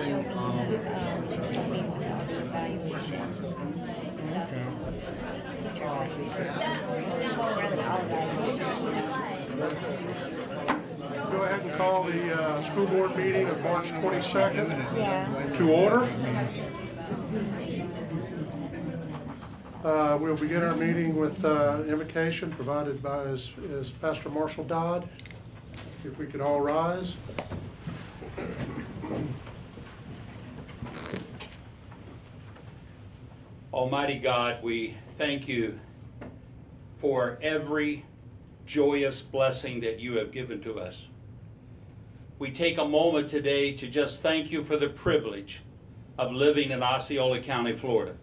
Go ahead and call the school board meeting of March 22nd to order. We'll begin our meeting with invocation provided by is Pastor Marshall Dodd. If we could all rise. Almighty God, we thank you for every joyous blessing that you have given to us. We take a moment today to just thank you for the privilege of living in Osceola County, Florida.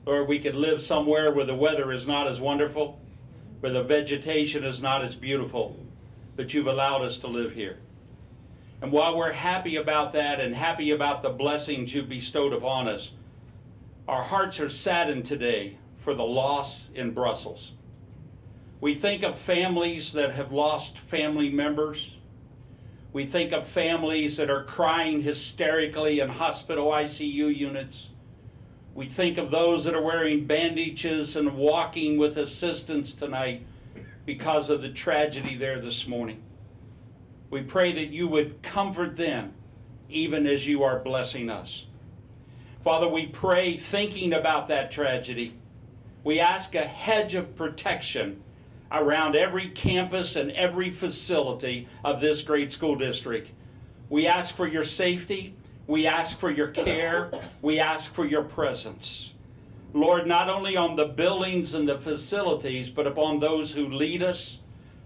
Lord, we could live somewhere where the weather is not as wonderful, where the vegetation is not as beautiful, but you've allowed us to live here. And while we're happy about that and happy about the blessings you've bestowed upon us, our hearts are saddened today for the loss in Brussels. We think of families that have lost family members. We think of families that are crying hysterically in hospital ICU units. We think of those that are wearing bandages and walking with assistance tonight because of the tragedy there this morning. We pray that you would comfort them even as you are blessing us. Father, we pray, thinking about that tragedy, we ask a hedge of protection around every campus and every facility of this great school district. We ask for your safety. We ask for your care. We ask for your presence. Lord, not only on the buildings and the facilities, but upon those who lead us,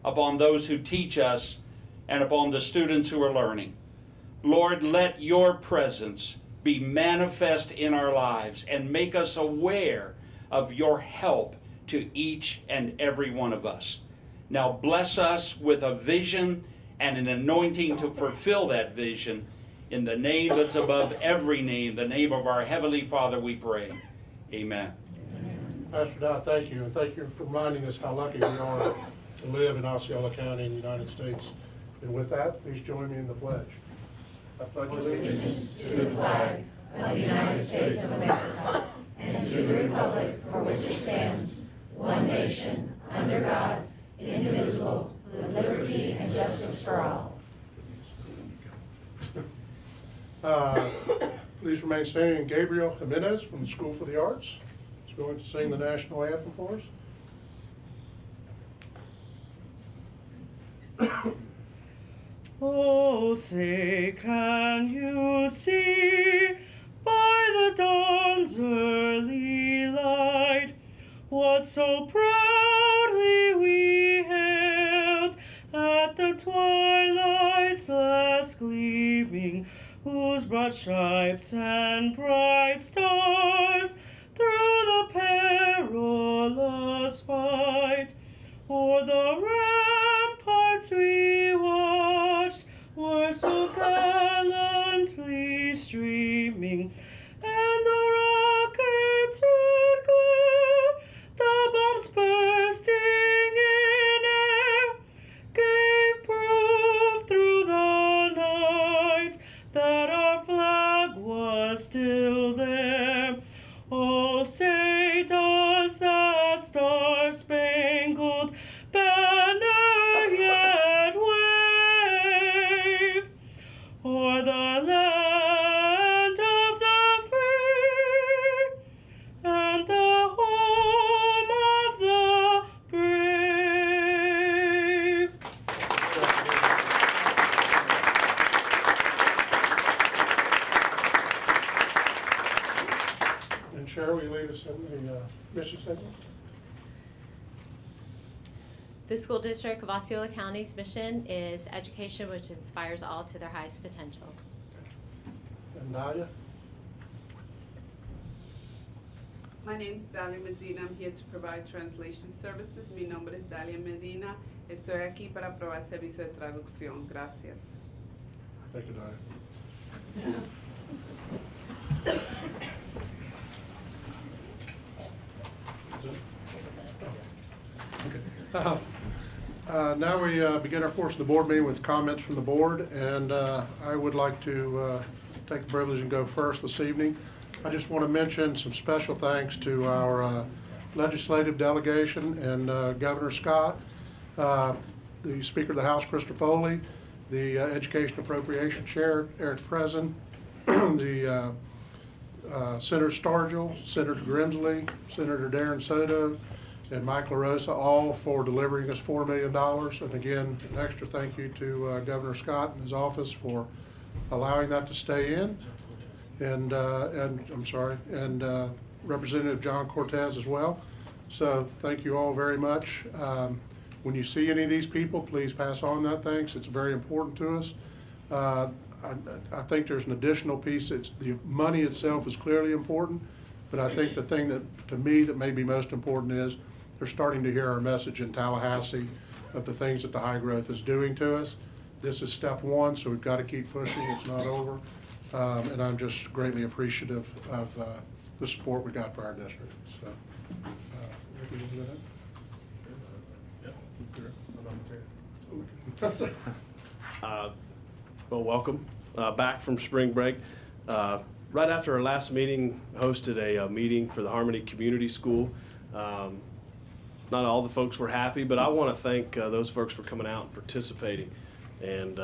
upon those who teach us, and upon the students who are learning. Lord, let your presence be manifest in our lives and make us aware of your help to each and every one of us. Now bless us with a vision and an anointing to fulfill that vision. In the name that's above every name, the name of our Heavenly Father, we pray. Amen. Pastor Dodd, thank you, and thank you for reminding us how lucky we are to live in Osceola County in the United States. And with that, please join me in the pledge. I pledge allegiance to the flag of the United States of America and to the republic for which it stands, one nation, under God, indivisible, with liberty and justice for all. Please remain standing. Gabriel Jimenez from the School for the Arts is going to sing the national anthem for us. Oh, say, can you see by the dawn's early light what so proudly we hailed at the twilight's last gleaming, whose broad stripes and bright stars through the perilous fight o'er the ramparts we watched were so gallantly streaming, and the rockets would glare, the bombs bursting in air gave proof through the night that our flag was still there. Oh, say, does that star-spangled banner yet wave o'er the land of the free and the home of the brave? And Cher, will you lead us in the mission statement? The School District of Osceola County's mission is education which inspires all to their highest potential. And Nadia? My name is Dalia Medina. I'm here to provide translation services. Mi nombre es Dalia Medina. Estoy aquí para proveer servicio de traducción. Gracias. Thank you, Dalia. Now we begin our portion of the board meeting with comments from the board, and I would like to take the privilege and go first this evening. I just want to mention some special thanks to our legislative delegation and Governor Scott, the Speaker of the House, Christopher Foley, the Education Appropriation Chair, Eric Presin, the Senator Stargill, Senator Grimsley, Senator Darren Soto, and Mike LaRosa, all for delivering us $4 million. And again, an extra thank you to Governor Scott and his office for allowing that to stay in. And Representative John Cortez as well. So thank you all very much. When you see any of these people, please pass on that thanks. It's very important to us. I think there's an additional piece. The money itself is clearly important, but I think the thing that, to me, that may be most important is they're starting to hear our message in Tallahassee of the things that the high growth is doing to us. This is step one, so we've got to keep pushing. It's not over. And I'm just greatly appreciative of the support we got for our district. So, Ricky, you want to do that? Well, welcome back from spring break. Right after our last meeting, hosted a meeting for the Harmony Community School. Not all the folks were happy, but I want to thank those folks for coming out and participating and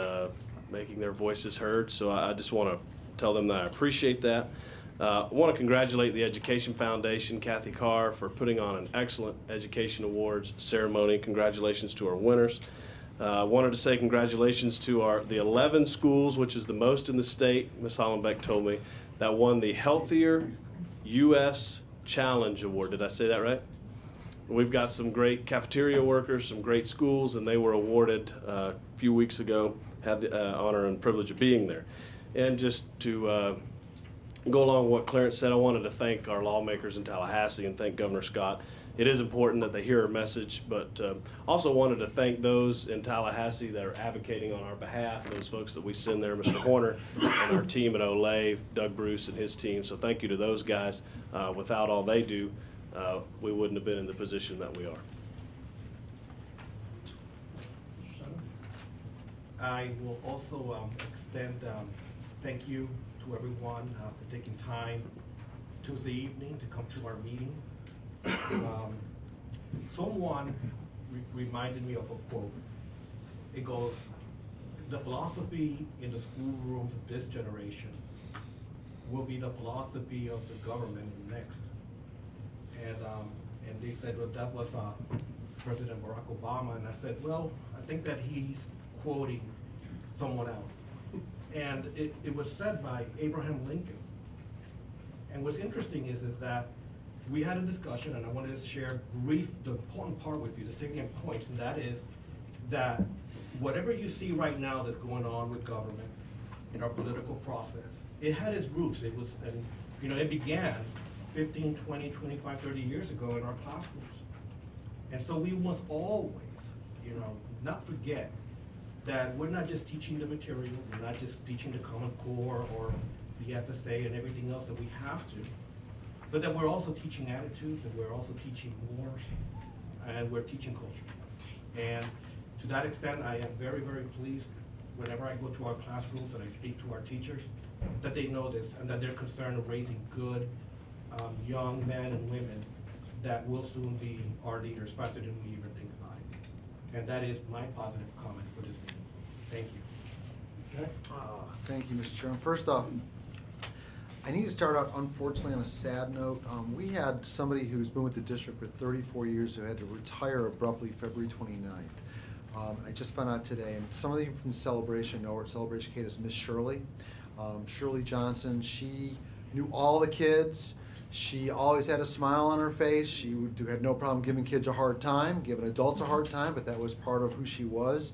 making their voices heard. So I just want to tell them that I appreciate that. I want to congratulate the Education Foundation, Kathy Carr, for putting on an excellent Education Awards ceremony. Congratulations to our winners. I wanted to say congratulations to the 11 schools, which is the most in the state, Ms. Hollenbeck told me, that won the Healthier U.S. Challenge Award. Did I say that right? We've got some great cafeteria workers, some great schools, and they were awarded a few weeks ago, had the honor and privilege of being there. And just to go along with what Clarence said, I wanted to thank our lawmakers in Tallahassee and thank Governor Scott. It is important that they hear our message, but also wanted to thank those in Tallahassee that are advocating on our behalf, those folks that we send there, Mr. Horner and our team at Olay, Doug Bruce and his team. So thank you to those guys. Without all they do, we wouldn't have been in the position that we are. I will also extend thank you to everyone for taking time Tuesday evening to come to our meeting. Someone reminded me of a quote. It goes, "The philosophy in the schoolrooms of this generation will be the philosophy of the government in the next." And they said, well, that was President Barack Obama, and I said, well, I think that he's quoting someone else. And it was said by Abraham Lincoln. And what's interesting is that we had a discussion, and I wanted to share the important part with you, the salient points, and that is that whatever you see right now that's going on with government in our political process, it had its roots. It was, and you know, it began 15, 20, 25, 30 years ago in our classrooms. And so we must always, you know, not forget that we're not just teaching the material, we're not just teaching the Common Core or the FSA and everything else that we have to, but that we're also teaching attitudes, and we're also teaching mores, and we're teaching culture. And to that extent, I am very, very pleased whenever I go to our classrooms and I speak to our teachers, that they know this and that they're concerned of raising good young men and women that will soon be our leaders faster than we even think about it. And that is my positive comment for this meeting. Thank you. Okay. Thank you, Mr. Chairman. First off, I need to start out, unfortunately, on a sad note. We had somebody who's been with the district for 34 years who had to retire abruptly February 29th. I just found out today, and some of you from Celebration know her at Celebration Kate is Miss Shirley. Shirley Johnson, she knew all the kids. She always had a smile on her face. She had no problem giving kids a hard time, giving adults a hard time, but that was part of who she was.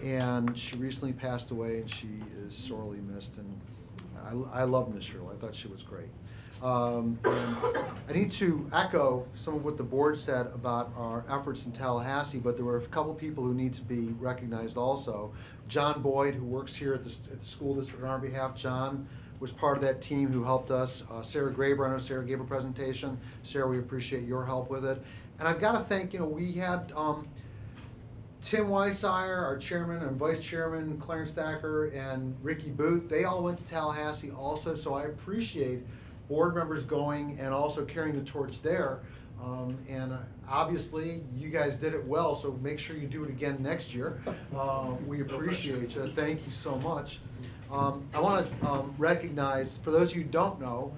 And she recently passed away, and she is sorely missed. And I love Miss Shirley. I thought she was great. And I need to echo some of what the board said about our efforts in Tallahassee, but there were a couple people who need to be recognized also. John Boyd, who works here at the school district on our behalf. John was part of that team who helped us. Sarah Graber, I know Sarah gave a presentation. Sarah, we appreciate your help with it. And I've got to thank, we had Tim Weissire, our chairman and vice chairman, Clarence Thacker, and Ricky Booth, they all went to Tallahassee also, so I appreciate board members going and also carrying the torch there. And obviously, you guys did it well, so make sure you do it again next year. We appreciate you. Thank you so much. I want to recognize, for those of you who don't know,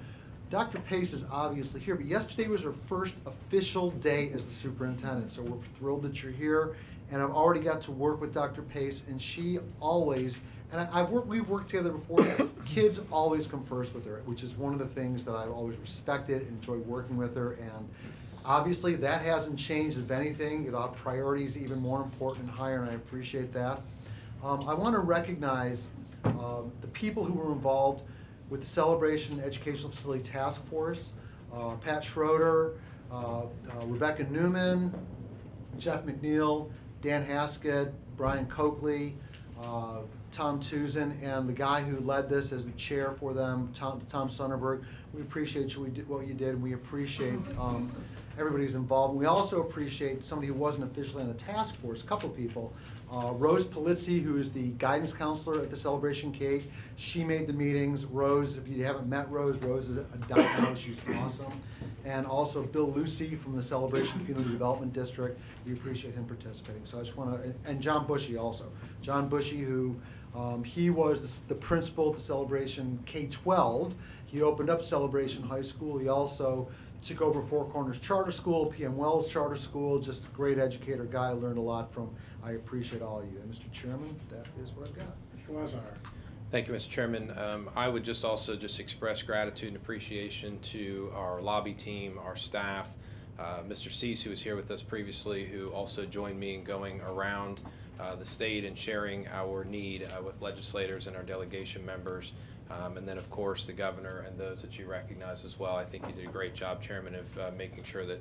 Dr. Pace is obviously here, but yesterday was her first official day as the superintendent, so we're thrilled that you're here. And I've already got to work with Dr. Pace, and she always, and we've worked together before, kids always come first with her, which is one of the things that I've always respected and enjoyed working with her. And obviously, that hasn't changed. If anything, the priority is even more important and higher, and I appreciate that. I want to recognize the people who were involved with the Celebration Educational Facility Task Force, Pat Schroeder, Rebecca Newman, Jeff McNeil, Dan Haskett, Brian Coakley, Tom Tuzin, and the guy who led this as the chair for them, Tom Sonnerberg. We appreciate what you did, and we appreciate everybody's involved. We also appreciate somebody who wasn't officially on the task force, a couple of people. Rose Polizzi, who is the guidance counselor at the Celebration Cake. She made the meetings. Rose, if you haven't met Rose is a dynamo. She's awesome. And also Bill Lucy from the Celebration Community Development District. We appreciate him participating. So I just want to, and John Bushy also. John Bushy, who he was the principal at the Celebration K-12. He opened up Celebration High School. He also took over Four Corners Charter School, PM Wells Charter School, just a great educator guy. I learned a lot from. I appreciate all of you. And Mr. Chairman, that is what I've got. Mr. Weissire. Thank you, Mr. Chairman. I would also express gratitude and appreciation to our lobby team, our staff, Mr. Cease, who was here with us previously, who also joined me in going around the state and sharing our need with legislators and our delegation members. And then, of course, the governor and those that you recognize as well. I think you did a great job, Chairman, of making sure that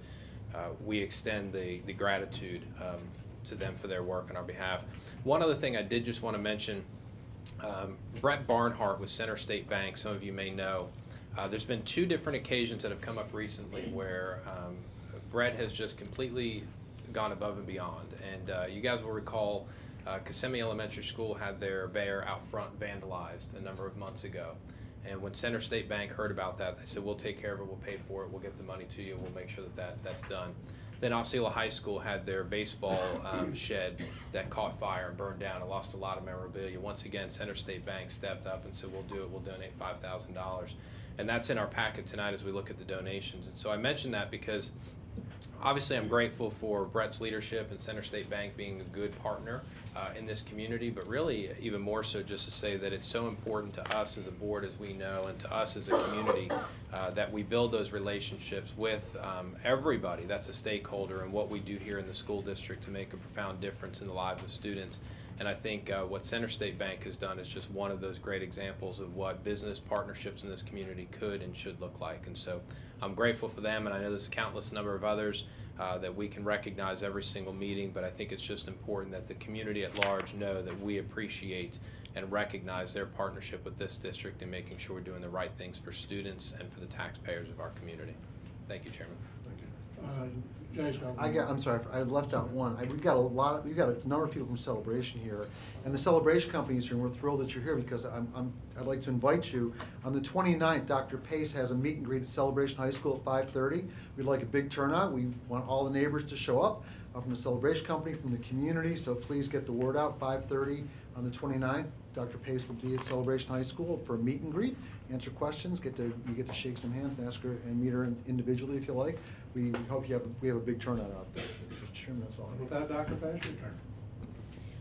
we extend the gratitude to them for their work on our behalf. One other thing I did just want to mention, Brett Barnhart with Center State Bank, some of you may know. There's been two different occasions that have come up recently where Brett has just completely gone above and beyond. And you guys will recall Kissimmee Elementary School had their bear out front vandalized a number of months ago. And when Center State Bank heard about that, they said, we'll take care of it, we'll pay for it, we'll get the money to you, we'll make sure that's done. Then Osceola High School had their baseball shed that caught fire and burned down and lost a lot of memorabilia. Once again, Center State Bank stepped up and said, we'll do it, we'll donate $5,000. And that's in our packet tonight as we look at the donations. And so I mention that because obviously I'm grateful for Brett's leadership and Center State Bank being a good partner in this community, but really even more so just to say that it's so important to us as a board, as we know, and to us as a community that we build those relationships with everybody that's a stakeholder in what we do here in the school district to make a profound difference in the lives of students. And I think what Center State Bank has done is just one of those great examples of what business partnerships in this community could and should look like. And so I'm grateful for them, and I know there's a countless number of others that we can recognize every single meeting, but I think it's just important that the community at large know that we appreciate and recognize their partnership with this district in making sure we're doing the right things for students and for the taxpayers of our community. Thank you, Chairman. Thank you. James, I'm sorry, I left out one. We've got a number of people from Celebration here, and the Celebration Company is here, and we're thrilled that you're here because I'd like to invite you. On the 29th, Dr. Pace has a meet and greet at Celebration High School at 5:30. We'd like a big turnout. We want all the neighbors to show up from the Celebration Company, from the community, so please get the word out. 5:30 on the 29th. Dr. Pace will be at Celebration High School for a meet and greet, answer questions, you get to shake some hands and ask her and meet her individually if you like. We hope we have a big turnout out there. Mr. Chairman, that's all. With that, Dr. Pace, your turn.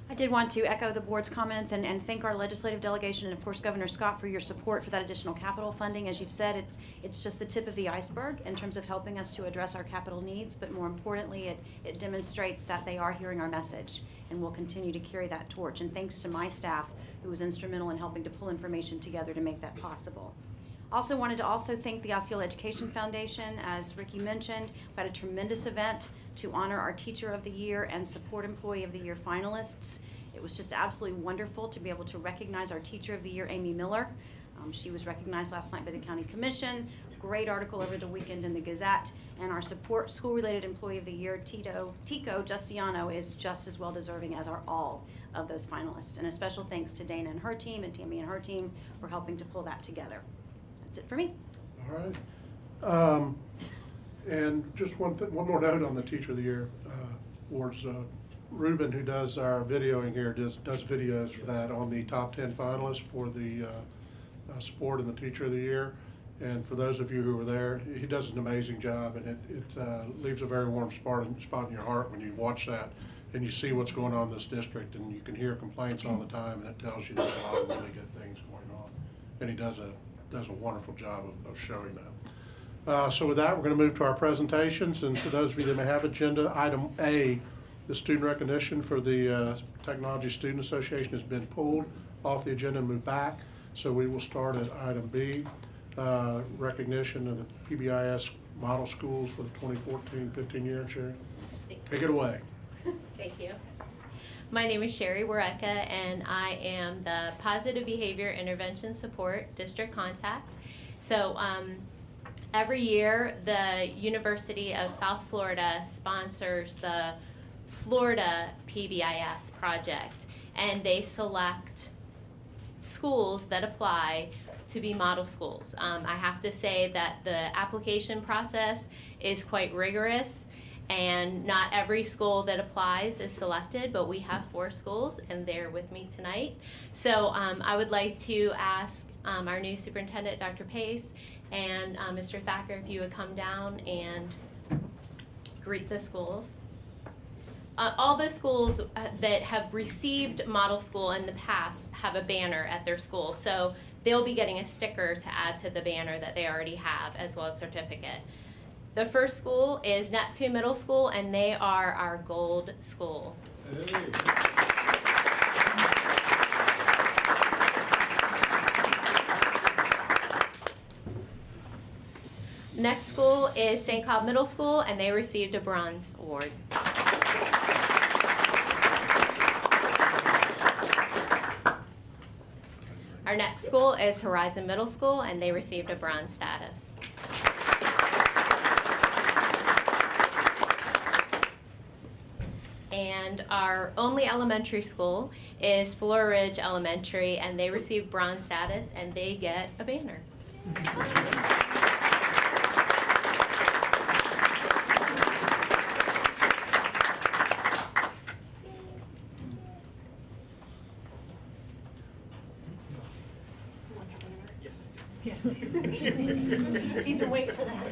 I did want to echo the board's comments and thank our legislative delegation and of course Governor Scott for your support for that additional capital funding. As you've said, it's just the tip of the iceberg in terms of helping us to address our capital needs, but more importantly, it demonstrates that they are hearing our message and will continue to carry that torch. And thanks to my staff who was instrumental in helping to pull information together to make that possible. Also wanted to thank the Osceola Education Foundation. As Ricky mentioned, we had a tremendous event to honor our Teacher of the Year and Support Employee of the Year finalists. It was just absolutely wonderful to be able to recognize our Teacher of the Year, Amy Miller. She was recognized last night by the County Commission. Great article over the weekend in the Gazette. And our support school-related employee of the year, Tico Justiano, is just as well deserving as are all of those finalists. And a special thanks to Dana and her team and Tammy and her team for helping to pull that together. That's it for me. All right. And just one more note on the Teacher of the Year awards. Ruben, who does our videoing here, does videos for that on the top 10 finalists for the support in the Teacher of the Year. And for those of you who were there, he does an amazing job, and it leaves a very warm spot in your heart when you watch that and you see what's going on in this district, and you can hear complaints all the time, and it tells you there's a lot of really good things going on. And he does a wonderful job of showing that. So with that, we're going to move to our presentations, and for those of you that may have agenda, item A, the student recognition for the Technology Student Association has been pulled off the agenda and moved back. So we will start at item B, recognition of the PBIS model schools for the 2014-15 year. Sherry, take it away. Thank you. My name is Sherry Wareka, and I am the Positive Behavior Intervention Support District Contact. So every year, the University of South Florida sponsors the Florida PBIS project, and they select schools that apply to be model schools. I have to say that the application process is quite rigorous, and not every school that applies is selected, but we have 4 schools, and they're with me tonight. So I would like to ask our new superintendent, Dr. Pace, and Mr. Thacker, if you would come down and greet the schools. All the schools that have received model school in the past have a banner at their school, so they'll be getting a sticker to add to the banner that they already have, as well as a certificate. The first school is Neptune Middle School, and they are our gold school. Hey. Next school is St. Cloud Middle School, and they received a bronze award. Our next school is Horizon Middle School, and they received a bronze status. And our only elementary school is Flora Ridge Elementary, and they received bronze status, and they get a banner. Yes. He's been waiting for that.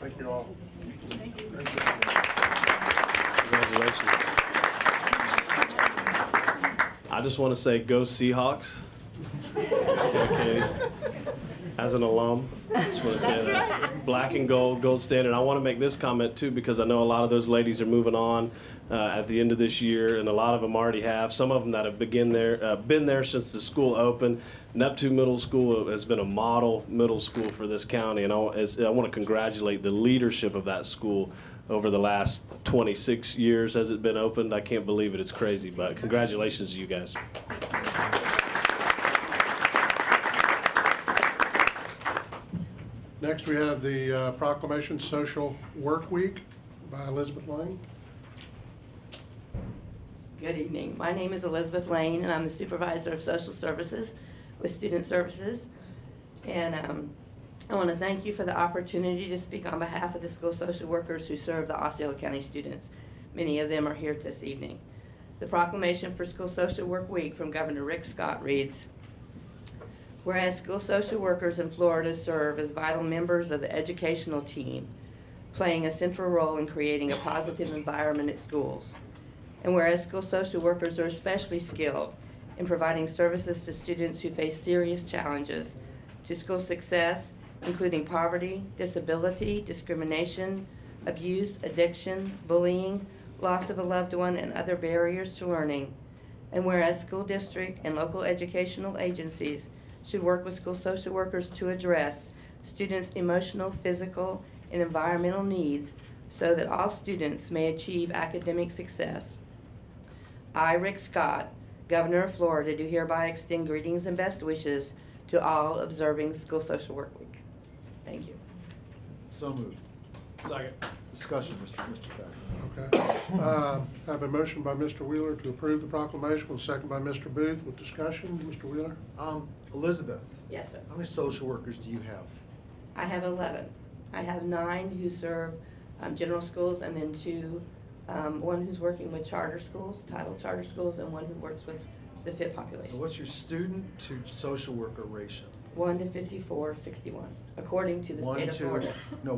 Thank you all. Congratulations. I just want to say, go Seahawks. Okay. As an alum, I just want to say that. Black and gold, gold standard. I want to make this comment too, because I know a lot of those ladies are moving on at the end of this year, and a lot of them already have. Some of them that have been there since the school opened. Neptune Middle School has been a model middle school for this county, and I want to congratulate the leadership of that school over the last 26 years has it been opened. I can't believe it. It's crazy, but congratulations to you guys. Next, we have the Proclamation Social Work Week by Elizabeth Lane. Good evening. My name is Elizabeth Lane, and I'm the Supervisor of Social Services with Student Services. And I want to thank you for the opportunity to speak on behalf of the school social workers who serve the Osceola County students. Many of them are here this evening. The Proclamation for School Social Work Week from Governor Rick Scott reads, whereas school social workers in Florida serve as vital members of the educational team, playing a central role in creating a positive environment at schools. And whereas school social workers are especially skilled in providing services to students who face serious challenges to school success including poverty, disability, discrimination, abuse, addiction, bullying, loss of a loved one, and other barriers to learning. And whereas school district and local educational agencies should work with school social workers to address students' emotional, physical, and environmental needs so that all students may achieve academic success. I, Rick Scott, Governor of Florida, do hereby extend greetings and best wishes to all observing School Social Work Week. Thank you. So moved. Second. Discussion, Mr. Beck. Okay. I have a motion by Mr. Wheeler to approve the proclamation, with a second by Mr. Booth. With discussion, Mr. Wheeler? Elizabeth, Yes, sir. how many social workers do you have? I have 11. I have 9 who serve general schools, and then 2, one who's working with charter schools, title charter schools, and one who works with the fit So population. what's your student to social worker ratio? 1 to 54/61, according to the One state of to, Florida. no,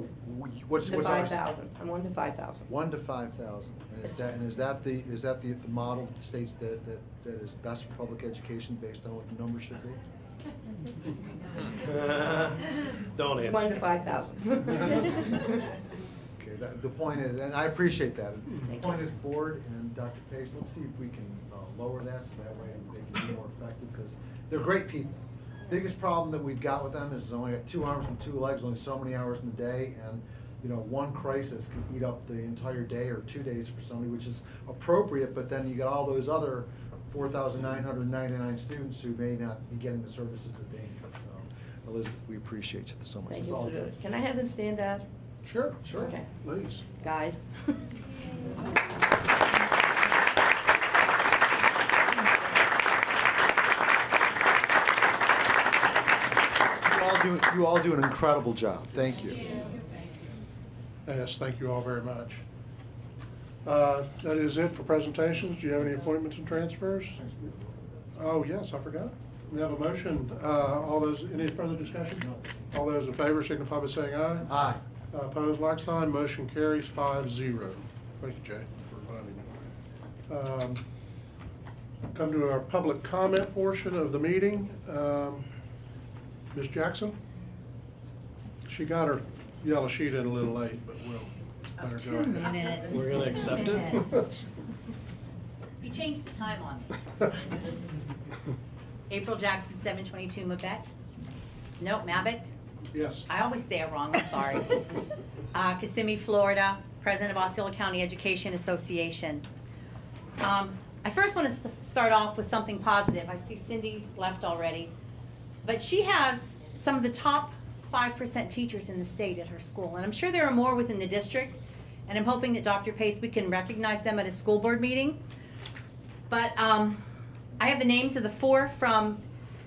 what's To ours? 5,000. I'm 1 to 5,000. 1 to 5,000. And is that the model that states that is best for public education based on what the numbers should be? Don't It's answer. 1 to 5,000. Okay, the point is, and I appreciate that. The Thank point you. is, board and Dr. Pace, let's see if we can lower that so that way they can be more effective, because they're great people. Biggest problem that we've got with them is they only got 2 arms and 2 legs, only so many hours in the day, and one crisis can eat up the entire day or 2 days for somebody, which is appropriate, but then you got all those other 4,999 students who may not be getting the services that they need. So, Elizabeth, we appreciate you so much. Thank It's you, all Mr. good. Lewis. Can I have them stand up, Sure, sure. Okay. Please. guys? You all do an incredible job. Thank you. Yes, thank you all very much. That is it for presentations. Do you have any appointments and transfers? Oh, yes, I forgot. We have a motion. Any further discussion? All those in favor signify by saying aye. Aye. Opposed, like sign. Motion carries 5-0. Thank you, Jay, for reminding me. Come to our public comment portion of the meeting. Ms. Jackson? She got her yellow sheet in a little late, but we'll let her go ahead. Minutes. We're gonna accept it? Minutes. You changed the time on me. April Jackson, 722 Mabette. No, Mabette. Yes. I always say it wrong, I'm sorry. Kissimmee, Florida, President of Osceola County Education Association. I first want to start off with something positive. I see Cindy left already. But she has some of the top 5% teachers in the state at her school. And I'm sure there are more within the district. And I'm hoping that Dr. Pace, we can recognize them at a school board meeting. But I have the names of the 4 from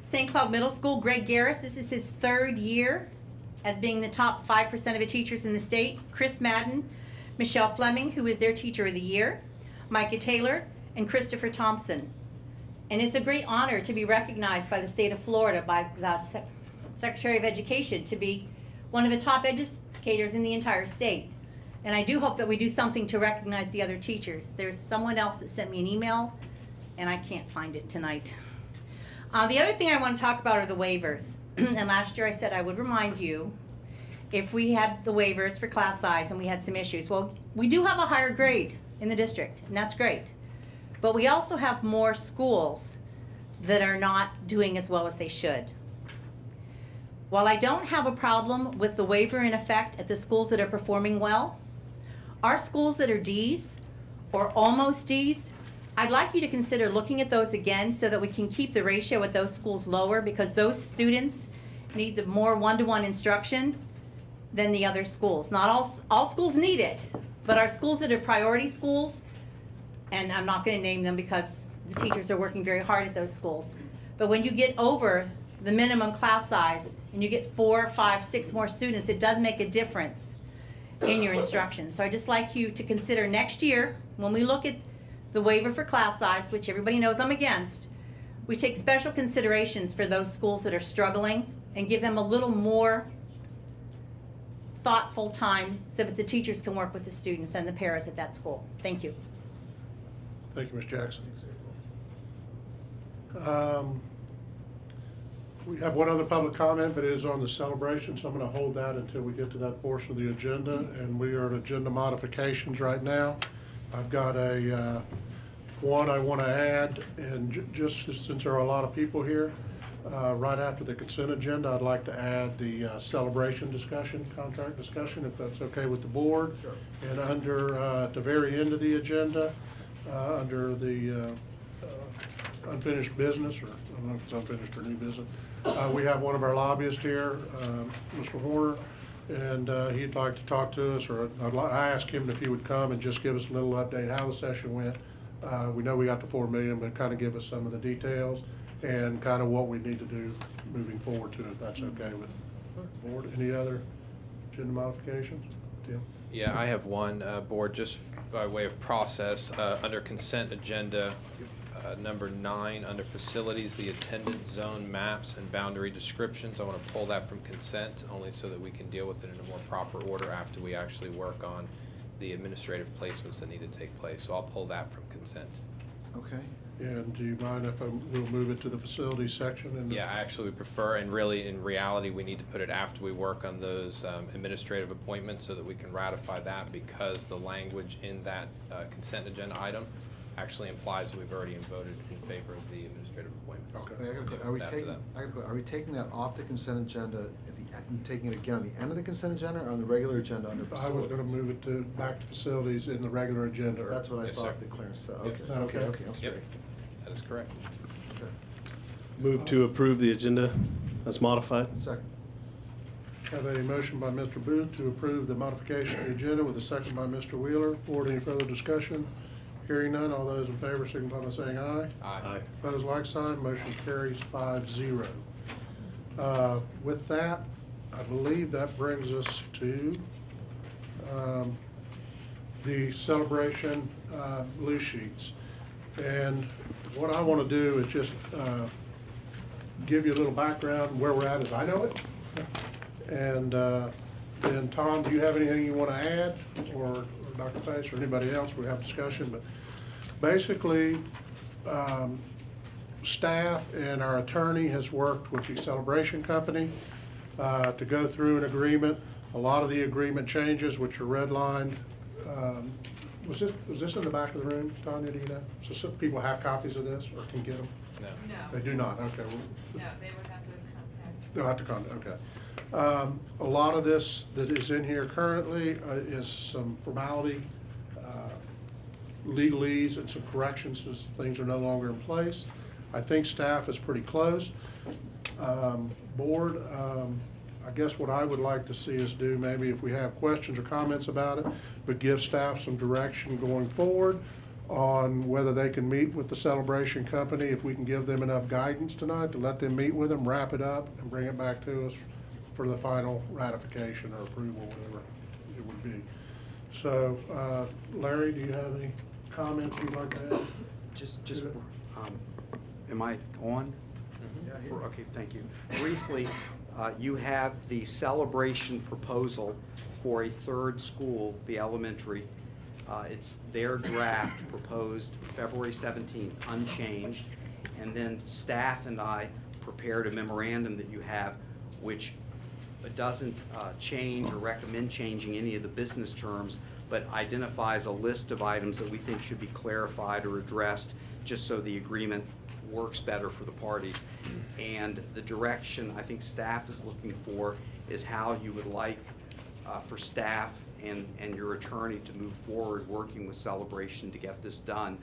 St. Cloud Middle School. Greg Garris, this is his 3rd year as being the top 5% of the teachers in the state. Chris Madden, Michelle Fleming, who is their Teacher of the Year, Micah Taylor, and Christopher Thompson. And it's a great honor to be recognized by the state of Florida, by the Secretary of Education, to be one of the top educators in the entire state. And I do hope that we do something to recognize the other teachers. There's someone else that sent me an email, and I can't find it tonight. The other thing I want to talk about are the waivers. And last year I said I would remind you if we had the waivers for class size and we had some issues. Well, we do have a higher grade in the district, and that's great. But we also have more schools that are not doing as well as they should. While I don't have a problem with the waiver in effect at the schools that are performing well, our schools that are Ds or almost Ds, I'd like you to consider looking at those again so that we can keep the ratio at those schools lower, because those students need the more one-to-one instruction than the other schools. Not all schools need it, but our schools that are priority schools, and I'm not going to name them because the teachers are working very hard at those schools, but when you get over the minimum class size and you get 4, 5, 6 more students, it does make a difference in your instruction. So I'd just like you to consider next year, when we look at the waiver for class size, which everybody knows I'm against, we take special considerations for those schools that are struggling and give them a little more thoughtful time so that the teachers can work with the students and the paras at that school. Thank you. Thank you, Ms. Jackson. We have one other public comment, but it is on the celebration, so I'm going to hold that until we get to that portion of the agenda. And we are at agenda modifications right now. I've got a one I want to add, and just since there are a lot of people here, right after the consent agenda, I'd like to add the celebration discussion, contract discussion, if that's okay with the board. Sure. And under, at the very end of the agenda, under the unfinished business, or I don't know if it's unfinished or new business, we have one of our lobbyists here, Mr. Horner, and he'd like to talk to us, or I asked him if he would come and just give us a little update how the session went. We know we got the 4 million, but kind of give us some of the details and kind of what we need to do moving forward to, if that's okay with the board. Any other agenda modifications? Tim? Yeah, I have one, Board, just by way of process, under consent agenda, number 9, under facilities, the attendance zone maps and boundary descriptions. I want to pull that from consent, only so that we can deal with it in a more proper order after we actually work on the administrative placements that need to take place. So I'll pull that from consent. Okay. And do you mind if we'll move it to the facilities section? And Yeah, I actually would prefer, and really, in reality, we need to put it after we work on those administrative appointments so that we can ratify that, because the language in that consent agenda item actually implies that we've already voted in favor of the administrative appointments. Okay. Are we taking that off the consent agenda at the end, taking it again on the end of the consent agenda, or on the regular agenda under facilities? I was going to move it back to facilities in the regular agenda. That's what I Yes, thought sir. the clearance said. Yes. Okay, I'm sorry. Yep, that is correct. Okay. Move to approve the agenda as modified. Second. Have a motion by Mr. Booth to approve the modification of the agenda with a second by Mr. Wheeler. Board, any further discussion? Hearing none, all those in favor signify by saying aye. Aye. Opposed, like sign, motion carries 5-0. With that, I believe that brings us to the celebration blue sheets. And what I want to do is just give you a little background where we're at as I know it. And then Tom, do you have anything you want to add, or Dr. Pace or anybody else? We have discussion, but basically, staff and our attorney has worked with the celebration company to go through an agreement. A lot of the agreement changes, which are redlined. Was this in the back of the room, Tanya, do you know? So some people have copies of this or can get them? No. They do not, okay. Well, No, they would have to contact. they'll have to contact, okay. A lot of this that is in here currently is some formality, legalese, and some corrections as things are no longer in place. I think staff is pretty close. Board, I guess what I would like to see us do, maybe if we have questions or comments about it, but give staff some direction going forward on whether they can meet with the celebration company, if we can give them enough guidance tonight to let them meet with them, wrap it up, and bring it back to us for the final ratification or approval, whatever it would be. So, Larry, do you have any comments you'd like to add? Just, am I on? Okay, thank you. Briefly, you have the celebration proposal for a third school, the elementary. It's their draft proposed February 17th, unchanged. And then staff and I prepared a memorandum that you have, which doesn't change or recommend changing any of the business terms, but identifies a list of items that we think should be clarified or addressed, just so the agreement works better for the parties. And the direction I think staff is looking for is how you would like for staff and your attorney to move forward working with Celebration to get this done.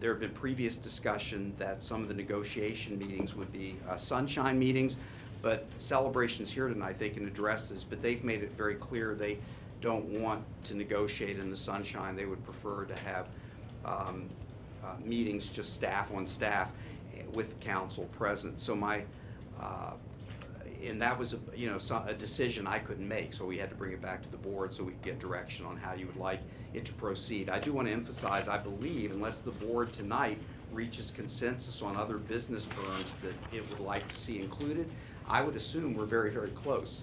There have been previous discussion that some of the negotiation meetings would be sunshine meetings, but Celebration's here tonight, they can address this, but they've made it very clear they don't want to negotiate in the sunshine. They would prefer to have meetings, just staff on staff, with council present. So and that was a decision I couldn't make, so we had to bring it back to the board so we could get direction on how you would like it to proceed. I do want to emphasize, I believe, unless the board tonight reaches consensus on other business terms that it would like to see included, I would assume we're very, very close.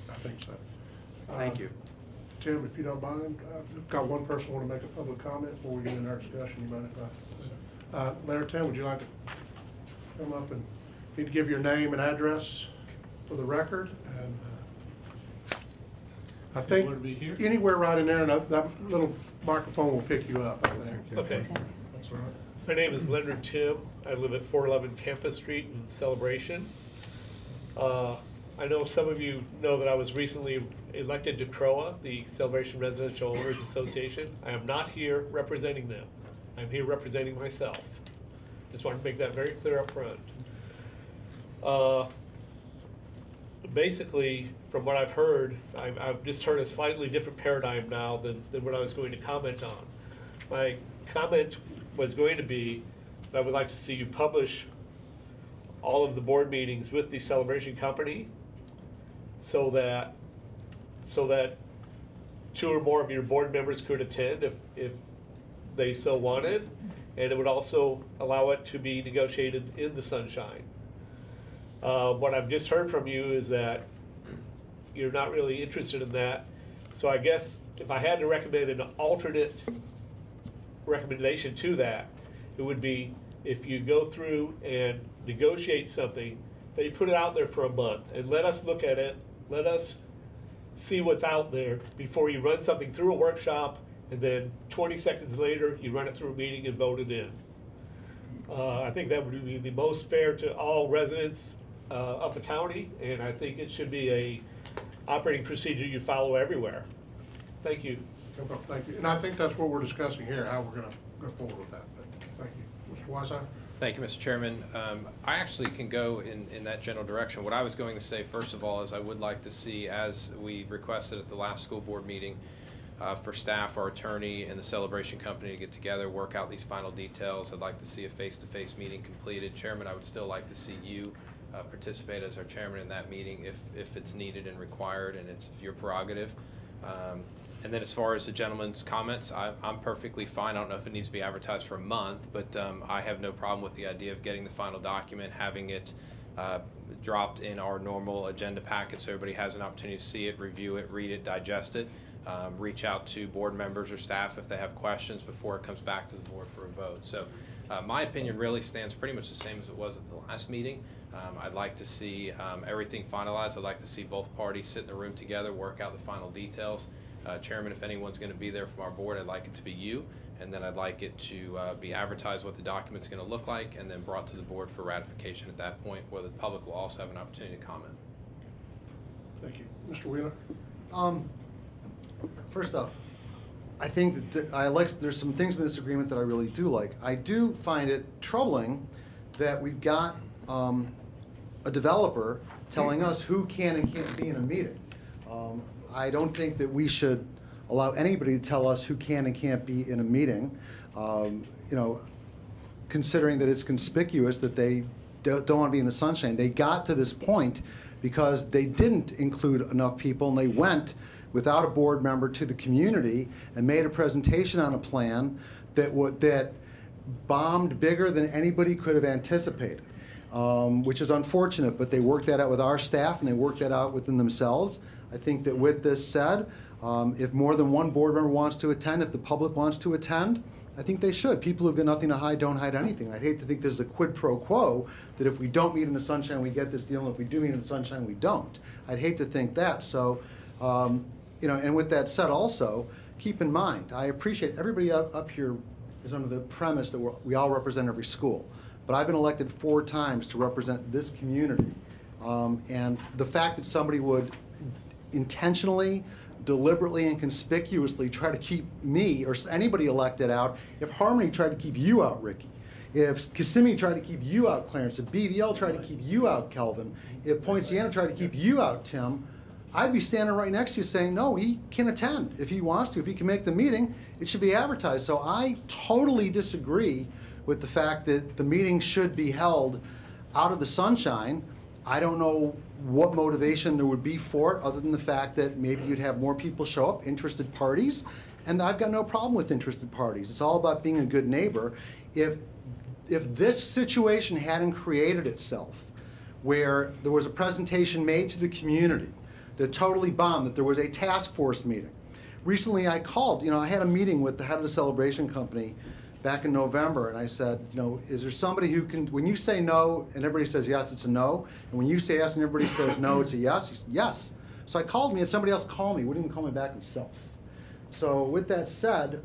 I think so. Thank you. Tim, if you don't mind, I've got one person want to make a public comment before we get into our discussion. You mind if Larry, Tim, would you like to come up and Need to give your name and address for the record. And I think anywhere right in there, and that little microphone will pick you up, I think. Okay. That's right. My name is Leonard Tim. I live at 411 Campus Street in Celebration. I know some of you know that I was recently elected to CROA, the Celebration Residential Owners Association. I am not here representing them. I'm here representing myself. Just want to make that very clear up front. Basically, from what I've heard, I've just heard a slightly different paradigm now than what I was going to comment on. My comment was going to be that I would like to see you publish all of the board meetings with the Celebration Company so that 2 or more of your board members could attend if they so wanted, and it would also allow it to be negotiated in the sunshine. What I've just heard from you is that you're not really interested in that. So I guess if I had to recommend an alternate recommendation to that, it would be if you go through and negotiate something, that you put it out there for a month and let us look at it, let us see what's out there before you run something through a workshop and then 20 seconds later you run it through a meeting and vote it in. I think that would be the most fair to all residents of the county, and I think it should be a operating procedure you follow everywhere. Thank you. Okay, thank you. And I think that's what we're discussing here, how we're going to go forward with that. But thank you. Mr. Weiser? Thank you, Mr. Chairman. I actually can go in that general direction. What I was going to say, first of all, is I would like to see, as we requested at the last school board meeting, for staff, our attorney, and the Celebration Company to get together, work out these final details. I'd like to see a face-to-face meeting completed. Chairman, I would still like to see you participate as our chairman in that meeting if it's needed and required, and it's your prerogative. And then as far as the gentleman's comments, I'm perfectly fine. I don't know if it needs to be advertised for a month, but I have no problem with the idea of getting the final document, having it dropped in our normal agenda packet so everybody has an opportunity to see it, review it, read it, digest it. Reach out to board members or staff if they have questions before it comes back to the board for a vote. So my opinion really stands pretty much the same as it was at the last meeting. I'd like to see everything finalized. I'd like to see both parties sit in the room together, work out the final details. Chairman, if anyone's going to be there from our board, I'd like it to be you, and then I'd like it to be advertised what the document's going to look like, and then brought to the board for ratification at that point, where the public will also have an opportunity to comment. Thank you. Mr. Wheeler? First off, I think that there's some things in this agreement that I really do like. I do find it troubling that we've got a developer telling us who can and can't be in a meeting. I don't think that we should allow anybody to tell us who can and can't be in a meeting, considering that it's conspicuous that they don't want to be in the sunshine. They got to this point because they didn't include enough people, and they went without a board member to the community and made a presentation on a plan that bombed bigger than anybody could have anticipated, which is unfortunate, but they worked that out with our staff and they worked that out within themselves. I think that with this said, if more than one board member wants to attend, if the public wants to attend, I think they should. People who've got nothing to hide don't hide anything. I'd hate to think there's a quid pro quo, that if we don't meet in the sunshine, we get this deal, and if we do meet in the sunshine, we don't. I'd hate to think that. So, and with that said also, keep in mind, I appreciate everybody up here is under the premise that we all represent every school. But I've been elected 4 times to represent this community. And the fact that somebody would intentionally, deliberately, and conspicuously try to keep me or anybody elected out, if Harmony tried to keep you out, Ricky, if Kissimmee tried to keep you out, Clarence, if BVL tried to keep you out, Kelvin, if Poinciana tried to keep you out, Tim, I'd be standing right next to you saying, no, he can attend if he wants to. If he can make the meeting, it should be advertised. So I totally disagree with the fact that the meeting should be held out of the sunshine. I don't know what motivation there would be for it, other than the fact that maybe you'd have more people show up, interested parties, and I've got no problem with interested parties. It's all about being a good neighbor. If this situation hadn't created itself, where there was a presentation made to the community that totally bombed, that there was a task force meeting. Recently I called, I had a meeting with the head of the Celebration Company back in November, and I said, you know, is there somebody who can, when you say no and everybody says yes, it's a no, and when you say yes and everybody says no, it's a yes? He said, yes. So I called me, and somebody else called me, wouldn't even call me back himself. So with that said,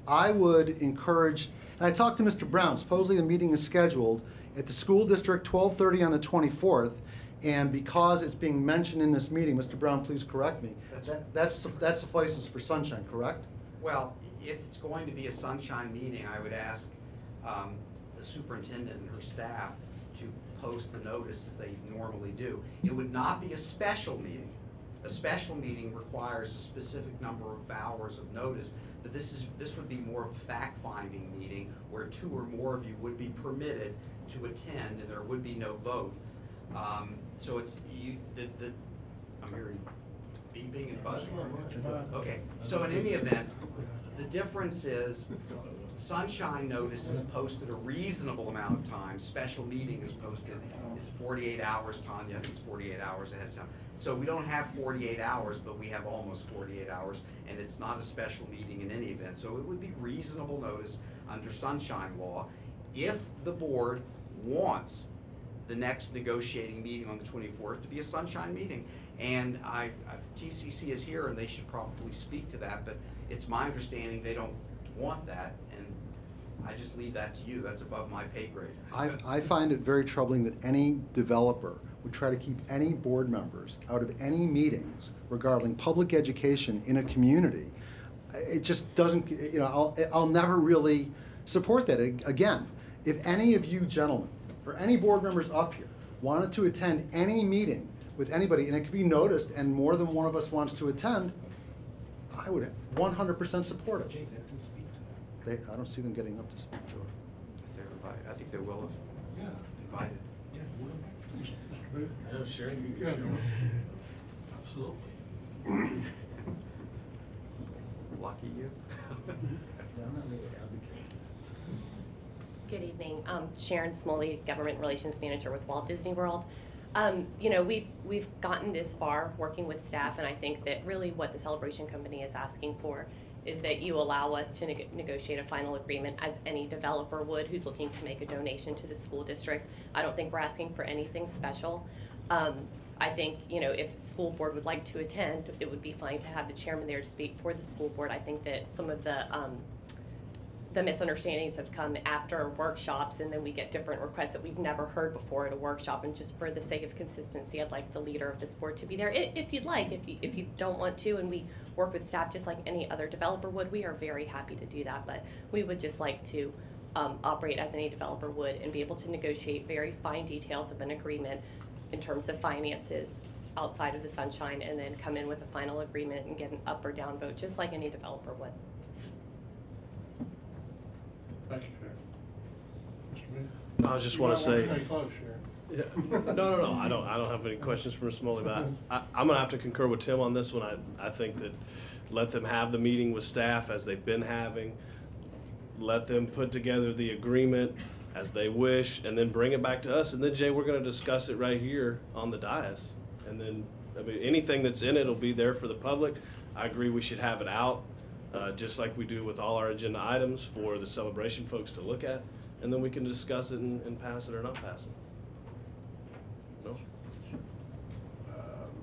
I would encourage, and I talked to Mr. Brown, supposedly the meeting is scheduled at the school district 12:30 on the 24th, and because it's being mentioned in this meeting, Mr. Brown, please correct me, that suffices for Sunshine, correct? Well, if it's going to be a Sunshine meeting, I would ask the superintendent and her staff to post the notice as they normally do. It would not be a special meeting. A special meeting requires a specific number of hours of notice, but this would be more of a fact-finding meeting where 2 or more of you would be permitted to attend, and there would be no vote. So it's I'm hearing beeping and buzzing. Okay, so in any event, the difference is Sunshine notice is posted a reasonable amount of time. Special meeting is posted, is 48 hours, Tanya, I think it's 48 hours ahead of time. So we don't have 48 hours, but we have almost 48 hours, and it's not a special meeting in any event. So it would be reasonable notice under Sunshine law. If the board wants the next negotiating meeting on the 24th to be a Sunshine meeting, and TCC is here, and they should probably speak to that, but it's my understanding they don't want that, and I just leave that to you. That's above my pay grade. I find it very troubling that any developer would try to keep any board members out of any meetings regarding public education in a community. It just doesn't, you know, I'll never really support that. Again, if any of you gentlemen, or any board members up here, wanted to attend any meeting with anybody, and it could be noticed, and more than one of us wants to attend, I would 100% support it. I don't see them getting up to speak to it. If they're invited, I think they will have invited. No, Sharon, you Absolutely. Lucky you. Good evening. Sharon Smoley, Government Relations Manager with Walt Disney World. You know, we've gotten this far working with staff, and I think that really what the Celebration Company is asking for is that you allow us to negotiate a final agreement as any developer would who's looking to make a donation to the school district. I don't think we're asking for anything special. I think, you know, if the school board would like to attend, it would be fine to have the chairman there to speak for the school board. I think that some of the misunderstandings have come after workshops, and then we get different requests that we've never heard before at a workshop. And just for the sake of consistency, I'd like the leader of this board to be there if you'd like. If you don't want to, and we work with staff just like any other developer would, we are very happy to do that. But we would just like to operate as any developer would and be able to negotiate very fine details of an agreement in terms of finances outside of the Sunshine, and then come in with a final agreement and get an up or down vote just like any developer would. Thank you, Sharon. Mr. Moon? I just want to say. Stay close, Sharon. Yeah. No. I don't have any questions for Ms. Smoley, but I'm gonna have to concur with Tim on this one. I think that let them have the meeting with staff as they've been having. Let them put together the agreement as they wish, and then bring it back to us. And then, Jay, we're gonna discuss it right here on the dais. And then, I mean, anything that's in it will be there for the public. I agree we should have it out, just like we do with all our agenda items for the celebration folks to look at. And then we can discuss it and pass it or not pass it. No?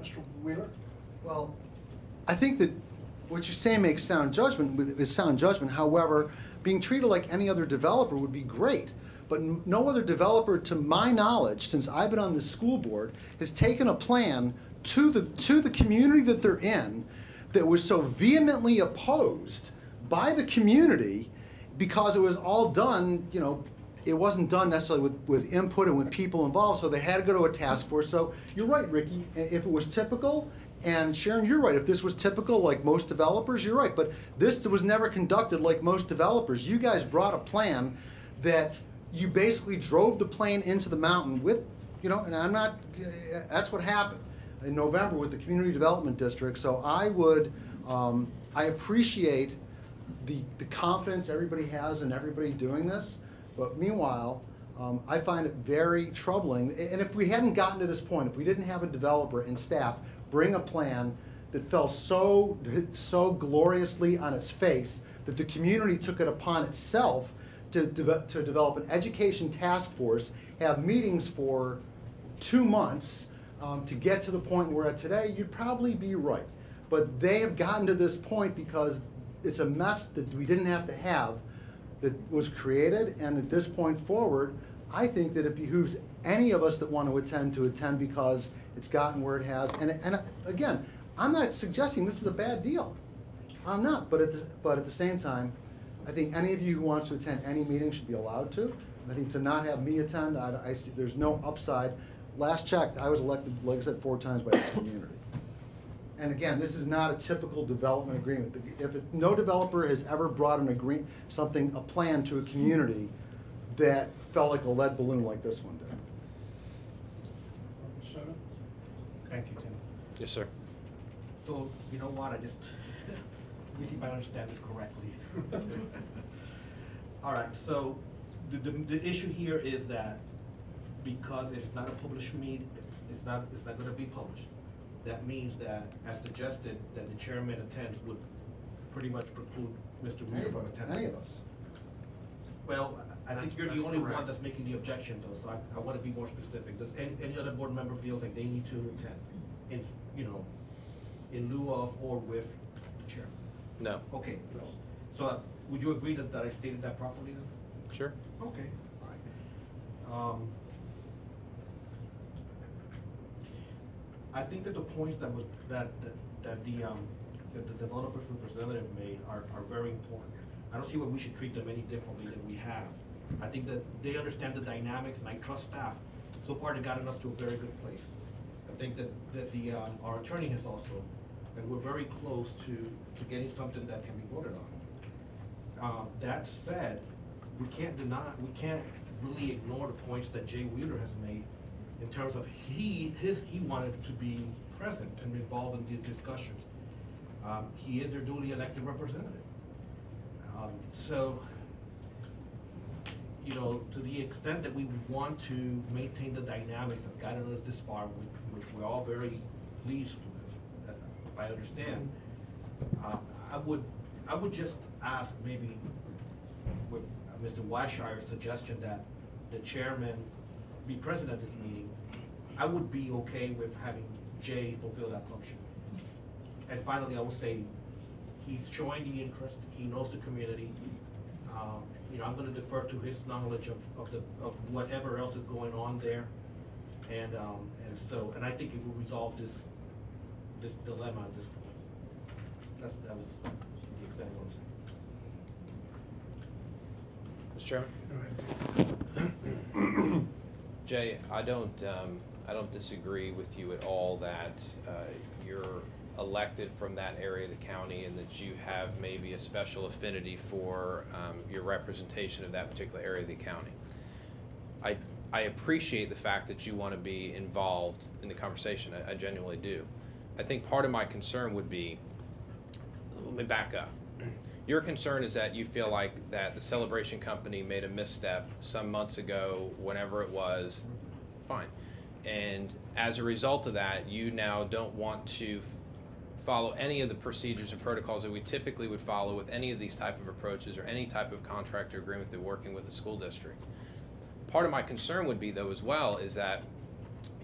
Mr. Wheeler? Well, I think that what you're saying makes sound judgment. However, being treated like any other developer would be great. But no other developer, to my knowledge, since I've been on the school board, has taken a plan to the community that they're in that was so vehemently opposed by the community because it was all done, you know, it wasn't done necessarily with input and with people involved, so they had to go to a task force. So you're right, Ricky, if it was typical, and Sharon, you're right, if this was typical like most developers, you're right, but this was never conducted like most developers. You guys brought a plan that you basically drove the plane into the mountain with, you know, and I'm not, that's what happened in November with the Community Development District. So I would, I appreciate the confidence everybody has in everybody doing this, but meanwhile, I find it very troubling. And if we hadn't gotten to this point, if we didn't have a developer and staff bring a plan that fell so gloriously on its face that the community took it upon itself to develop an education task force, have meetings for 2 months to get to the point we're at today, you'd probably be right. But they have gotten to this point because it's a mess that we didn't have to have that was created, and at this point forward, I think that it behooves any of us that want to attend because it's gotten where it has. And again, I'm not suggesting this is a bad deal. I'm not, but at the same time, I think any of you who wants to attend any meeting should be allowed to. And I think to not have me attend, I see there's no upside. Last checked, I was elected, like I said, 4 times by this community. And again, this is not a typical development agreement. No developer has ever brought a plan to a community that felt like a lead balloon like this one did. Thank you, Tim. Yes, sir. So, you know what, let me see if I understand this correctly. All right, so the issue here is that because it is not a published meeting, it's not gonna be published. That means that, as suggested, that the chairman attends would pretty much preclude Mr. Weir from attending. Any of us. Well, I think you're the That's only correct. one that's making the objection, though, so I want to be more specific. Does any other board member feel like they need to attend, in lieu of or with the chair? No. Okay, so would you agree that I stated that properly then? Sure. Okay, all right. I think that the points that the developers representative made are very important. I don't see why we should treat them any differently than we have. I think that they understand the dynamics, and I trust staff. So far, they've gotten us to a very good place. I think that our attorney has also, and we're very close to getting something that can be voted on. That said, we can't really ignore the points that Jay Wheeler has made in terms of he wanted to be present and involved in these discussions. He is their duly elected representative. So, to the extent that we want to maintain the dynamics that gotten us this far, which we're all very pleased with, if I understand, I would just ask maybe with Mr. Weishire's suggestion that the chairman be present at this meeting. I would be okay with having Jay fulfill that function. And finally, I would say he's showing the interest. He knows the community. I'm going to defer to his knowledge of whatever else is going on there, and I think it will resolve this dilemma at this point. That was the extent of what I'm saying. Mr. Chairman? Jay, I don't disagree with you at all that you're elected from that area of the county and that you have maybe a special affinity for your representation of that particular area of the county. I appreciate the fact that you want to be involved in the conversation. I genuinely do. I think part of my concern would be, let me back up. Your concern is that you feel like that the Celebration Company made a misstep some months ago, whenever it was, fine. And as a result of that, you now don't want to follow any of the procedures and protocols that we typically would follow with any of these type of approaches or any type of contract or agreement that we're working with the school district. Part of my concern would be, though, as well, is that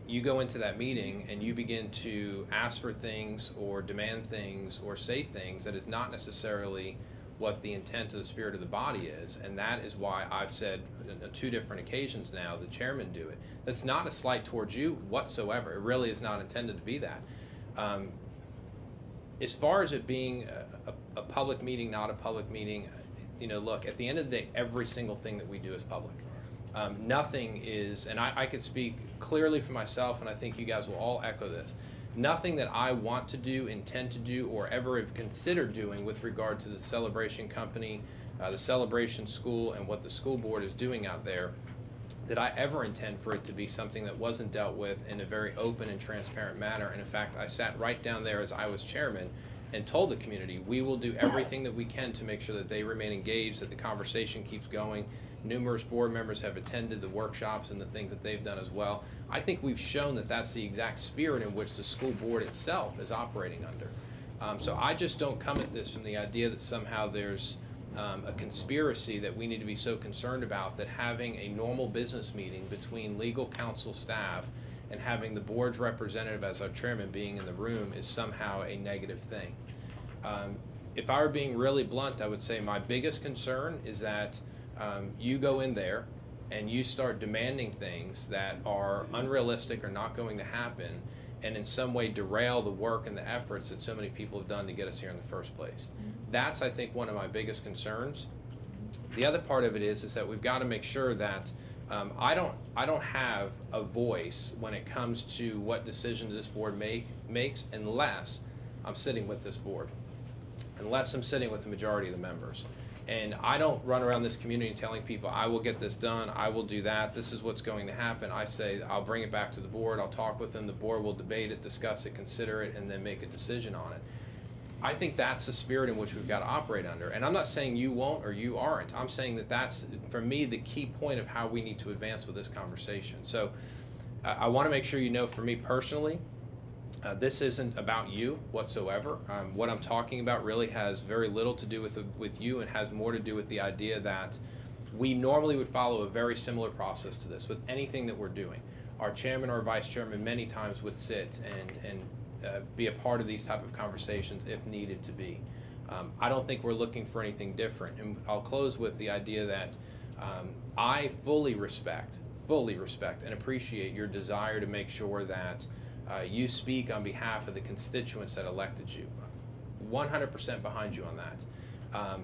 you go into that meeting and you begin to ask for things or demand things or say things that is not necessarily what the intent of the spirit of the body is, and that is why I've said on 2 different occasions now the chairman do it. That's not a slight towards you whatsoever. It really is not intended to be that. As far as it being a public meeting, not a public meeting, look, at the end of the day, every single thing that we do is public. Nothing is, and I could speak clearly for myself, and I think you guys will all echo this, nothing that I want to do, intend to do, or ever have considered doing with regard to the Celebration Company, the Celebration School, and what the school board is doing out there, did I ever intend for it to be something that wasn't dealt with in a very open and transparent manner. And in fact, I sat right down there as I was chairman and told the community we will do everything that we can to make sure that they remain engaged, that the conversation keeps going. Numerous board members have attended the workshops and the things that they've done as well. I think we've shown that that's the exact spirit in which the school board itself is operating under. So I just don't come at this from the idea that somehow there's a conspiracy that we need to be so concerned about that having a normal business meeting between legal counsel staff and having the board's representative as our chairman being in the room is somehow a negative thing. If I were being really blunt, I would say my biggest concern is that you go in there and you start demanding things that are unrealistic or not going to happen, and in some way derail the work and the efforts that so many people have done to get us here in the first place. That's, I think, one of my biggest concerns. The other part of it is that we've got to make sure that I don't have a voice when it comes to what decision this board makes unless I'm sitting with this board, unless I'm sitting with the majority of the members. And I don't run around this community telling people, I will get this done, I will do that, this is what's going to happen. I say, I'll bring it back to the board, I'll talk with them, the board will debate it, discuss it, consider it, and then make a decision on it. I think that's the spirit in which we've got to operate under. And I'm not saying you won't or you aren't. I'm saying that that's, for me, the key point of how we need to advance with this conversation. So I want to make sure you know, for me personally, this isn't about you whatsoever. What I'm talking about really has very little to do with you, and has more to do with the idea that we normally would follow a very similar process to this with anything that we're doing. Our chairman or vice chairman many times would sit and be a part of these type of conversations if needed to be. I don't think we're looking for anything different. And I'll close with the idea that I fully respect and appreciate your desire to make sure that you speak on behalf of the constituents that elected you. 100% behind you on that.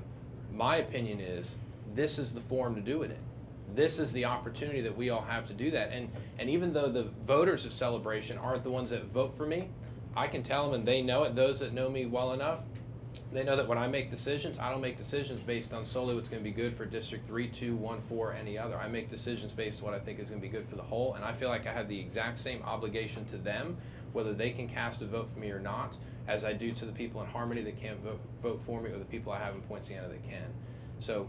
My opinion is this is the forum to do it in. This is the opportunity that we all have to do that. And even though the voters of Celebration aren't the ones that vote for me, I can tell them, and they know it, those that know me well enough, they know that when I make decisions, I don't make decisions based on solely what's going to be good for District 3, 2, 1, 4, any other. I make decisions based on what I think is going to be good for the whole, and I feel like I have the exact same obligation to them, whether they can cast a vote for me or not, as I do to the people in Harmony that can't vote for me, or the people I have in Poinciana that can. So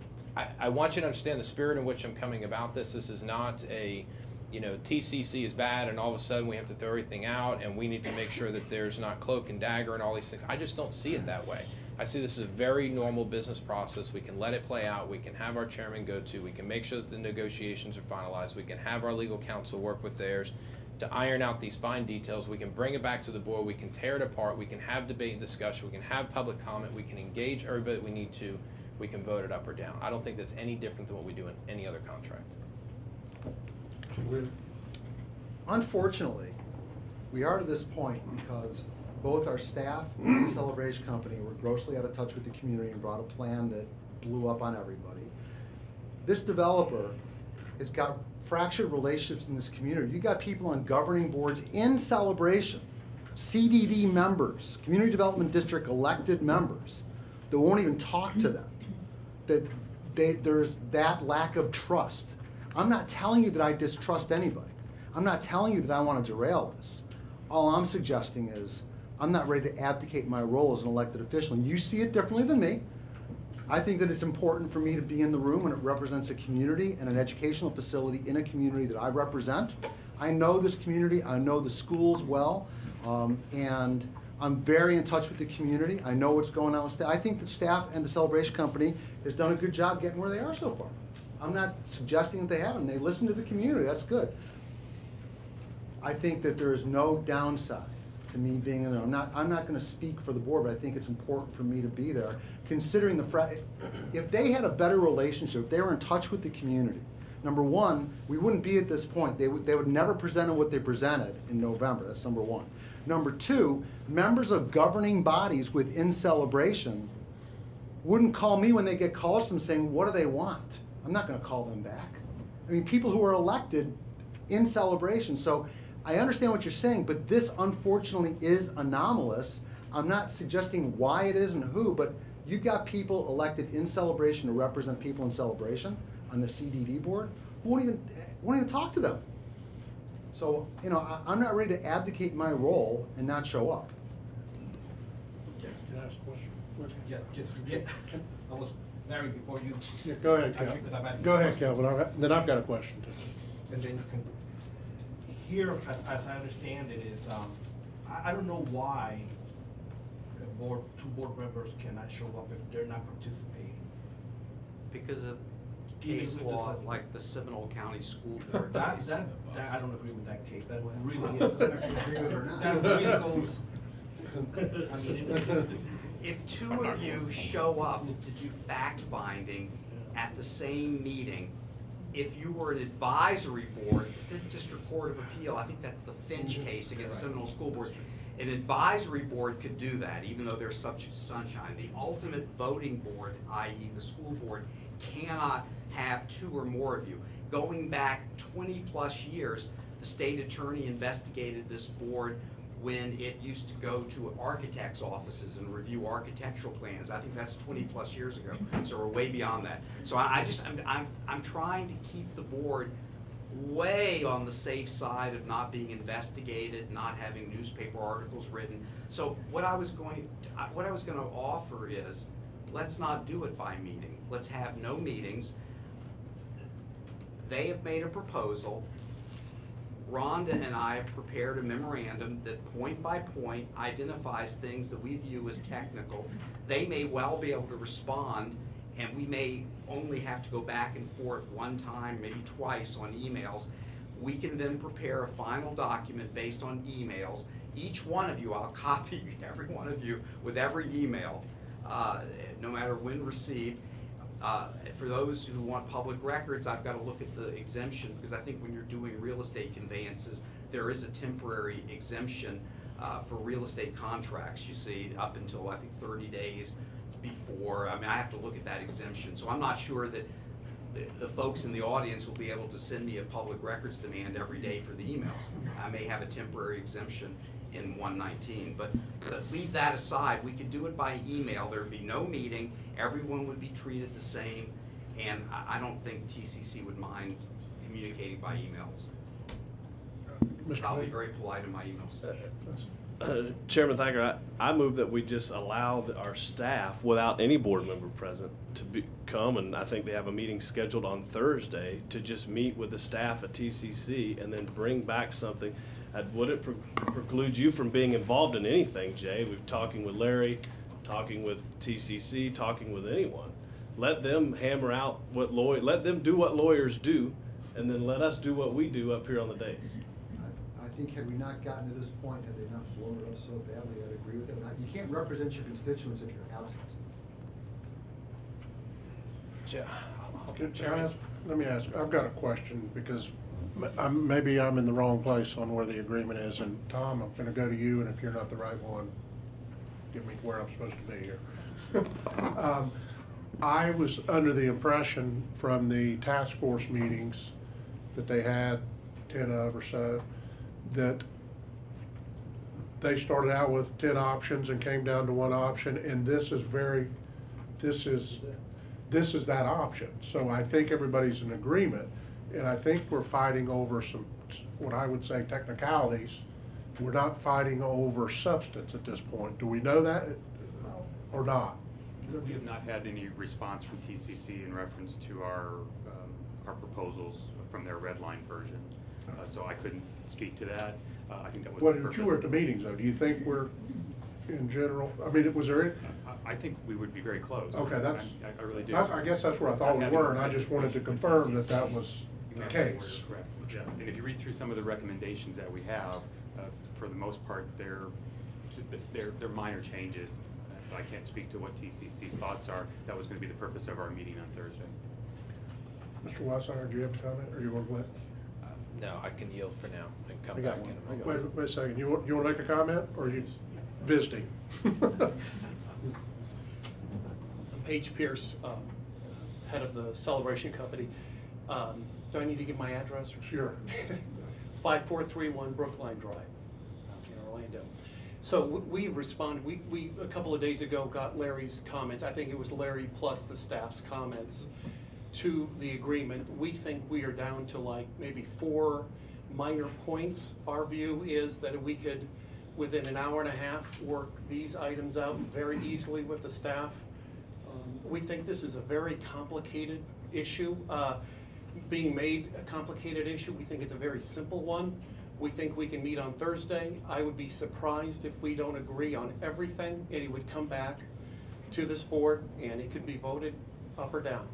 I want you to understand the spirit in which I'm coming about this. This is not a, TCC is bad and all of a sudden we have to throw everything out and we need to make sure that there's not cloak and dagger and all these things. I just don't see it that way. I see this as a very normal business process. We can let it play out. We can have our chairman go to. We can make sure that the negotiations are finalized. We can have our legal counsel work with theirs to iron out these fine details. We can bring it back to the board. We can tear it apart. We can have debate and discussion. We can have public comment. We can engage everybody we need to. We can vote it up or down. I don't think that's any different than what we do in any other contract. Unfortunately, we are to this point because both our staff and the Celebration Company were grossly out of touch with the community and brought a plan that blew up on everybody. This developer has got fractured relationships in this community. You got people on governing boards in Celebration, CDD members, Community Development District elected members, that won't even talk to them. There's that lack of trust. I'm not telling you that I distrust anybody. I'm not telling you that I want to derail this. All I'm suggesting is I'm not ready to abdicate my role as an elected official. And you see it differently than me. I think that it's important for me to be in the room when it represents a community and an educational facility in a community that I represent. I know this community, I know the schools well, and I'm very in touch with the community. I know what's going on with staff. I think the staff and the Celebration Company has done a good job getting where they are so far. I'm not suggesting that they haven't. They listen to the community, that's good. I think that there is no downside to me being in there. I'm not going to speak for the board, but I think it's important for me to be there, considering if they had a better relationship, if they were in touch with the community, number one, we wouldn't be at this point. They would never presented what they presented in November. That's number one. Number two, members of governing bodies within Celebration wouldn't call me when they get calls from saying, what do they want? I'm not going to call them back. I mean, people who are elected in Celebration. So I understand what you're saying, but this unfortunately is anomalous. I'm not suggesting why it is and who, but you've got people elected in Celebration to represent people in Celebration on the CDD board who won't even talk to them. So, I'm not ready to abdicate my role and not show up. Yes, can I ask a question? Yeah, I was married before you. Yeah, go ahead, Calvin. Go ahead, Calvin. Then I've got a question too. And then you can. Here, as I understand it, is I don't know why two board members cannot show up if they're not participating. because of case law like the Seminole County School Board That, case. that, I don't agree with that case, that really is. That really goes. I mean, If two of you show up to do fact-finding at the same meeting, if you were an advisory board, the Fifth District Court of Appeal, I think that's the Finch case against Seminole School Board, an advisory board could do that, even though they're subject to sunshine. The ultimate voting board, i.e. the school board, cannot have two or more of you. Going back 20-plus years, the state attorney investigated this board when it used to go to architects' offices and review architectural plans. I think that's 20-plus years ago, so we're way beyond that. So I'm trying to keep the board way on the safe side of not being investigated, not having newspaper articles written. So what I was going to offer is, let's not do it by meeting. Let's have no meetings. They have made a proposal. Rhonda and I have prepared a memorandum that point by point identifies things that we view as technical. They may well be able to respond, and we may only have to go back and forth one time, maybe twice on emails. We can then prepare a final document based on emails. Each one of you, I'll copy every one of you with every email, no matter when received. For those who want public records, I've got to look at the exemption, because I think when you're doing real estate conveyances, there is a temporary exemption for real estate contracts, you see, up until I think 30 days before. I mean, I have to look at that exemption. So I'm not sure that the folks in the audience will be able to send me a public records demand every day for the emails. I may have a temporary exemption in 119, but leave that aside. We could do it by email. There would be no meeting. Everyone would be treated the same, and I don't think TCC would mind communicating by emails. I'll be very polite in my emails. Chairman Thacker, I move that we just allow our staff, without any board member present, to come, and I think they have a meeting scheduled on Thursday, to just meet with the staff at TCC and then bring back something. Would it preclude you from being involved in anything, Jay? We're talking with Larry, talking with TCC, talking with anyone. Let them hammer out let them do what lawyers do, and then let us do what we do up here on the dais. I think had we not gotten to this point, had they not blown it up so badly, I'd agree with them. You can't represent your constituents if you're absent. Let me ask, I've got a question, because maybe I'm in the wrong place on where the agreement is, and Tom, I'm gonna go to you, and if you're not the right one, get me where I'm supposed to be here. I was under the impression from the task force meetings that they had 10 of or so, that they started out with 10 options and came down to one option, and this is that option. So I think everybody's in agreement, and I think we're fighting over some, what I would say, technicalities. We're not fighting over substance at this point. Do we know that or not? We have not had any response from TCC in reference to our proposals from their red line version. So I couldn't speak to that. I think that was the purpose. You were at the meetings, though. Do you think we're, in general, I mean, was there? I think we would be very close. Okay, I really do. I guess that's where I thought we were, and I just wanted to confirm that that was the case. Correct. Yeah. And if you read through some of the recommendations that we have, for the most part, they're minor changes. I can't speak to what TCC's thoughts are. That was going to be the purpose of our meeting on Thursday. Mr. Weissinger, do you have a comment, or do you want to let? No, I can yield for now and come back in a moment. Wait a second. You want to make a comment, or are you visiting? I'm Paige Pierce, head of the Celebration Company. Do I need to give my address? Sure. 5431 Brookline Drive in Orlando. So we responded, we a couple of days ago got Larry's comments. I think it was Larry plus the staff's comments to the agreement. We think we are down to like maybe 4 minor points. Our view is that we could, within an hour and a half, work these items out very easily with the staff. We think this is a very complicated issue. Being made a complicated issue, we think it's a very simple one. We think we can meet on Thursday. I would be surprised if we don't agree on everything, and it would come back to this board and it could be voted up or down.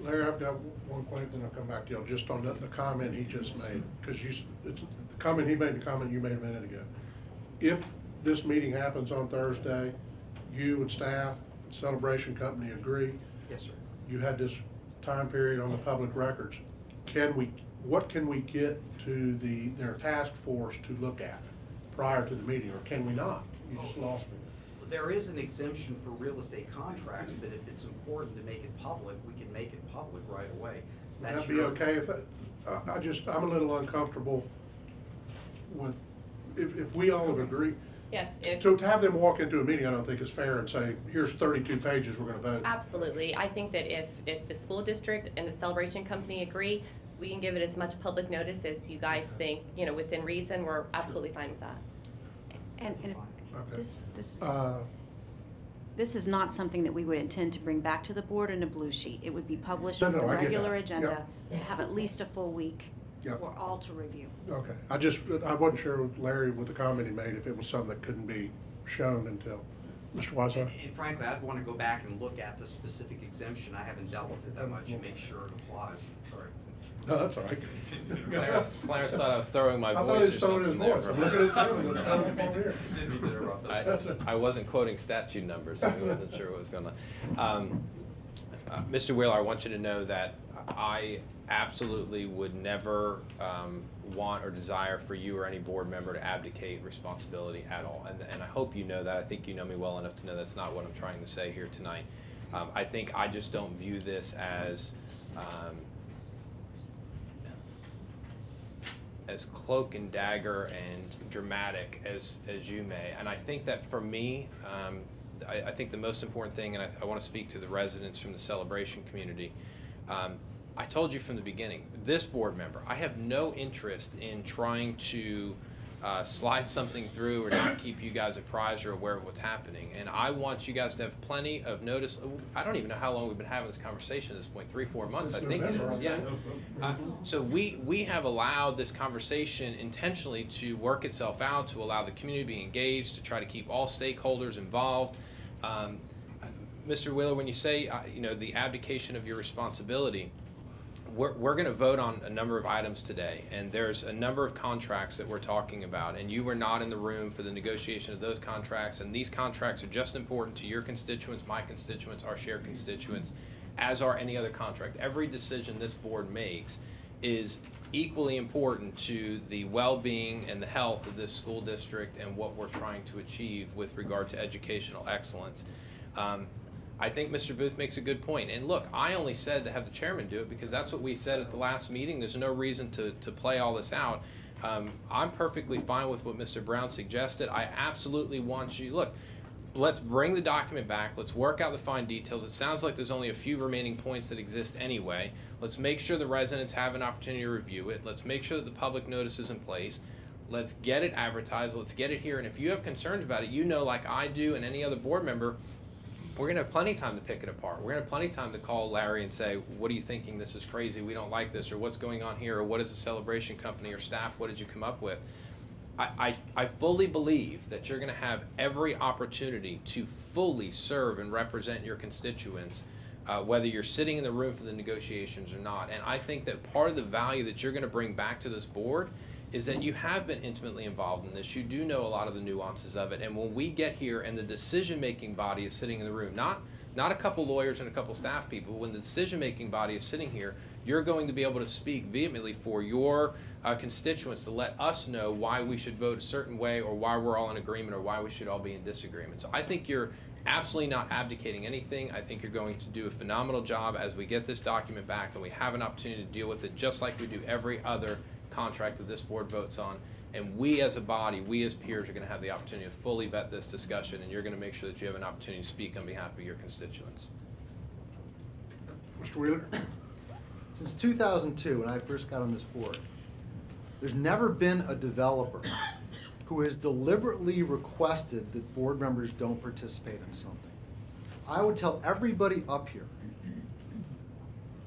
Larry, I've got one point, then I'll come back to you, just on the comment he just made, because the comment he made, the comment you made a minute ago. If this meeting happens on Thursday, you and staff, Celebration Company agree. Yes, sir. You had this time period on the public records. What can we get to their task force to look at prior to the meeting, or can we not? You just lost me. There is an exemption for real estate contracts, but if it's important to make it public, we can make it public right away. Would that be okay if, I'm a little uncomfortable with, if we all have agreed. Yes, To have them walk into a meeting, I don't think is fair and say, here's 32 pages, we're gonna vote. absolutely. I think that if the school district and the Celebration Company agree, we can give it as much public notice as you guys think, within reason. We're absolutely fine with that. And Okay. this is not something that we would intend to bring back to the board in a blue sheet. It would be published No, on the I get regular that. agenda, have at least a full week Yep. for all to review. Okay, I wasn't sure with Larry, with the comment he made, if it was something that couldn't be shown until, Mr. Weiser? And frankly, I'd want to go back and look at the specific exemption. I haven't dealt with it that much and make sure it applies. Sorry. No, that's all right. Clarence thought I was throwing my I thought voice he or was throwing his something there. voice. I'm looking at him and it's coming from here. I wasn't quoting statute numbers, so I wasn't sure what was going on. Mr. Wheeler, I want you to know that I absolutely would never want or desire for you or any board member to abdicate responsibility at all. And I hope you know that. I think you know me well enough to know that's not what I'm trying to say here tonight. I think I just don't view this as cloak and dagger and dramatic as you may. And I think that for me, I think the most important thing, and I want to speak to the residents from the Celebration community, I told you from the beginning, this board member, I have no interest in trying to slide something through or not keep you guys apprised or aware of what's happening. And I want you guys to have plenty of notice. I don't even know how long we've been having this conversation at this point, 3-4 months, I think it is, yeah. So we have allowed this conversation intentionally to work itself out, to allow the community to be engaged, to try to keep all stakeholders involved. Mr. Wheeler, when you say, the abdication of your responsibility, we're going to vote on a number of items today, and there's a number of contracts that we're talking about, and you were not in the room for the negotiation of those contracts, and these contracts are just important to your constituents, my constituents, our shared constituents, as are any other contract. Every decision this board makes is equally important to the well-being and the health of this school district and what we're trying to achieve with regard to educational excellence. I think Mr. Booth makes a good point. And look, I only said to have the chairman do it because that's what we said at the last meeting. There's no reason to play all this out. I'm perfectly fine with what Mr. Brown suggested. I absolutely want you, look, let's bring the document back. Let's work out the fine details. It sounds like there's only a few remaining points that exist anyway. Let's make sure the residents have an opportunity to review it. Let's make sure that the public notice is in place. Let's get it advertised. Let's get it here. And if you have concerns about it, like I do and any other board member, we're going to have plenty of time to pick it apart. We're going to have plenty of time to call Larry and say, what are you thinking? This is crazy. We don't like this. Or what's going on here? Or what is the Celebration Company or staff? What did you come up with? I fully believe that you're going to have every opportunity to fully serve and represent your constituents, whether you're sitting in the room for the negotiations or not. And I think that part of the value that you're going to bring back to this board is that you have been intimately involved in this. You do know a lot of the nuances of it. And when we get here and the decision-making body is sitting in the room, not a couple lawyers and a couple staff people, when the decision-making body is sitting here, you're going to be able to speak vehemently for your constituents to let us know why we should vote a certain way or why we're all in agreement or why we should all be in disagreement. So I think you're absolutely not abdicating anything. I think you're going to do a phenomenal job as we get this document back and we have an opportunity to deal with it just like we do every other contract that this board votes on, and we as a body, we as peers are going to have the opportunity to fully vet this discussion, and you're going to make sure that you have an opportunity to speak on behalf of your constituents. Mr. Wheeler? Since 2002, when I first got on this board, there's never been a developer who has deliberately requested that board members don't participate in something. I would tell everybody up here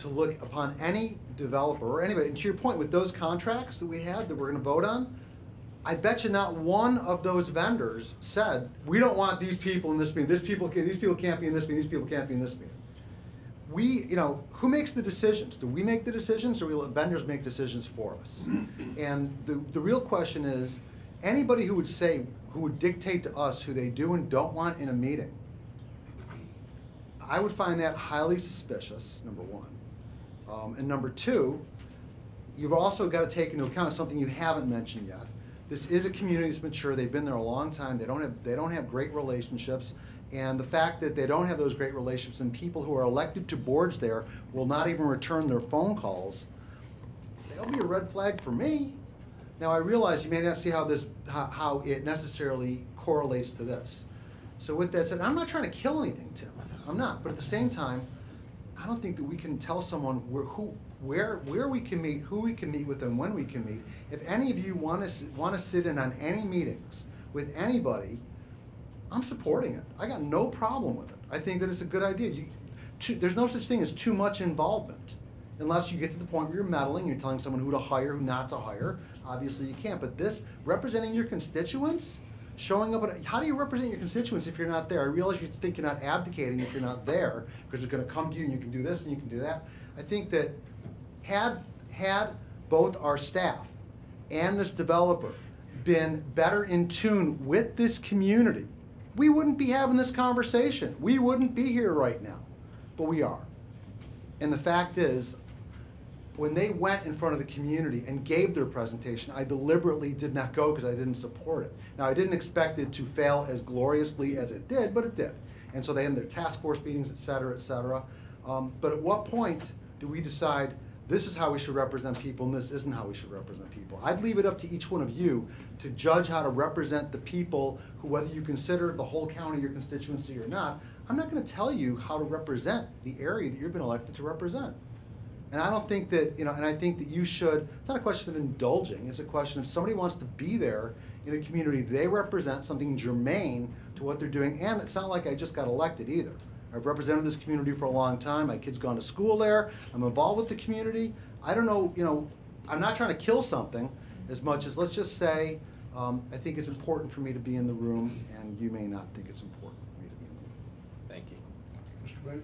to look upon any developer or anybody, and to your point with those contracts that we had that we're going to vote on, I bet you not one of those vendors said, we don't want these people in this meeting, these people can't be in this meeting, these people can't be in this meeting. who makes the decisions? Do we make the decisions, or we let vendors make decisions for us? And the real question is, anybody who would dictate to us who they do and don't want in a meeting, I would find that highly suspicious, number one. And number two, you've also got to take into account something you haven't mentioned yet. This is a community that's mature. They've been there a long time. They don't have great relationships. And the fact that they don't have those great relationships, and people who are elected to boards there will not even return their phone calls, that'll be a red flag for me. Now, I realize you may not see how it necessarily correlates to this. So with that said, I'm not trying to kill anything, Tim. I'm not. But at the same time, I don't think that we can tell someone where we can meet, who we can meet with, and when we can meet. If any of you want to sit in on any meetings with anybody, I'm supporting it. I got no problem with it. I think that it's a good idea. There's no such thing as too much involvement, unless you get to the point where you're meddling, you're telling someone who to hire, who not to hire. Obviously you can't. But this, representing your constituents, showing up how do you represent your constituents if you're not there? I realize you think you're not abdicating if you're not there, because they're going to come to you and you can do this and you can do that. I think that had both our staff and this developer been better in tune with this community, we wouldn't be having this conversation. We wouldn't be here right now, but we are. And the fact is, when they went in front of the community and gave their presentation, I deliberately did not go because I didn't support it. Now, I didn't expect it to fail as gloriously as it did, but it did. And so they had their task force meetings, et cetera, et cetera. But at what point do we decide this is how we should represent people and this isn't how we should represent people? I'd leave it up to each one of you to judge how to represent the people who, whether you consider the whole county your constituency or not, I'm not going to tell you how to represent the area that you've been elected to represent. And I don't think that, and I think that you should, it's not a question of indulging, it's a question of somebody wants to be there in a community they represent, something germane to what they're doing, and it's not like I just got elected either. I've represented this community for a long time. My kid's gone to school there. I'm involved with the community. I don't know, I'm not trying to kill something as much as, let's just say, I think it's important for me to be in the room, and you may not think it's important for me to be in the room. Thank you. Mr. Booth?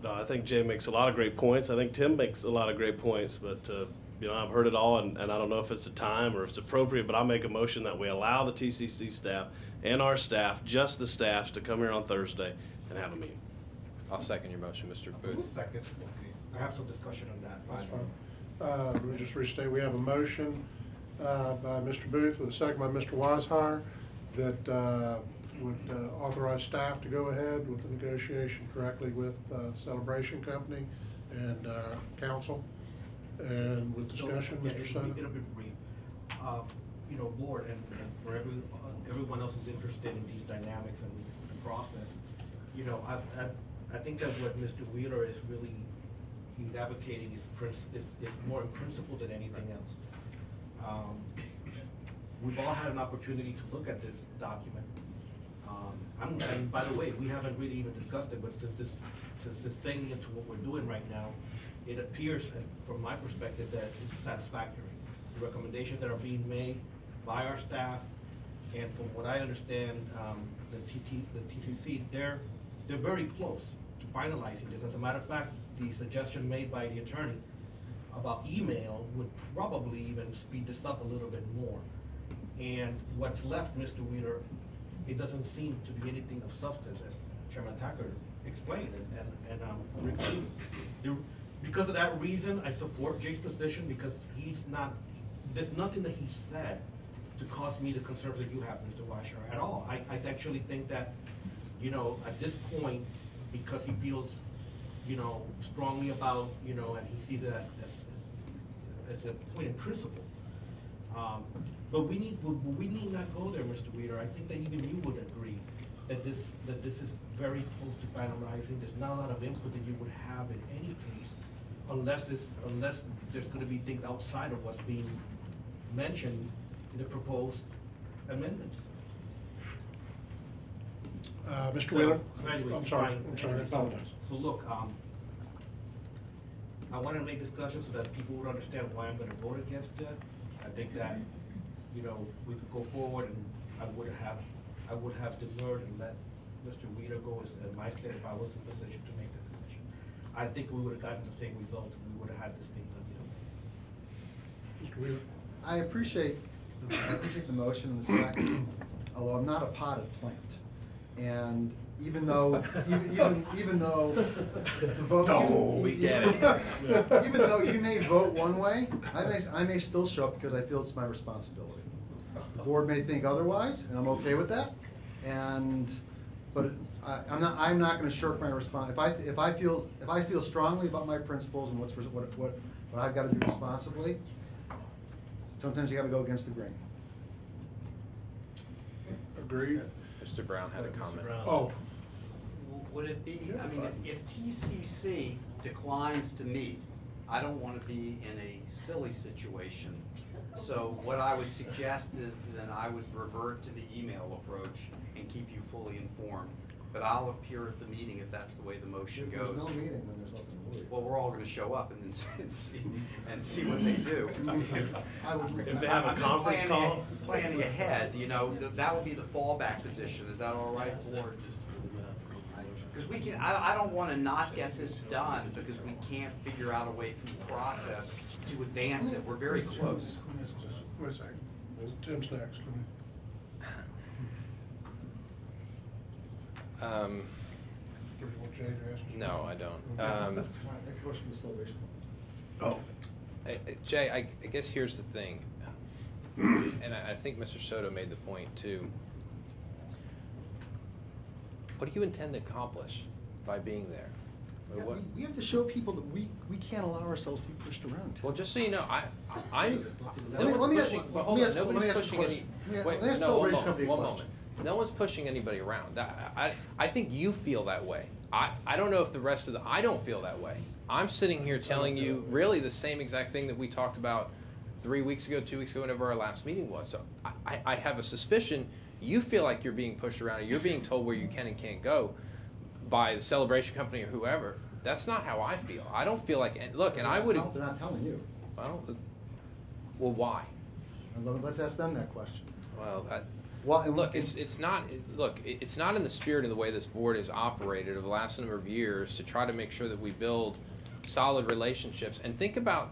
No, I think Jay makes a lot of great points. I think Tim makes a lot of great points, but I've heard it all, and I don't know if it's the time or if it's appropriate, but I'll make a motion that we allow the TCC staff and our staff, just the staffs, to come here on Thursday and have a meeting. I'll second your motion, Mr. Booth. Second, okay. I have some discussion on that. That's fine. We'll just restate, we have a motion by Mr. Booth with a second by Mr. Weishire that would authorize staff to go ahead with the negotiation correctly with Celebration Company and council. And with discussion, so, Mr. Senna. It'll be brief. Board, and for everyone else who's interested in these dynamics and the process, I think that what Mr. Wheeler is really, he's advocating is more in principle than anything else. We've all had an opportunity to look at this document. And by the way, we haven't really even discussed it, but since this thing into what we're doing right now, it appears, from my perspective, that it's satisfactory. The recommendations that are being made by our staff, and from what I understand, the TTC, they're very close to finalizing this. As a matter of fact, the suggestion made by the attorney about email would probably even speed this up a little bit more. And what's left, Mr. Wheeler, it doesn't seem to be anything of substance, as Chairman Tacker explained, and Rick Stevens. Because of that reason, I support Jay's position, because there's nothing that he said to cause me the concerns that you have, Mr. Weishire, at all. I actually think that, at this point, because he feels, strongly about, and he sees it as a point in principle. But we need not go there, Mr. Wheeler. I think that even you would agree that this is very close to finalizing. There's not a lot of input that you would have in any case, unless there's going to be things outside of what's being mentioned in the proposed amendments. Mr. Wheeler? So anyways, I'm sorry, I apologize. So look, I want to make discussion so that people would understand why I'm going to vote against it. I think that, we could go forward, and I would have demurred and Mr. Weedigo is in my stead if I was in a position to make the decision. I think we would have gotten the same result and we would have had this thing done. Mr. Wheeler? I appreciate the motion and the second, although I'm not a potted plant. And even though the vote. No, we get it. Even though you may vote one way, I may still show up because I feel it's my responsibility. The board may think otherwise, and I'm okay with that. But I'm not going to shirk my response. If I feel strongly about my principles and what I've got to do responsibly, sometimes you got to go against the grain. Agreed. Mr. Brown had a comment. Oh. Would it be, I mean, if TCC declines to meet, I don't want to be in a silly situation. So what I would suggest is then I would revert to the email approach and keep you fully informed. But I'll appear at the meeting if that's the way the motion goes. There's no meeting when there's nothing to worry about. Well, we're all going to show up and then see what they do. If they have a conference call? Planning ahead, you know, that would be the fallback position. Is that all right? Because we can, I don't want to not get this done because we can't figure out a way through the process to advance it. We're very close. Wait a second. Tim's next. No, I don't. Jay, I guess here's the thing, and I think Mr. Soto made the point too. What do you intend to accomplish by being there? Yeah, we have to show people that we can't allow ourselves to be pushed around. Well, just so you know, I'm. Let me ask Nobody's pushing any. Wait, no, one one moment. No one's pushing anybody around. I think you feel that way. I don't know if the rest of I don't feel that way. I'm sitting here telling you really the same exact thing that we talked about 3 weeks ago, 2 weeks ago, whenever our last meeting was. So I have a suspicion you feel like you're being pushed around or you're being told where you can and can't go by the celebration company or whoever. That's not how I feel. I don't feel like, look, and I would. They're not telling you. Well, why? Let's ask them that question. Well, look, it's not in the spirit of the way this board has operated over the last number of years to try to make sure that we build solid relationships. And think about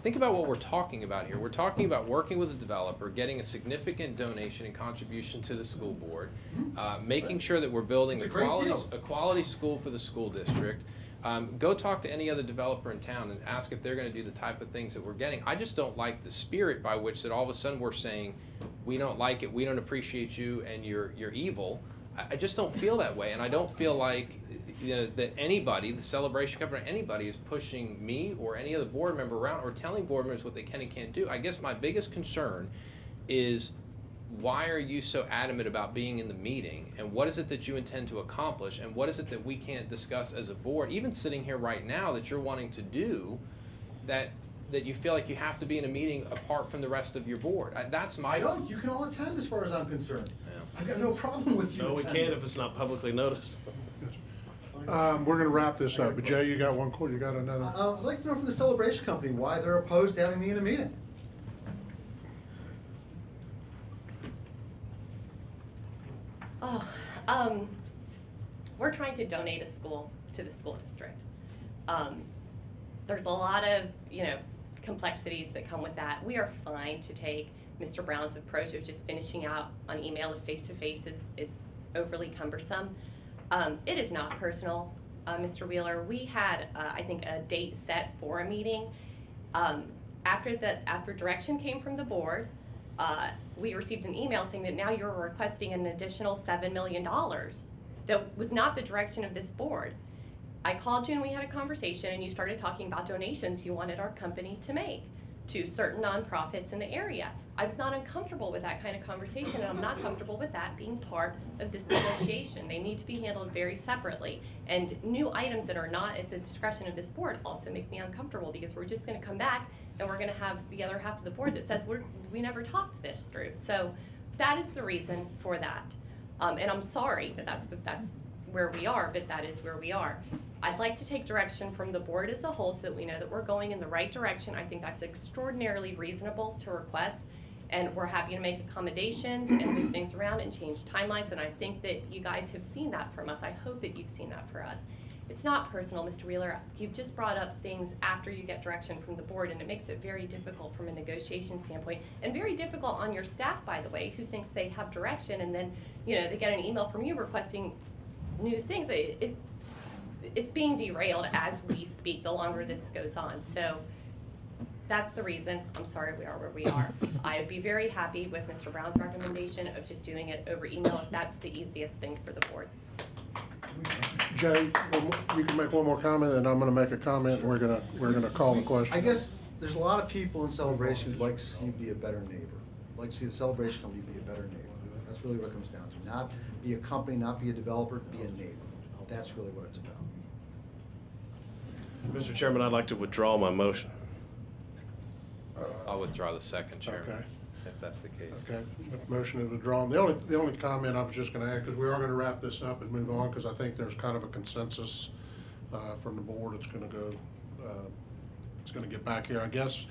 what we're talking about here. We're talking about working with a developer, getting a significant donation and contribution to the school board, making sure that we're building a quality school for the school district. Go talk to any other developer in town and ask if they're going to do the type of things that we're getting. I just don't like the spirit by which that all of a sudden we're saying, we don't like it, we don't appreciate you, and you're evil. I just don't feel that way, and I don't feel like that anybody, the celebration company, anybody is pushing me or any other board member around or telling board members what they can and can't do. I guess my biggest concern is why are you so adamant about being in the meeting, and what is it that you intend to accomplish, and what is it that we can't discuss as a board, even sitting here right now, that you're wanting to do that you feel like you have to be in a meeting apart from the rest of your board. That's my. I don't. You can all attend as far as I'm concerned. Yeah. I've got no problem with you. No, we can't if it's not publicly noticed. We're going to wrap this up, but Jay, you got one quarter, you got another. I'd like to know from the celebration company why they're opposed to having me in a meeting. We're trying to donate a school to the school district. There's a lot of, complexities that come with that. We are fine to take Mr. Brown's approach of just finishing out on email if face-to-face is overly cumbersome. It is not personal, Mr. Wheeler. We had, I think, a date set for a meeting. After direction came from the board, we received an email saying that now you're requesting an additional $7 million. That was not the direction of this board. I called you and we had a conversation and you started talking about donations you wanted our company to make to certain nonprofits in the area. I was not uncomfortable with that kind of conversation, and I'm not comfortable with that being part of this negotiation. They need to be handled very separately. And new items that are not at the discretion of this board also make me uncomfortable, because we're just gonna come back and we're gonna have the other half of the board that says we never talked this through. So that is the reason for that. And I'm sorry that that's where we are, but that is where we are. I'd like to take direction from the board as a whole so that we know that we're going in the right direction. I think that's extraordinarily reasonable to request. And we're happy to make accommodations and move things around and change timelines, and I think that you guys have seen that from us. I hope that you've seen that for us. It's not personal, Mr. Wheeler. You've just brought up things after you get direction from the board, and it makes it very difficult from a negotiation standpoint, and very difficult on your staff, by the way, who thinks they have direction, and then, you know, they get an email from you requesting new things. It's being derailed as we speak, the longer this goes on. So that's the reason. I'm sorry we are where we are. I would be very happy with Mr. Brown's recommendation of just doing it over email if that's the easiest thing for the board. Jay, you can make one more comment, and I'm gonna make a comment, and we're gonna call the question. I guess there's a lot of people in Celebration who'd like to see you be a better neighbor. Like to see the Celebration Company be a better neighbor. That's really what it comes down to. Not be a company, not be a developer, be a neighbor. That's really what it's about. Mr. Chairman, I'd like to withdraw my motion. I'll withdraw the second, Chairman, Okay. if that's the case. Okay, motion is withdrawn. The only comment I was just gonna add, because we are gonna wrap this up and move on, because I think there's kind of a consensus from the board. It's gonna get back here. I guess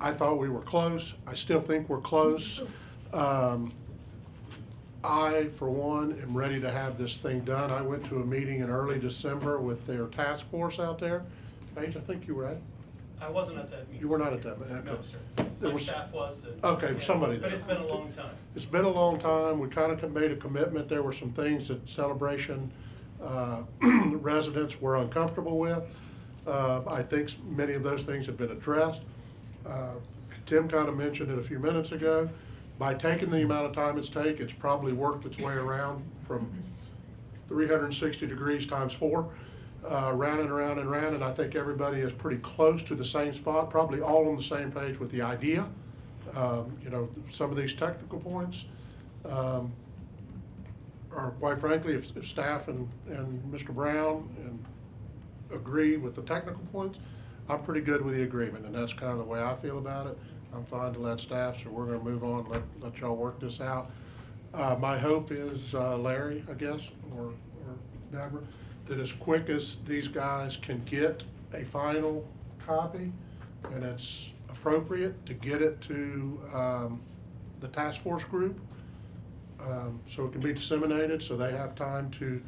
I thought we were close. I still think we're close. I, for one, am ready to have this thing done. I went to a meeting in early December with their task force out there. Paige, I think you were at. I wasn't at that meeting. You were not at that meeting? No, sir. My staff was. Okay, somebody But there. it's been a long time. It's been a long time. We kind of made a commitment. There were some things that Celebration residents were uncomfortable with. I think many of those things have been addressed. Tim kind of mentioned it a few minutes ago. By taking the amount of time it's probably worked its way around from 360 degrees times 4. Round and around and round, and I think everybody is pretty close to the same spot, probably all on the same page with the idea. You know, some of these technical points are, quite frankly, if staff and Mr. Brown agree with the technical points, I'm pretty good with the agreement, and that's kind of the way I feel about it. I'm fine to let staff, so we're gonna move on, let y'all work this out. My hope is, Larry, I guess, or Deborah, that as quick as these guys can get a final copy, and it's appropriate to get it to the task force group, so it can be disseminated, so they have time to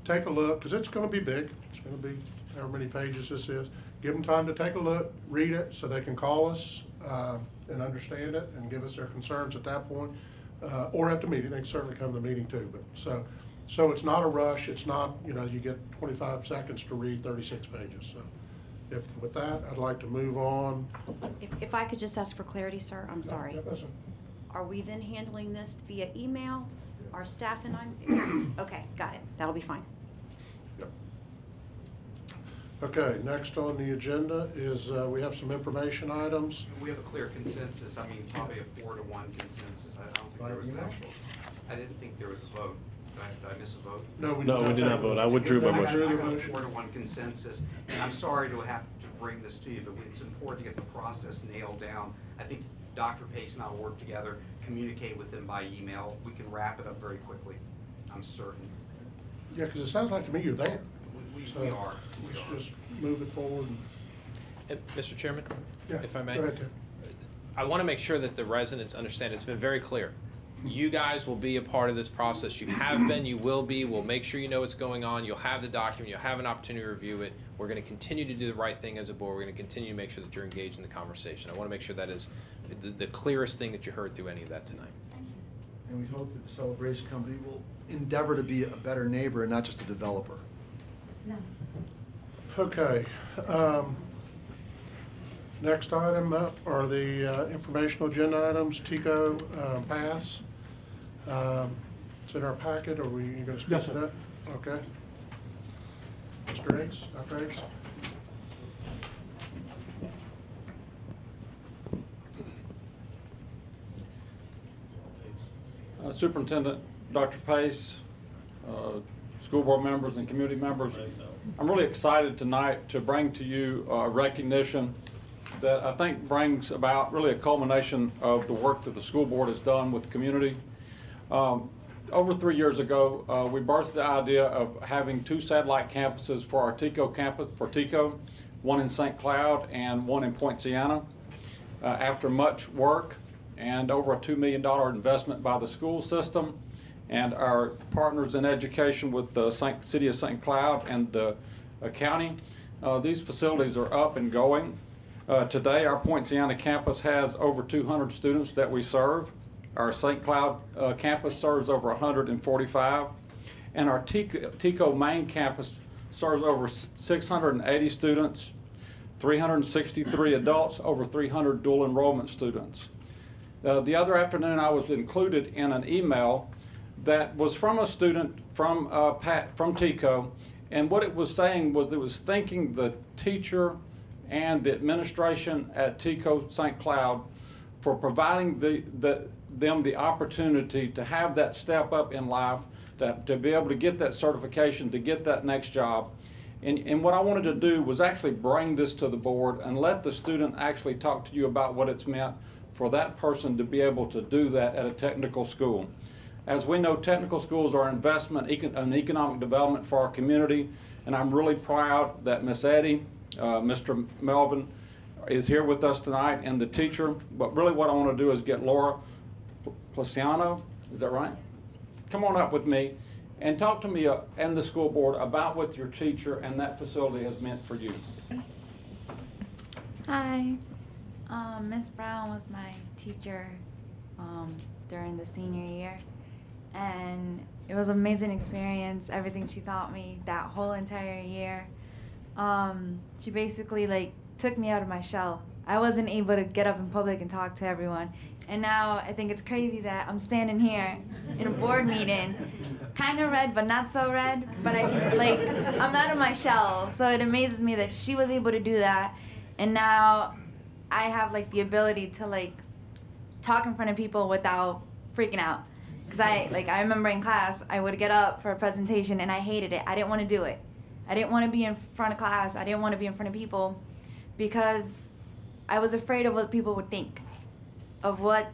take a look, because it's gonna be big. It's gonna be however many pages this is. Give them time to take a look, read it, so they can call us and understand it and give us their concerns at that point, or at the meeting. They can certainly come to the meeting too, but so it's not a rush. It's not, you know, you get 25 seconds to read 36 pages. So with that, I'd like to move on. If I could just ask for clarity, sir, I'm sorry. Yeah, that's it. Are we then handling this via email, our staff and I? Yes, okay, got it. That'll be fine. Yep. Okay, next on the agenda is we have some information items. We have a clear consensus. I mean, probably a 4-to-1 consensus. I don't think there was an actual, I didn't think there was a vote. Did I miss a vote? No, we did not vote. I withdrew my motion. I got a 4-to-1 consensus, and I'm sorry to have to bring this to you, but it's important to get the process nailed down. I think Dr. Pace and I will work together, communicate with them by email. We can wrap it up very quickly, I'm certain. Yeah, because it sounds like to me you're there. We are. Let's just move it forward. Mr. Chairman, Yeah, if I may, go ahead, Tim. I want to make sure that the residents understand. It's been very clear. You guys will be a part of this process. You have been, you will be. We'll make sure you know what's going on. You'll have the document. You'll have an opportunity to review it. We're going to continue to do the right thing as a board. We're going to continue to make sure that you're engaged in the conversation. I want to make sure that is the clearest thing that you heard through any of that tonight. And we hope that the Celebration Company will endeavor to be a better neighbor and not just a developer. No. Okay. Next item up are the informational agenda items, TICO pass. It's in our packet. Are we going to speak to that? Okay. Mr. Riggs, Dr. Riggs. Superintendent Dr. Pace, school board members and community members, I'm really excited tonight to bring to you recognition that I think brings about really a culmination of the work that the school board has done with the community. Over 3 years ago, we birthed the idea of having 2 satellite campuses for our TICO campus, for TICO, one in St. Cloud and one in Point Siena. After much work and over a $2 million investment by the school system and our partners in education with the City of St. Cloud and the county. These facilities are up and going. Today, our Poinciana campus has over 200 students that we serve. Our St. Cloud campus serves over 145, and our TECO main campus serves over 680 students, 363 adults, over 300 dual enrollment students. The other afternoon, I was included in an email that was from a student from TECO, and what it was saying was it was thanking the teacher and the administration at TECO St. Cloud for providing them the opportunity to have that step up in life, to be able to get that certification, to get that next job. And what I wanted to do was actually bring this to the board and let the student actually talk to you about what it's meant for that person to be able to do that at a technical school. As we know, technical schools are an investment in economic development for our community, and I'm really proud that Miss Eddie, Mr. Melvin is here with us tonight, and the teacher. But really what I want to do is get Laura Placiano, is that right? Come on up with me and talk to me and the school board about what your teacher and that facility has meant for you. Hi. Miss Brown was my teacher during the senior year, and it was an amazing experience, everything she taught me that whole entire year. She basically like took me out of my shell. I wasn't able to get up in public and talk to everyone. And now I think it's crazy that I'm standing here in a board meeting, kind of red but not so red, but I'm out of my shell. So it amazes me that she was able to do that, and now I have like the ability to like talk in front of people without freaking out. Because I remember in class, I would get up for a presentation and I hated it. I didn't want to do it. I didn't want to be in front of class. I didn't want to be in front of people because I was afraid of what people would think, of what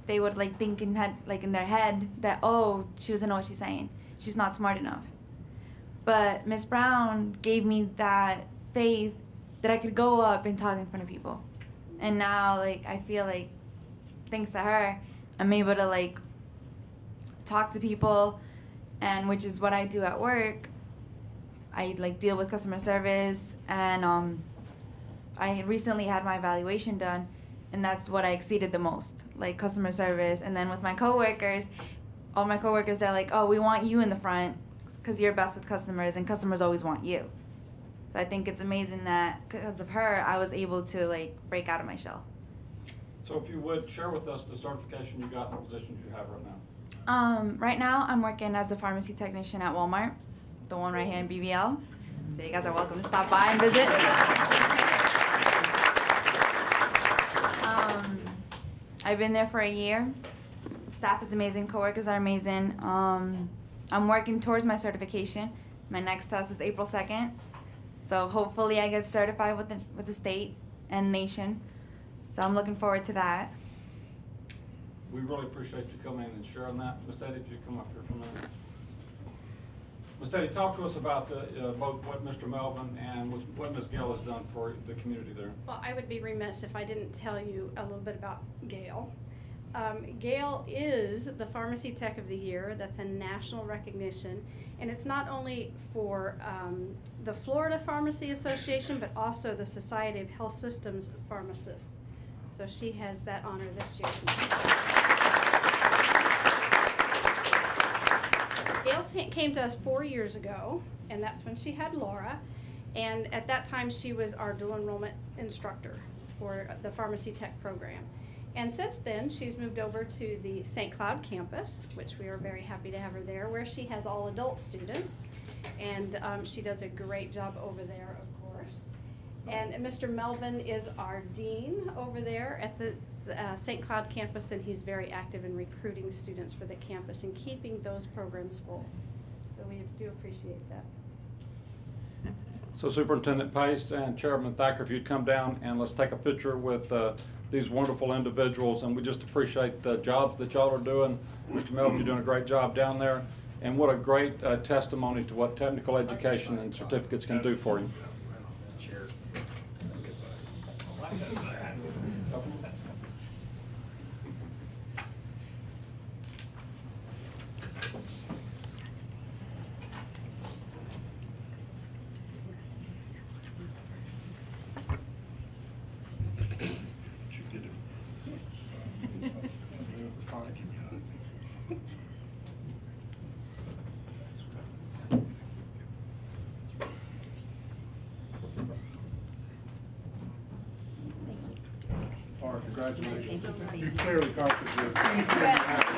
they would like think in their head that, oh, she doesn't know what she's saying. She's not smart enough. But Miss Brown gave me that faith that I could go up and talk in front of people. And now I feel like thanks to her, I'm able to talk to people, and which is what I do at work. I deal with customer service, and I recently had my evaluation done, and that's what I exceeded the most, customer service. And then with my coworkers, all my coworkers are like, oh, we want you in the front because you're best with customers, and customers always want you. So I think it's amazing that because of her, I was able to break out of my shell. So if you would share with us the certification you got and the positions you have right now. Right now I'm working as a pharmacy technician at Walmart, the one right here in BBL. So you guys are welcome to stop by and visit. I've been there for a year. Staff is amazing, coworkers are amazing. I'm working towards my certification. My next test is April 2nd. So hopefully I get certified with the state and nation. So I'm looking forward to that. We really appreciate you coming in and sharing that. Miss Eddie, if you come up here for a minute. Miss Eddie, talk to us about both what Mr. Melvin and what Ms. Gail has done for the community there. Well, I would be remiss if I didn't tell you a little bit about Gail. Gail is the Pharmacy Tech of the Year. That's a national recognition. And it's not only for the Florida Pharmacy Association, but also the Society of Health Systems Pharmacists. So she has that honor this year. Gail came to us 4 years ago, and that's when she had Laura. And at that time, she was our dual enrollment instructor for the Pharmacy Tech program. And since then, she's moved over to the St. Cloud campus, which we are very happy to have her there, where she has all adult students. And she does a great job over there, of course. And Mr. Melvin is our dean over there at the St. Cloud campus, and he's very active in recruiting students for the campus and keeping those programs full. So we do appreciate that. So Superintendent Pace and Chairman Thacker, if you'd come down and let's take a picture with these wonderful individuals, and we just appreciate the jobs that y'all are doing. Mr. Melvin, you're doing a great job down there, and what a great testimony to what technical education and certificates can do for you. Congratulations. You clearly contributed.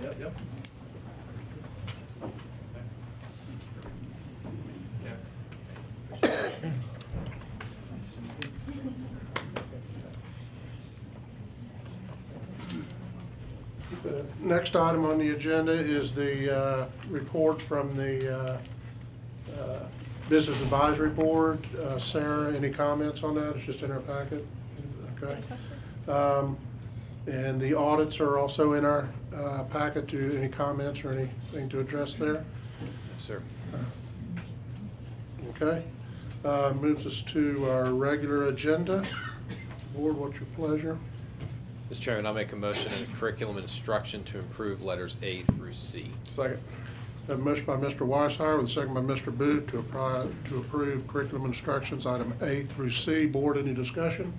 Yep. The next item on the agenda is the report from the Business Advisory Board. Sarah, any comments on that? It's just in our packet. Okay. And the audits are also in our packet. Do any comments or anything to address there? Yes, sir. Okay. Moves us to our regular agenda. Board, what's your pleasure? Mr. Chairman, I'll make a motion in curriculum and instruction to improve letters A through C. Second. Have a motion by Mr. Weishauer with a second by Mr. Booth to approve curriculum instructions item A through C. Board, any discussion?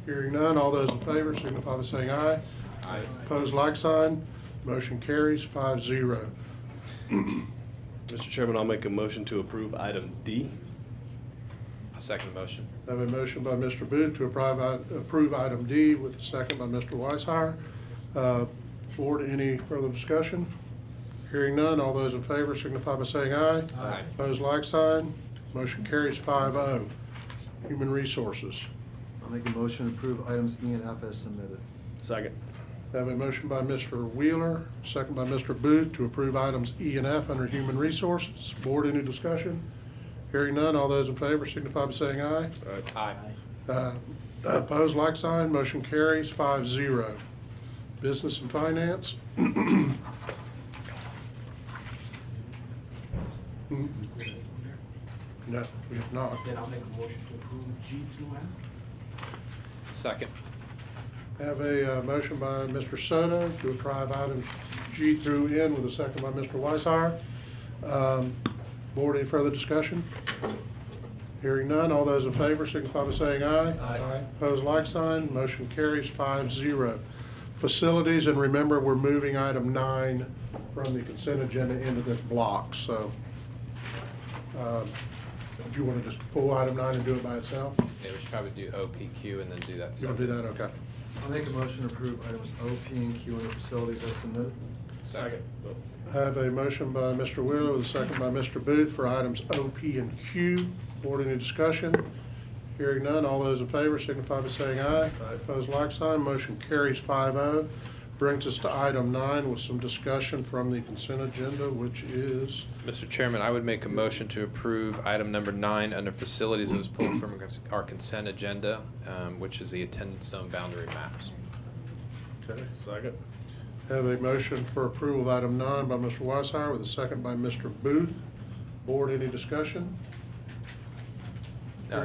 Hearing none, all those in favor signify by saying aye. Aye. Opposed, like sign. Motion carries 5-0. Mr. Chairman, I'll make a motion to approve item D. A second motion. I have a motion by Mr. Booth to approve item D with a second by Mr. Weishauer. Board, any further discussion? Hearing none, all those in favor signify by saying aye. Aye. Opposed, like sign. Motion carries 5-0. Human Resources. I'll make a motion to approve items E and F as submitted. Second. I have a motion by Mr. Wheeler, second by Mr. Booth to approve items E and F under Human Resources. Board, any discussion? Hearing none, all those in favor signify by saying aye. Aye. Opposed, like sign. Motion carries 5-0. Business and Finance. No, we have not. Then I'll make a motion to approve G through F. Second. Have a motion by Mr. Soto to approve items G through N with a second by Mr. Weishauer. Board, any further discussion? Hearing none, all those in favor signify by saying aye. Aye. Opposed, like sign. Motion carries 5-0. Facilities, and remember, we're moving item 9 from the consent agenda into this block, so do you want to just pull item 9 and do it by itself? Yeah, we should probably do O, P, Q, and then do that. You want to do that? Okay. I'll make a motion to approve items O, P, and Q under facilities as submitted. Second. I have a motion by Mr. Wheeler with a second by Mr. Booth for items O, P, and Q. Board, any discussion? Hearing none, all those in favor signify by saying aye. Aye. Opposed, like sign. Motion carries 5-0. Brings us to item 9 with some discussion from the consent agenda, which is, Mr. Chairman, I would make a motion to approve item number 9 under facilities that was pulled from our consent agenda, which is the attendance zone boundary maps. okay. Second. Have a motion for approval of item 9 by Mr. Weishauer with a second by Mr. Booth. Board, any discussion?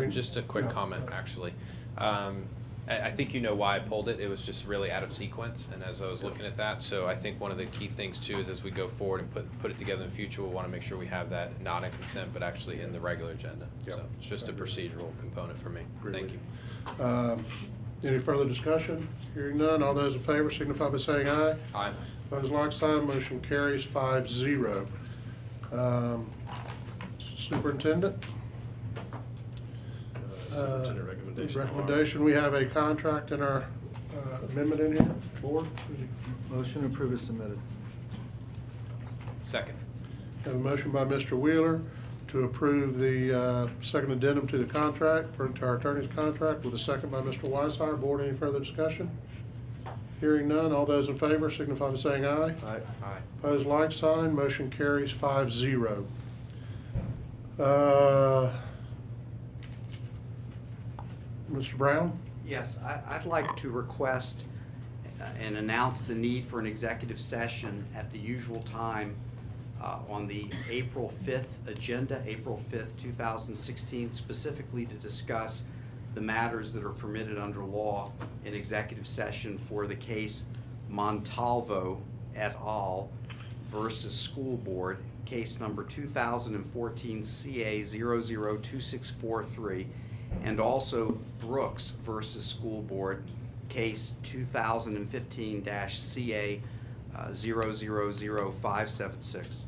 Just a quick comment, actually. I think you know why I pulled it. It was just really out of sequence, and as I was looking at that, so I think one of the key things too is as we go forward and put it together in the future, we'll want to make sure we have that not in consent, but actually in the regular agenda. Yep. So it's just a procedural component for me. Thank you. Any further discussion? Hearing none, all those in favor signify by saying aye. Aye. Opposed, like sign. Motion carries 5-0. Superintendent? Superintendent recommendation. Recommendation, we have a contract in our amendment in here. Board? Motion to approve is submitted. Second. Have a motion by Mr. Wheeler to approve the second addendum to the contract, to our attorney's contract, with a second by Mr. Weishauer. Board, any further discussion? Hearing none, all those in favor signify by saying aye. Aye. Aye. Opposed, like sign. Motion carries 5-0. Mr. Brown? Yes, I'd like to request and announce the need for an executive session at the usual time on the April 5th agenda, April 5th, 2016, specifically to discuss the matters that are permitted under law in executive session for the case Montalvo et al. Versus School Board, case number 2014 CA 002643, and also Brooks versus School Board, case 2015-CA 000576.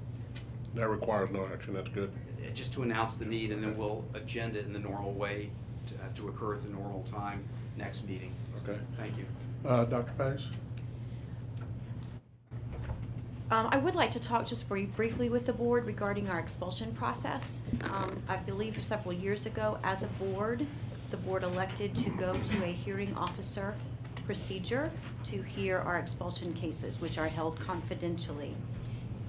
That requires no action, that's good. just to announce the need, and then we'll agenda it in the normal way to occur at the normal time next meeting. Okay. Thank you. Dr. Pace? I would like to talk just briefly with the board regarding our expulsion process. I believe several years ago, as a board, the board elected to go to a hearing officer procedure to hear our expulsion cases, which are held confidentially.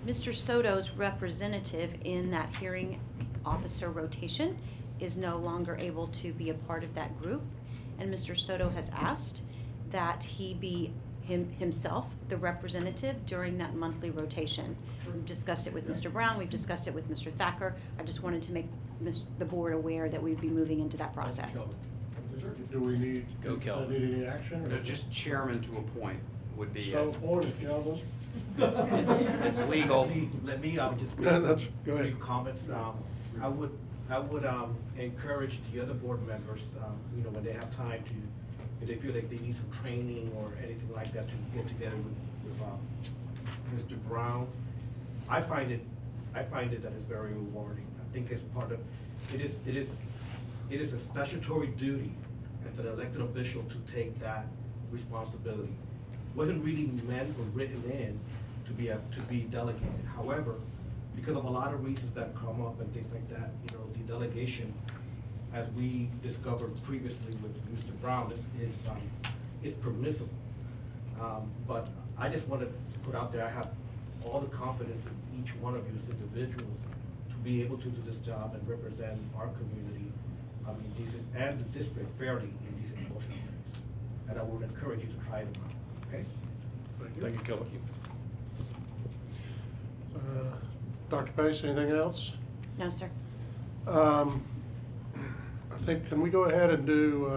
Mr. Soto's representative in that hearing officer rotation is no longer able to be a part of that group, and Mr. Soto has asked that he be himself the representative during that monthly rotation. We've discussed it with Mr. Brown, we've discussed it with Mr. Thacker. I just wanted to make the board aware that we'd be moving into that process. Do we need, Go, Kel. need any action? No, just chairman to appoint would be. So appointed, gentlemen. It's legal. Let me just Go ahead. brief comments. I would encourage the other board members, you know, when they have time to, if they feel like they need some training or anything like that, to get together with Mr. Brown. I find it that it's very rewarding. I think it's part of, it is a statutory duty as an elected official to take that responsibility. It wasn't really meant or written in to be delegated. However, because of a lot of reasons that come up and things like that, you know, the delegation, as we discovered previously with Mr. Brown, is permissible. But I just wanted to put out there, I have all the confidence in each one of you as individuals to be able to do this job and represent our community, and the district fairly in these emotional ways. And I would encourage you to try them out, okay? Thank you, Kelly. Dr. Pace, anything else? No, sir. I think, can we go ahead and do,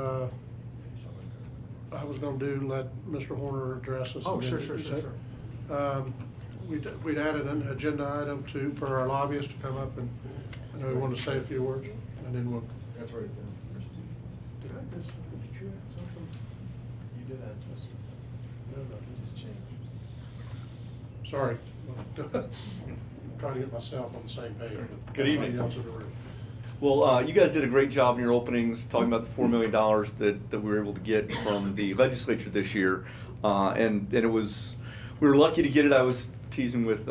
I was gonna let Mr. Horner address us. Oh, and then- sure. We'd added an agenda item for our lobbyists to come up, and I know we want to say a few words, and then we'll. That's right. Did I miss something? Did you add something? You did add something. No, you just changed. Sorry. Trying to get myself on the same page. with Good evening. everybody else in the room. Well, you guys did a great job in your openings, talking about the $4 million that we were able to get from the legislature this year. And it was, we were lucky to get it. I was teasing with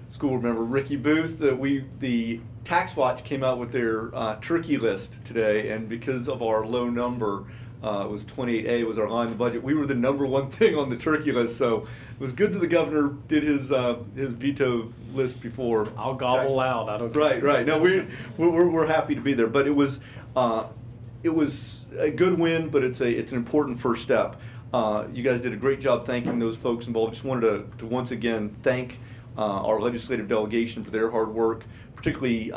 school board member Ricky Booth that the Tax Watch came out with their turkey list today, and because of our low number, it was 28A was our line in the budget. We were the #1 thing on the turkey list, so it was good that the governor did his veto list before. I'll gobble loud. I don't care. Right. No, we're happy to be there, but it was a good win, but it's an important first step. You guys did a great job thanking those folks involved. Just wanted to once again thank our legislative delegation for their hard work, particularly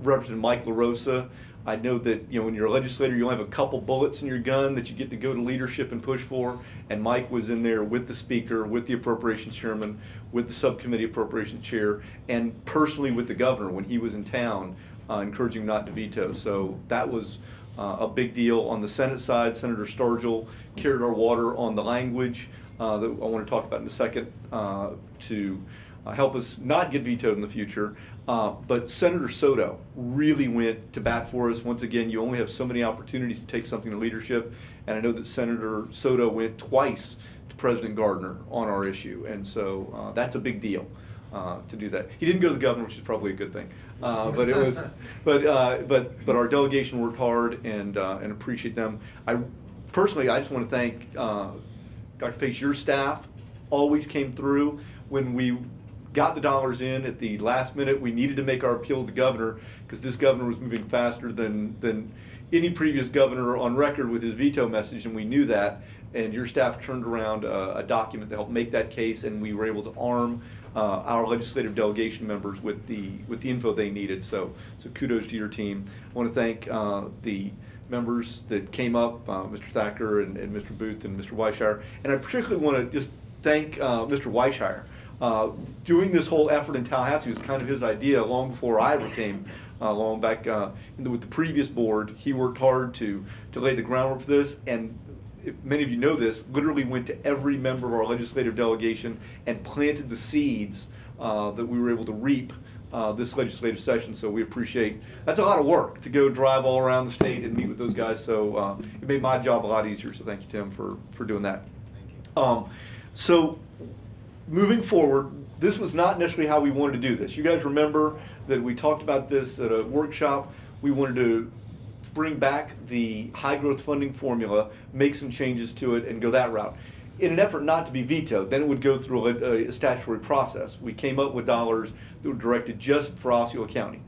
Representative Mike LaRosa. I know that when you're a legislator, you only have a couple bullets in your gun that you get to go to leadership and push for. And Mike was in there with the speaker, with the appropriations chairman, with the subcommittee appropriations chair, and personally with the governor when he was in town, encouraging him not to veto. So that was a big deal. On the Senate side, Senator Stargell carried our water on the language that I want to talk about in a second to help us not get vetoed in the future. But Senator Soto really went to bat for us. Once again, you only have so many opportunities to take something to leadership, and I know that Senator Soto went twice to President Gardner on our issue, and so that's a big deal to do that. He didn't go to the governor, which is probably a good thing, but it was, but our delegation worked hard and appreciate them. I just want to thank Dr. Pace. Your staff always came through when we got the dollars in at the last minute. We needed to make our appeal to the governor because this governor was moving faster than any previous governor on record with his veto message, and we knew that. And your staff turned around a document to help make that case, and we were able to arm our legislative delegation members with the info they needed. So kudos to your team. I want to thank the members that came up, Mr. Thacker and Mr. Booth and Mr. Weishire, and I particularly want to just thank Mr. Weishire. Doing this whole effort in Tallahassee was kind of his idea long before I ever came along back with the previous board. He worked hard to lay the groundwork for this, and if many of you know this, literally went to every member of our legislative delegation and planted the seeds that we were able to reap this legislative session, so we appreciate, that's a lot of work to go drive all around the state and meet with those guys, so it made my job a lot easier, so thank you, Tim, for doing that. So moving forward, this was not necessarily how we wanted to do this. You guys remember that we talked about this at a workshop. We wanted to bring back the high growth funding formula, make some changes to it, and go that route. In an effort not to be vetoed, then it would go through a statutory process. We came up with dollars that were directed just for Osceola County.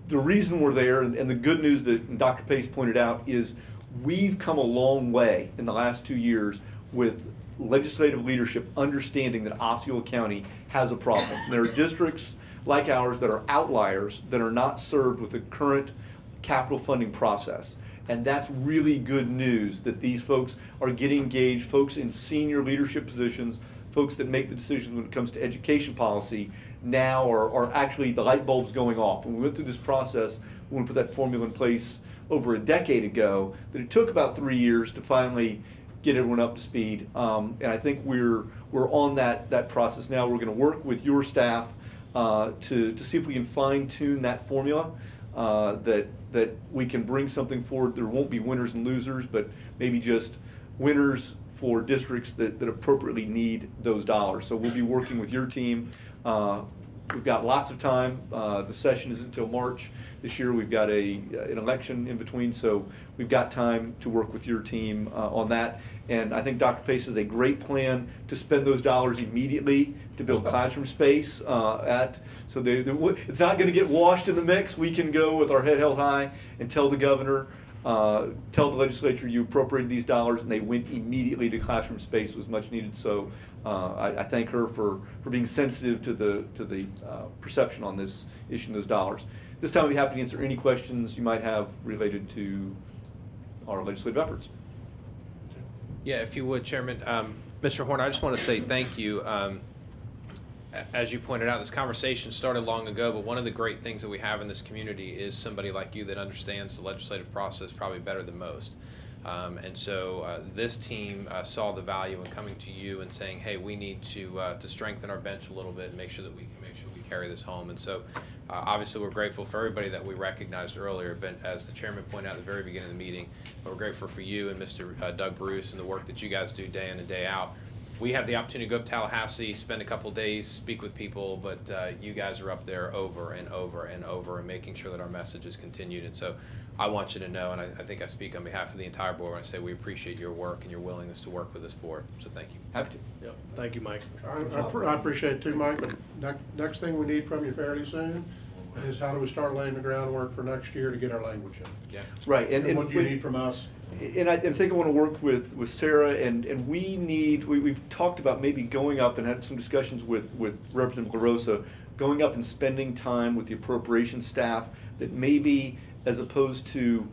The reason we're there, and the good news that Dr. Pace pointed out, is we've come a long way in the last 2 years with legislative leadership understanding that Osceola County has a problem. There are districts like ours that are outliers that are not served with the current capital funding process. And that's really good news that these folks are getting engaged, folks in senior leadership positions, folks that make the decisions when it comes to education policy now are actually the light bulbs going off. When we went through this process, when we put that formula in place over a decade ago, that it took about 3 years to finally get everyone up to speed. And I think we're on that process now. We're going to work with your staff to see if we can fine tune that formula, that we can bring something forward. There won't be winners and losers, but maybe just winners for districts that appropriately need those dollars. So we'll be working with your team. We've got lots of time. The session isn't until March this year. We've got an election in between, so we've got time to work with your team on that. And I think Dr. Pace has a great plan to spend those dollars immediately to build classroom space so it's not going to get washed in the mix. We can go with our head held high and tell the governor, tell the legislature you appropriated these dollars, and they went immediately to classroom space. It was much needed. So I thank her for being sensitive to the perception on this, issuing those dollars. This time I'll be happy to answer any questions you might have related to our legislative efforts. Yeah, if you would, Chairman. Mr. Horn, I just want to say thank you. As you pointed out, this conversation started long ago, but one of the great things that we have in this community is somebody like you that understands the legislative process probably better than most. And so this team saw the value in coming to you and saying, hey, we need to strengthen our bench a little bit and make sure that we carry this home. And so obviously we're grateful for everybody that we recognized earlier, but as the chairman pointed out at the very beginning of the meeting, we're grateful for you and Mr. Doug Bruce and the work that you guys do day in and day out. We have the opportunity to go up to Tallahassee, spend a couple days, speak with people, but you guys are up there over and over and over and making sure that our message is continued. And so I want you to know, and I think I speak on behalf of the entire board when I say we appreciate your work and your willingness to work with this board. So thank you. Happy to. Yep. Thank you, Mike. I appreciate it too, Mike, but next thing we need from you fairly soon is how do we start laying the groundwork for next year to get our language in? Yeah. Right. And what do you need from us? And I think I want to work with Sarah, and we've talked about maybe going up and had some discussions with Representative LaRosa, going up and spending time with the appropriations staff that maybe, as opposed to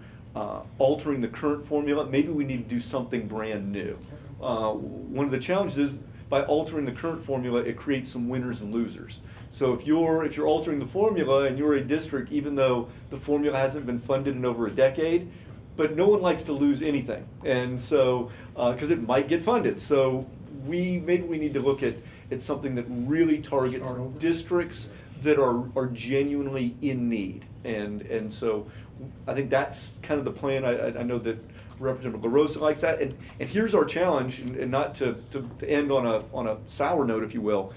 altering the current formula, maybe we need to do something brand new. One of the challenges is by altering the current formula, it creates some winners and losers. So if you're altering the formula and you're a district, even though the formula hasn't been funded in over a decade, but no one likes to lose anything, and so because it might get funded. So maybe we need to look at something that really targets districts that are genuinely in need, and so I think that's kind of the plan. I know that Representative LaRosa likes that, and here's our challenge, and not to end on a sour note, if you will.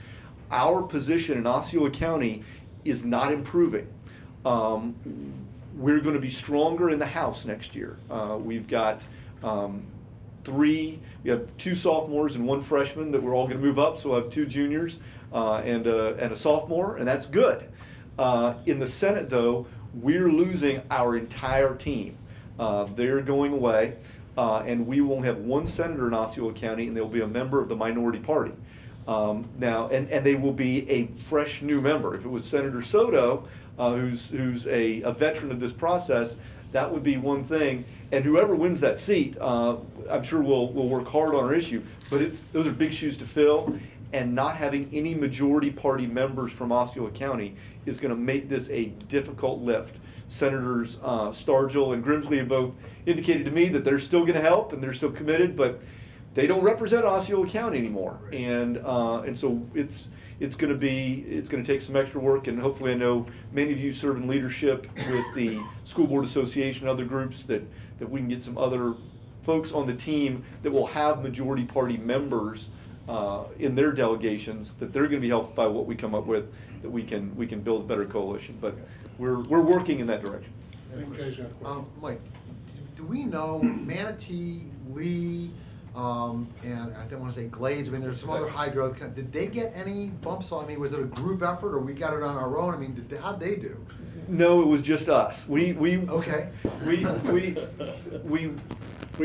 Our position in Osceola County is not improving. We're going to be stronger in the House next year. We've got we have 2 sophomores and 1 freshman that we're all going to move up, so we'll have 2 juniors and a sophomore, and that's good. In the Senate, though, we're losing our entire team. They're going away, and we won't have 1 senator in Osceola County, and they'll be a member of the minority party. Now, and they will be a fresh new member. If it was Senator Soto, who's a veteran of this process, that would be one thing. And whoever wins that seat, I'm sure will work hard on our issue. But those are big shoes to fill, and not having any majority party members from Osceola County is going to make this a difficult lift. Senators Stargell and Grimsley have both indicated to me that they're still going to help and they're still committed, but they don't represent Osceola County anymore, and so it's going to take some extra work, and hopefully I know many of you serve in leadership with the School Board Association and other groups that we can get some other folks on the team that will have majority party members in their delegations, that they're going to be helped by what we come up with, that we can build a better coalition. But we're working in that direction. Mike, do we know Manatee, Lee, and I want to say Glades? I mean, there's some other high growth. Did they get any bumps? I mean, was it a group effort, or we got it on our own? I mean, how'd they do? No, it was just us. Okay. We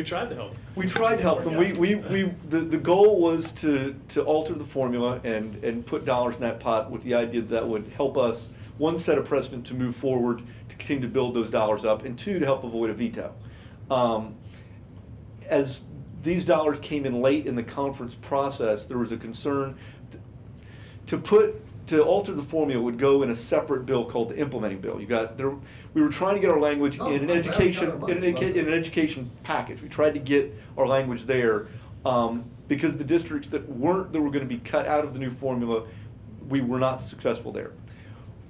tried to help. We tried to help them. The goal was to alter the formula and put dollars in that pot with the idea that would help us, one, set a precedent to move forward, to continue to build those dollars up, and two, to help avoid a veto. As these dollars came in late in the conference process, there was a concern to alter the formula would go in a separate bill called the implementing bill. We were trying to get our language in an education package. We tried to get our language there because the districts that were going to be cut out of the new formula, we were not successful there.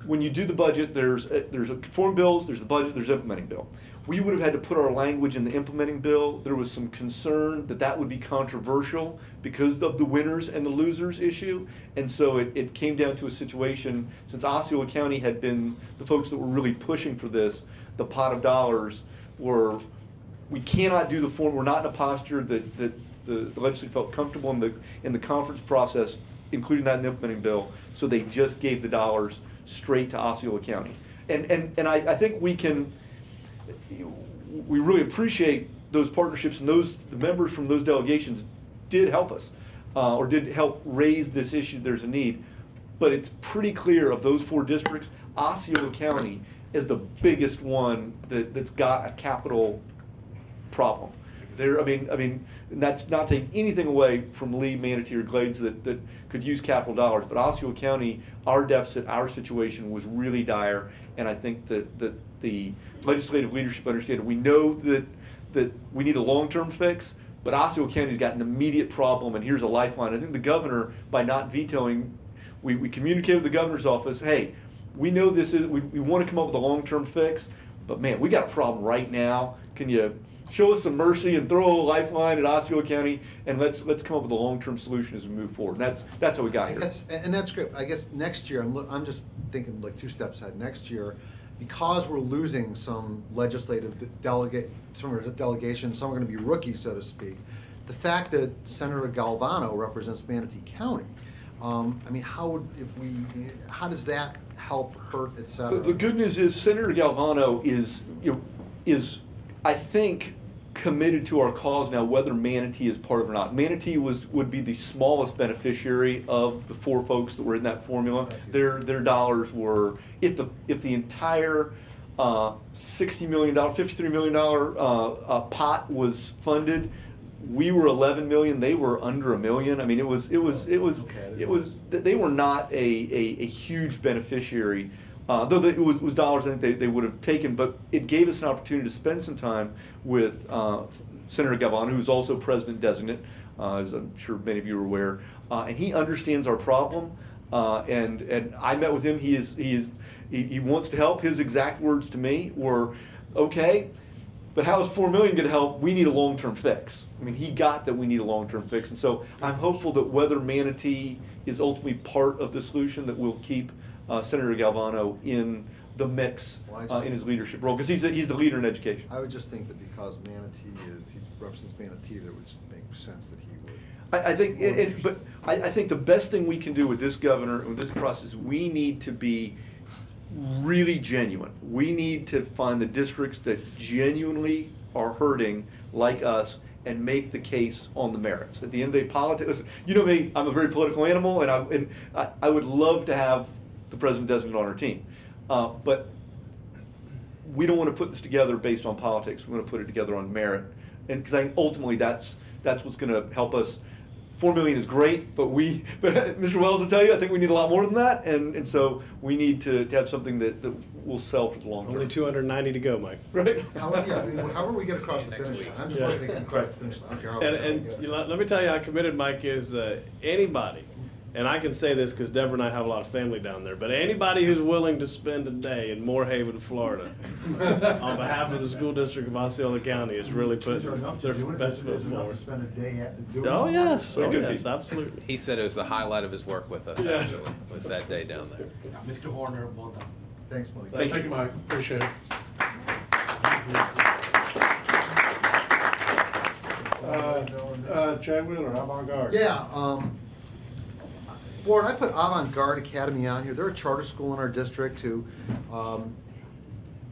When you do the budget, there's a form bills, there's the budget, there's implementing bill. We would have had to put our language in the implementing bill. There was some concern that would be controversial because of the winners and the losers issue. And so it came down to a situation, since Osceola County had been the folks that were really pushing for this, the pot of dollars we cannot do the form. We're not in a posture that the legislature felt comfortable in the conference process, including that in the implementing bill. So they just gave the dollars straight to Osceola County. And I think we really appreciate those partnerships, and the members from those delegations did help us, or did help raise this issue. There's a need, but it's pretty clear of those 4 districts, Osceola County is the biggest one that's got a capital problem. I mean, that's not taking anything away from Lee, Manatee, or Glades that could use capital dollars, but Osceola County, our deficit, our situation was really dire, and I think that the legislative leadership understands. We know that we need a long-term fix, but Osceola County's got an immediate problem, and here's a lifeline. I think the governor, by not vetoing, we communicated with the governor's office, hey, we know we want to come up with a long-term fix, but man, we got a problem right now. Can you show us some mercy and throw a lifeline at Osceola County, and let's come up with a long-term solution as we move forward. And that's how we got here. And that's great. I guess next year, I'm just thinking like 2 steps ahead. Next year, because we're losing some legislative some are delegations, some are going to be rookies, so to speak. The fact that Senator Galvano represents Manatee County, I mean, how does that help, hurt, et cetera? The good news is Senator Galvano is I think committed to our cause now, whether Manatee is part of it or not. Manatee would be the smallest beneficiary of the 4 folks that were in that formula. Their dollars were, if the entire $53 million pot was funded, we were 11 million. They were under $1 million. I mean, they were not a huge beneficiary. Though it was dollars I think they would have taken, but it gave us an opportunity to spend some time with Senator Galvano, who's also president-designate, as I'm sure many of you are aware, and he understands our problem. And I met with him. He wants to help. His exact words to me were, "Okay, but how is $4 million going to help? We need a long-term fix." I mean, he got that we need a long-term fix, and so I'm hopeful that whether Manatee is ultimately part of the solution, that we'll keep Senator Galvano in the mix in his leadership role, because he's the leader in education. I would just think that because Manatee he represents Manatee, that would just make sense that he would. I think, but I think the best thing we can do with this governor, with this process, we need to be really genuine. We need to find the districts that genuinely are hurting, like us, and make the case on the merits. At the end of the day, politics. You know me, I'm a very political animal, and I would love to have the president-designate on our team, but we don't want to put this together based on politics. We want to put it together on merit, and because I think ultimately that's what's going to help us $4 million is great, but Mr. Wells will tell you, I think we need a lot more than that, and so we need to have something that will sell for the long term. Only 290 to go, Mike. Right? However we get across the finish line. I'm just looking to get across the finish line. I don't care how we And get it. you know, let me tell you how committed Mike is. Anybody, and I can say this because Deborah and I have a lot of family down there, but anybody who's willing to spend a day in Moorhaven, Florida, on behalf of the school district of Osceola County is really putting their best foot forward. Spend a day at doing Oh it? yes, oh yes, absolutely. He said it was the highlight of his work with us, Yeah. actually, was that day down there. Mr. Horner, well done. Thanks, Malik. Thank you, Mike. Appreciate it. Chad Wheeler, Avant-Garde. Yeah, Board, I put Avant-Garde Academy on here. They're a charter school in our district who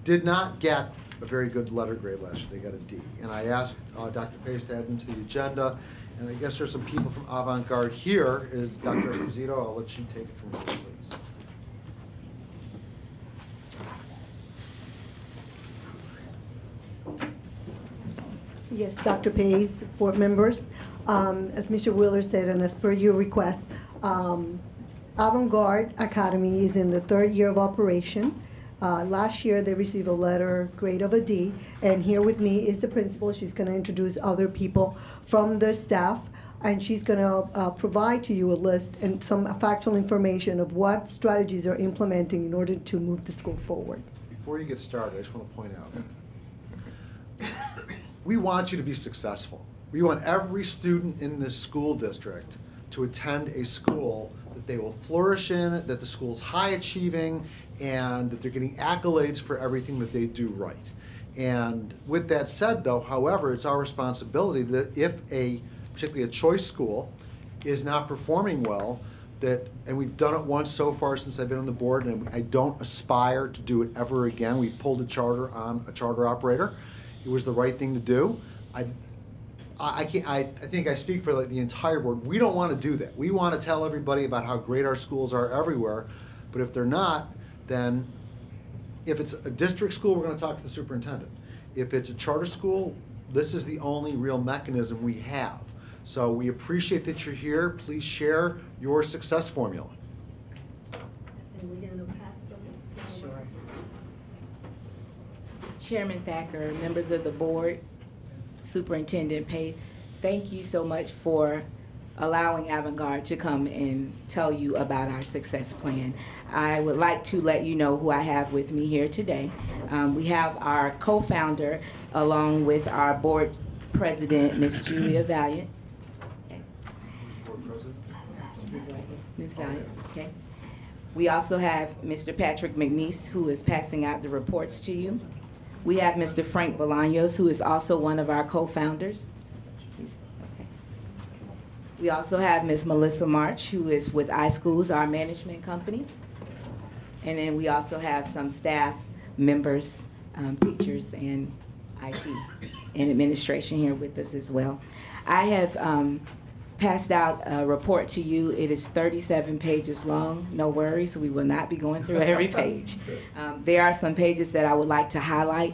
did not get a very good letter grade last year. They got a D. And I asked Dr. Pace to add them to the agenda. And I guess there's some people from Avant-Garde here. Is Dr. Esposito? I'll let you take it from here, please. Yes, Dr. Pace, board members. As Mr. Wheeler said, and as per your request, Avant-Garde Academy is in the 3rd year of operation. Last year, they received a letter grade of a D, and here with me is the principal. She's going to introduce other people from the staff, and she's going to provide to you a list and some factual information of what strategies they're implementing in order to move the school forward. Before you get started, I just want to point out, we want you to be successful. We want every student in this school district to attend a school that they will flourish in, that the school's high achieving, and that they're getting accolades for everything that they do right. And with that said, though, however, it's our responsibility that if particularly a choice school, is not performing well, and we've done it once so far since I've been on the board, and I don't aspire to do it ever again. We pulled a charter on a charter operator. It was the right thing to do. I think I speak for the entire board. We don't want to do that. We want to tell everybody about how great our schools are everywhere, but if they're not, then if it's a district school, we're going to talk to the superintendent. If it's a charter school, this is the only real mechanism we have. So we appreciate that you're here. Please share your success formula. And we're going to pass some. Sure. Chairman Thacker, members of the board, Superintendent Pate, thank you so much for allowing Avant-Garde to come and tell you about our success plan. I would like to let you know who I have with me here today. We have our co-founder along with our board president, Ms. Julia Valiant. Ms. Valiant, okay. We also have Mr. Patrick McNeese, who is passing out the reports to you. We have Mr. Frank Bolaños, who is also one of our co-founders. We also have Ms. Melissa March, who is with iSchools, our management company. And then we also have some staff members, teachers, and IT and administration here with us as well. I have passed out a report to you. It is 37 pages long. No worries, we will not be going through every page. There are some pages that I would like to highlight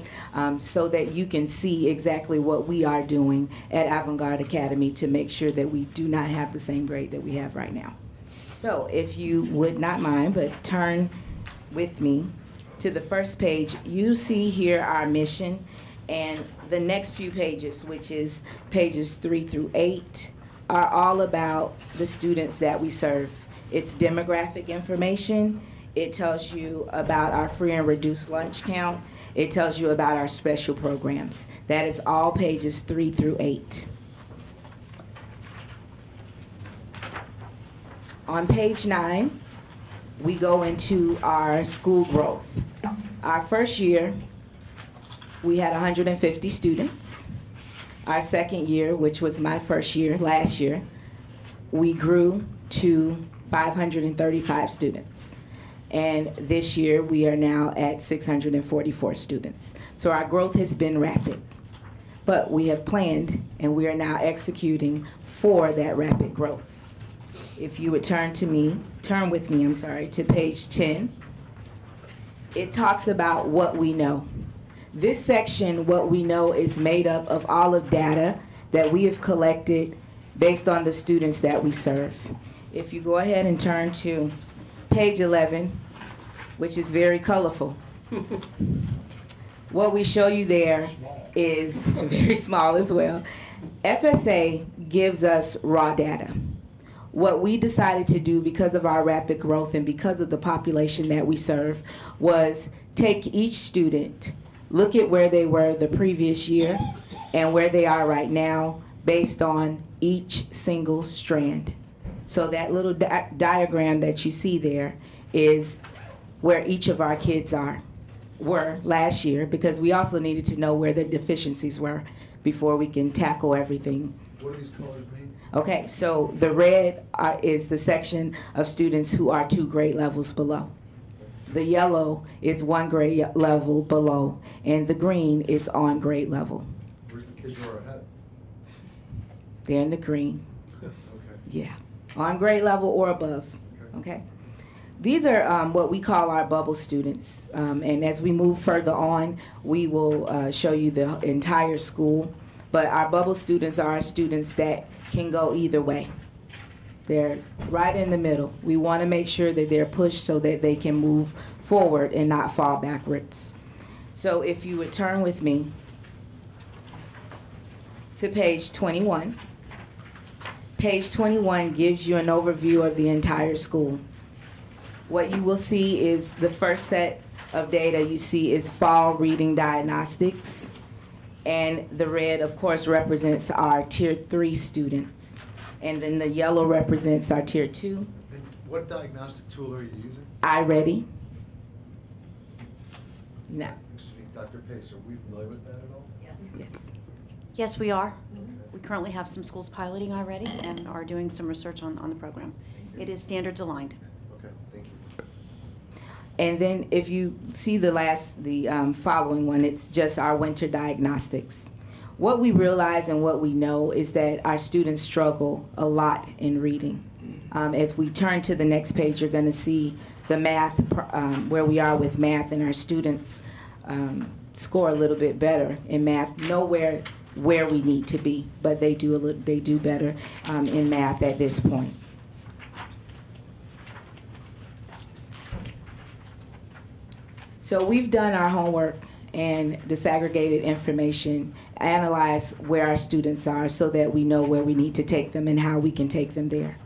so that you can see exactly what we are doing at Avant-Garde Academy to make sure that we do not have the same grade that we have right now. So if you would not mind, but turn with me to the first page. You see here our mission, and the next few pages, which is pages 3 through 8, are all about the students that we serve. It's demographic information. It tells you about our free and reduced lunch count. It tells you about our special programs. That is all pages 3 through 8. On page 9, we go into our school growth. Our first year, we had 150 students. Our second year, which was my first year, last year, we grew to 535 students. And this year, we are now at 644 students. So our growth has been rapid. But we have planned, and we are now executing for that rapid growth. If you would turn with me, to page 10. It talks about what we know. This section, what we know, is made up of all of data that we have collected based on the students that we serve. If you go ahead and turn to page 11, which is very colorful. What we show you there is very small as well. FSA gives us raw data. What we decided to do because of our rapid growth and because of the population that we serve was take each student, look at where they were the previous year and where they are right now based on each single strand. So that little diagram that you see there is where each of our kids were last year, because we also needed to know where the deficiencies were before we can tackle everything. What do these colors mean? Okay, so the red is the section of students who are 2 grade levels below. The yellow is 1 grade level below, and the green is on grade level. Where's the kids who are ahead? They're in the green. Okay. Yeah, on grade level or above. Okay. These are what we call our bubble students, and as we move further on, we will show you the entire school. But our bubble students are students that can go either way. They're right in the middle. We want to make sure that they're pushed so that they can move forward and not fall backwards. So if you would turn with me to page 21. Page 21 gives you an overview of the entire school. What you will see is the first set of data you see is fall reading diagnostics. And the red, of course, represents our Tier 3 students. And then the yellow represents our Tier 2. And what diagnostic tool are you using? iReady. No. Excuse me, Dr. Pace, are we familiar with that at all? Yes. Yes, we are. We currently have some schools piloting already and are doing some research on the program. It is standards aligned. Okay, thank you. And then if you see the following one, it's just our winter diagnostics. What we realize and what we know is that our students struggle a lot in reading. As we turn to the next page, you're going to see the math, where we are with math, and our students score a little bit better in math. Nowhere where we need to be, but they do better in math at this point. So we've done our homework and disaggregated information, analyzed where our students are so that we know where we need to take them and how we can take them there.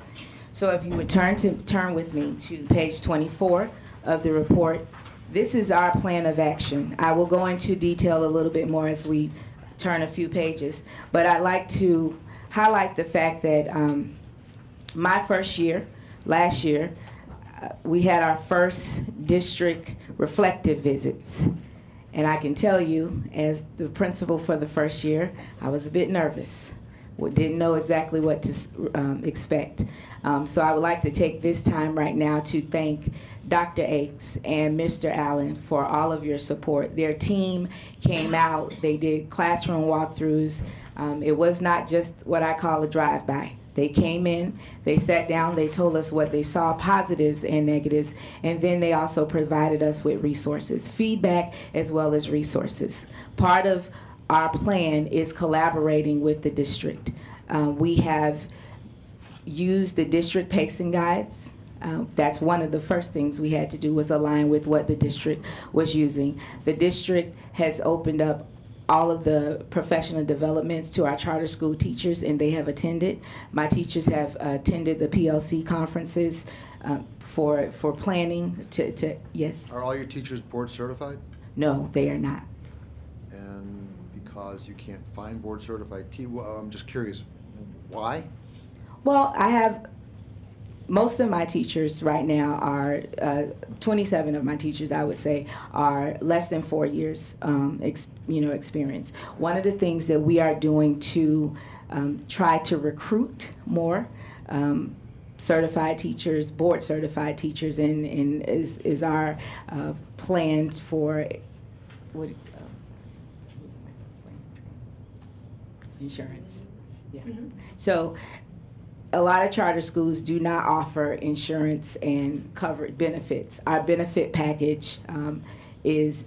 So if you would turn with me to page 24 of the report, this is our plan of action. I will go into detail a little bit more as we turn a few pages, but I'd like to highlight the fact that my first year, last year, we had our first district reflective visits. And I can tell you, as the principal for the first year, I was a bit nervous. We didn't know exactly what to expect. So I would like to take this time right now to thank Dr. Akes and Mr. Allen for all of your support. Their team came out, they did classroom walkthroughs. It was not just what I call a drive-by. They came in, they sat down, they told us what they saw, positives and negatives, and then they also provided us with resources, feedback as well as resources. Part of our plan is collaborating with the district. We have used the district pacing guides. That's one of the first things we had to do, was align with what the district was using. The district has opened up all of the professional developments to our charter school teachers, and they have attended. My teachers have attended the PLC conferences for planning to yes. Are all your teachers board certified? No, they are not. And because you can't find board certified well, I'm just curious, why? Well, I have most of my teachers right now are 27 of my teachers, I would say, are less than 4 years experience. One of the things that we are doing to try to recruit more certified teachers, board certified teachers, and is our plan for insurance. Yeah. So a lot of charter schools do not offer insurance and covered benefits. Our benefit package is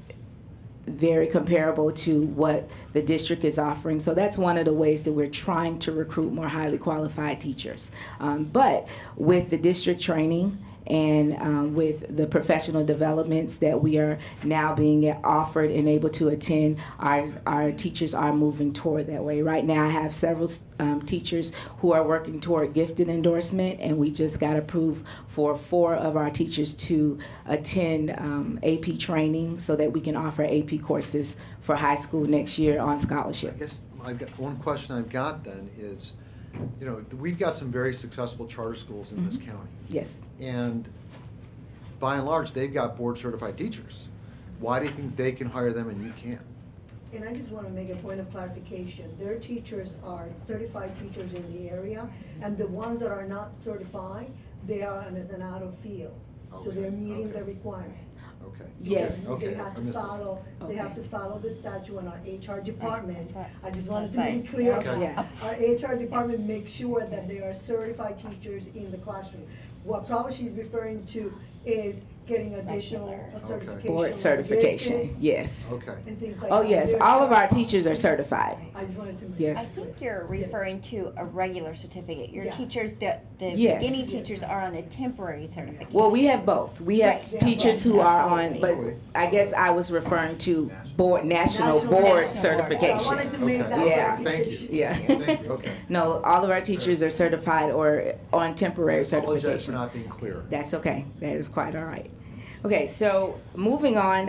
very comparable to what the district is offering. So that's one of the ways that we're trying to recruit more highly qualified teachers. But with the district training and with the professional developments that we are now being offered and able to attend, our teachers are moving toward that way. Right now I have several teachers who are working toward gifted endorsement, and we just got approved for 4 of our teachers to attend AP training so that we can offer AP courses for high school next year on scholarship. I guess I've got one question I've got then is, you know, we've got some very successful charter schools in this county. Yes. And by and large, they've got board certified teachers. Why do you think they can hire them and you can't? And I just want to make a point of clarification. Their teachers are certified teachers in the area, and the ones that are not certified, they are as an out of field. So they're meeting the requirements. Okay. Yes. They have to follow, they have to follow the statute in our HR department. I just wanted to be clear. Okay. Our HR department makes sure that they are certified teachers in the classroom. What probably she's referring to is getting additional certification. Board certification, yes. Okay. And things like Oh, that. yes, They're all of our certified. teachers are certified. I just wanted to make Yes. that I think you're referring to a regular certificate. Your Yeah. teachers, the Yes. beginning teachers are on a temporary certificate. Well, we have both. We have Right. teachers Yeah, who are absolutely. on, but I guess I was referring to national board board. certification. I wanted to make that Yeah. clarification. Yeah. Thank you. Okay. No, all of our teachers are certified or on temporary I apologize for certification. not being clear. That's okay. That is quite all right. Okay, so moving on,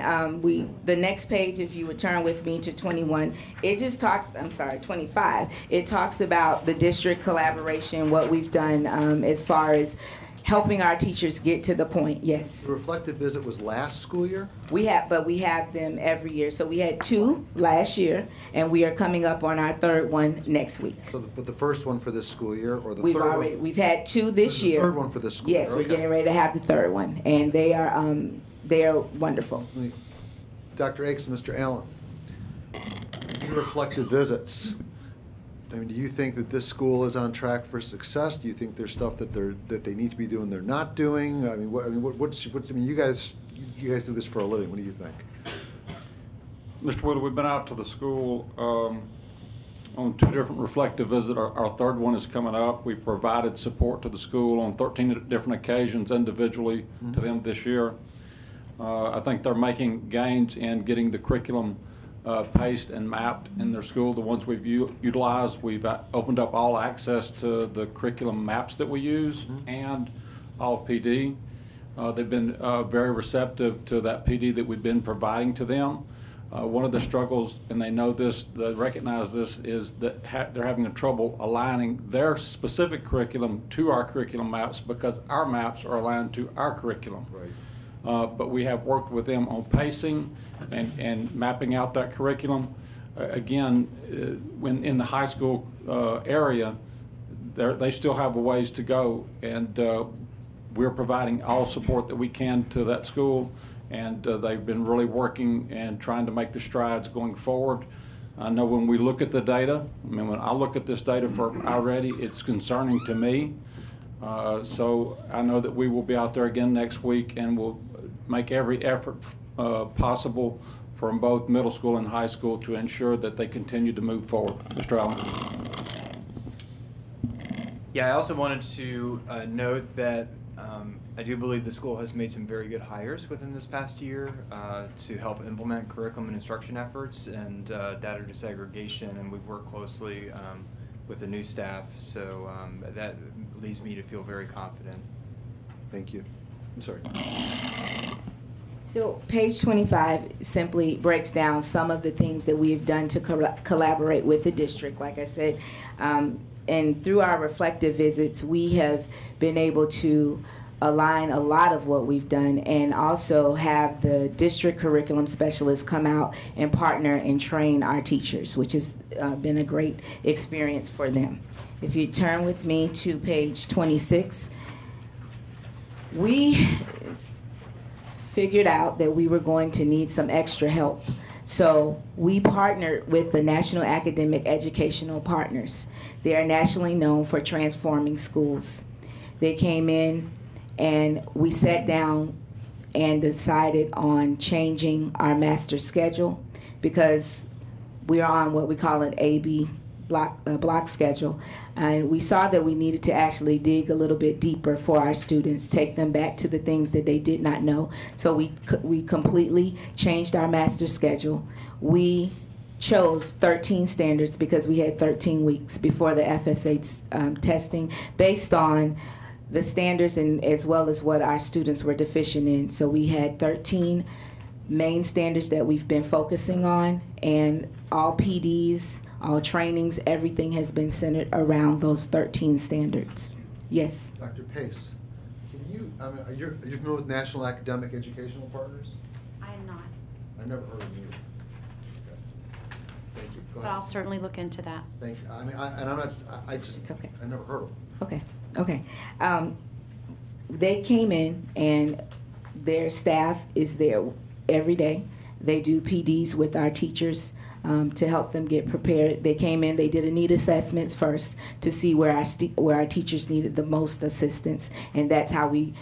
the next page, if you would turn with me to 21, it just talked, I'm sorry, 25. It talks about the district collaboration, what we've done as far as helping our teachers get to the point. Yes. The reflective visit was last school year? We have them every year. So we had 2 last year, and we are coming up on our 3rd one next week. So, but the first one for this school year, or the third one? We've had 2 this year. The third one for this school year? Yes, we're Okay. getting ready to have the 3rd one, and they are wonderful. Dr. Akes, Mr. Allen, your reflective visits. I mean, do you think that this school is on track for success? Do you think there's stuff that they need to be doing they're not doing? I mean, you guys do this for a living. What do you think? Mr. Wood, we've been out to the school on 2 different reflective visits. Our 3rd one is coming up. We've provided support to the school on 13 different occasions individually to them this year. I think they're making gains in getting the curriculum paced and mapped in their school. The ones we've utilized, we've opened up all access to the curriculum maps that we use and all PD. They've been very receptive to that PD that we've been providing to them. One of the struggles, and they know this, they recognize this, is that they're having trouble aligning their specific curriculum to our curriculum maps because our maps are aligned to our curriculum. Right. But we have worked with them on pacing and mapping out that curriculum. Again, when in the high school area, they still have a ways to go, and we're providing all support that we can to that school, and they've been really working and trying to make the strides going forward. I know when we look at the data, I mean, when I look at this data for already, it's concerning to me. So I know that we will be out there again next week, and we'll make every effort possible from both middle school and high school to ensure that they continue to move forward. Mr. Allen. Yeah, I also wanted to note that I do believe the school has made some very good hires within this past year to help implement curriculum and instruction efforts and data desegregation, and we've worked closely with the new staff, so that leads me to feel very confident. Thank you. I'm sorry. So page 25 simply breaks down some of the things that we have done to collaborate with the district, like I said. And through our reflective visits, we have been able to align a lot of what we've done and also have the district curriculum specialists come out and partner and train our teachers, which has been a great experience for them. If you turn with me to page 26, we figured out that we were going to need some extra help. So we partnered with the National Academic Educational Partners. They are nationally known for transforming schools. They came in and we sat down and decided on changing our master schedule because we are on what we call an AB block schedule. And we saw that we needed to actually dig a little bit deeper for our students, take them back to the things that they did not know. So we completely changed our master schedule. We chose 13 standards because we had 13 weeks before the FSA testing based on the standards and as well as what our students were deficient in. So we had 13 main standards that we've been focusing on, and all PDs, all trainings, everything has been centered around those 13 standards. Yes? Dr. Pace, can you, I mean, are you familiar with National Academic Educational Partners? I am not. I've never heard of them either. Okay. Thank you. Go But ahead. I'll certainly look into that. Thank you. I mean, I just, It's okay. I've never heard of them. Okay, okay. They came in and their staff is there every day. They do PDs with our teachers to help them get prepared. They came in, they did a need assessments first to see where our teachers needed the most assistance, and that's how we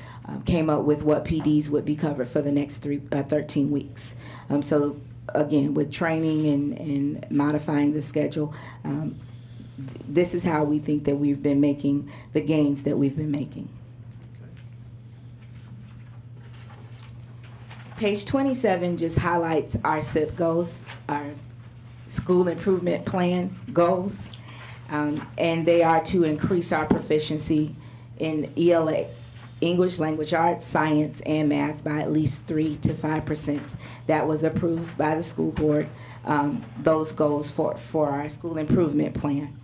came up with what PDs would be covered for the next 13 weeks. So again, with training and modifying the schedule, this is how we think that we've been making the gains that we've been making. Page 27 just highlights our SIP goals, our school improvement plan goals, and they are to increase our proficiency in ELA, English Language Arts, Science, and Math by at least 3 to 5%. That was approved by the school board, those goals for our school improvement plan.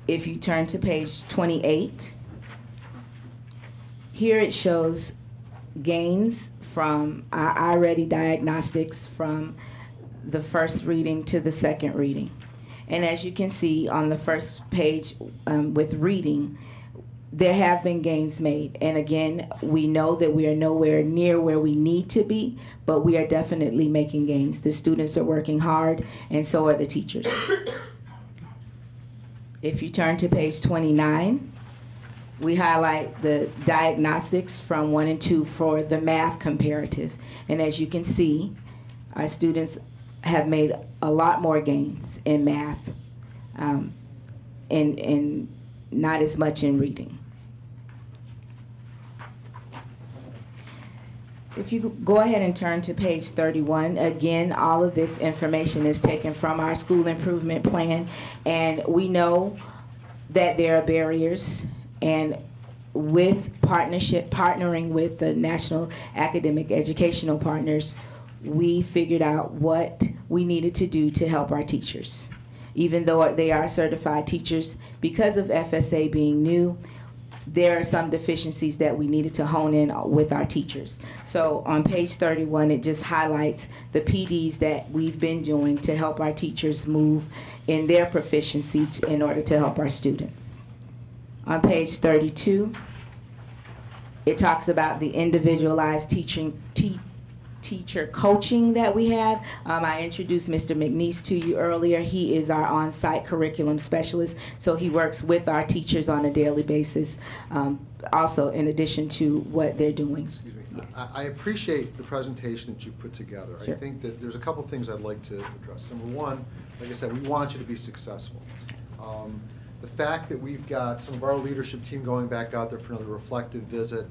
If you turn to page 28, here it shows gains from our iReady diagnostics from the first reading to the second reading. And as you can see on the first page with reading, there have been gains made. And again, we know that we are nowhere near where we need to be, but we are definitely making gains. The students are working hard, and so are the teachers. If you turn to page 29, we highlight the diagnostics from 1 and 2 for the math comparative. And as you can see, our students have made a lot more gains in math and not as much in reading. If you go ahead and turn to page 31, again, all of this information is taken from our school improvement plan, and we know that there are barriers, and with partnering with the National Academic Educational Partners, we figured out what we needed to do to help our teachers. Even though they are certified teachers, because of FSA being new, there are some deficiencies that we needed to hone in with our teachers. So on page 31, it just highlights the PDs that we've been doing to help our teachers move in their proficiency in order to help our students. On page 32, it talks about the individualized teacher coaching that we have. I introduced Mr. McNeese to you earlier. He is our on-site curriculum specialist, so he works with our teachers on a daily basis, also in addition to what they're doing. Excuse me. Yes. I appreciate the presentation that you put together. Sure. I think that there's a couple things I'd like to address. Number one, like I said, we want you to be successful. The fact that we've got some of our leadership team going back out there for another reflective visit,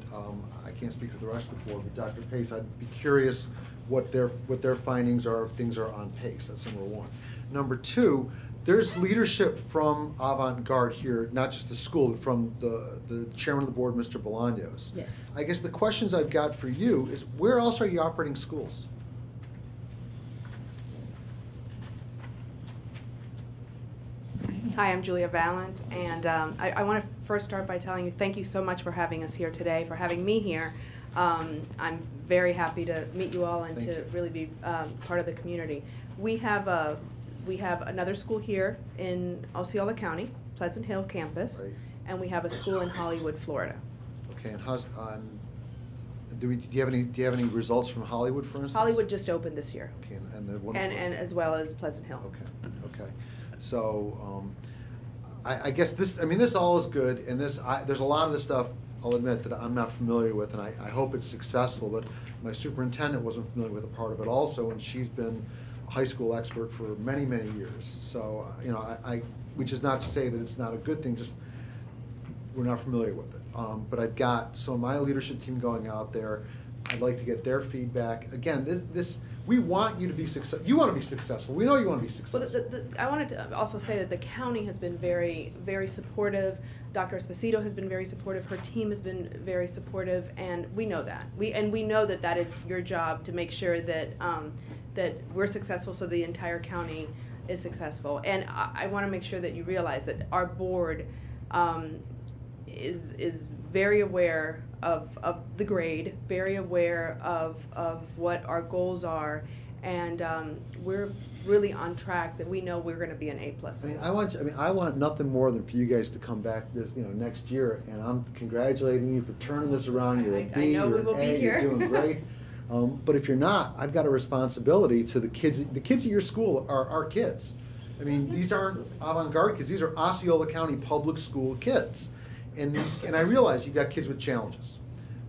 I can't speak for the rest of the board, but Dr. Pace, I'd be curious what their findings are if things are on pace. That's number one. Number two, there's leadership from Avant-Garde here, not just the school, but from the chairman of the board, Mr. Bolaños. Yes. I guess the questions I've got for you is, where else are you operating schools? Hi, I'm Julia Valent, and I want to first start by telling you thank you so much for having us here today, for having me here. I'm very happy to meet you all and to really be part of the community. We have another school here in Osceola County, Pleasant Hill campus, Right. and we have a school in Hollywood, Florida. Okay, and how's do you have any results from Hollywood, for instance? Hollywood just opened this year. Okay, and the one. And as well as Pleasant Hill. Okay. So, I guess this all is good, and there's a lot of this stuff I'll admit that I'm not familiar with, and I hope it's successful, but my superintendent wasn't familiar with a part of it also, and she's been a high school expert for many, many years. So, you know, which is not to say that it's not a good thing, just we're not familiar with it. But I've got some of my leadership team going out there. I'd like to get their feedback. Again, we want you to be successful. You want to be successful. We know you want to be successful. Well, I wanted to also say that the county has been very, very supportive. Dr. Esposito has been very supportive. Her team has been very supportive, and we know that. We know that that is your job, to make sure that that we're successful, so the entire county is successful. And I want to make sure that you realize that our board is very aware of the grade, very aware of what our goals are, and we're really on track, that we know we're going to be an A+. I want nothing more than for you guys to come back next year, and I'm congratulating you for turning this around. You're a B, you're an A, you're doing great. But if you're not, I've got a responsibility to the kids. The kids at your school are our kids. I mean, these aren't avant-garde kids. These are Osceola County public school kids. And I realize you've got kids with challenges,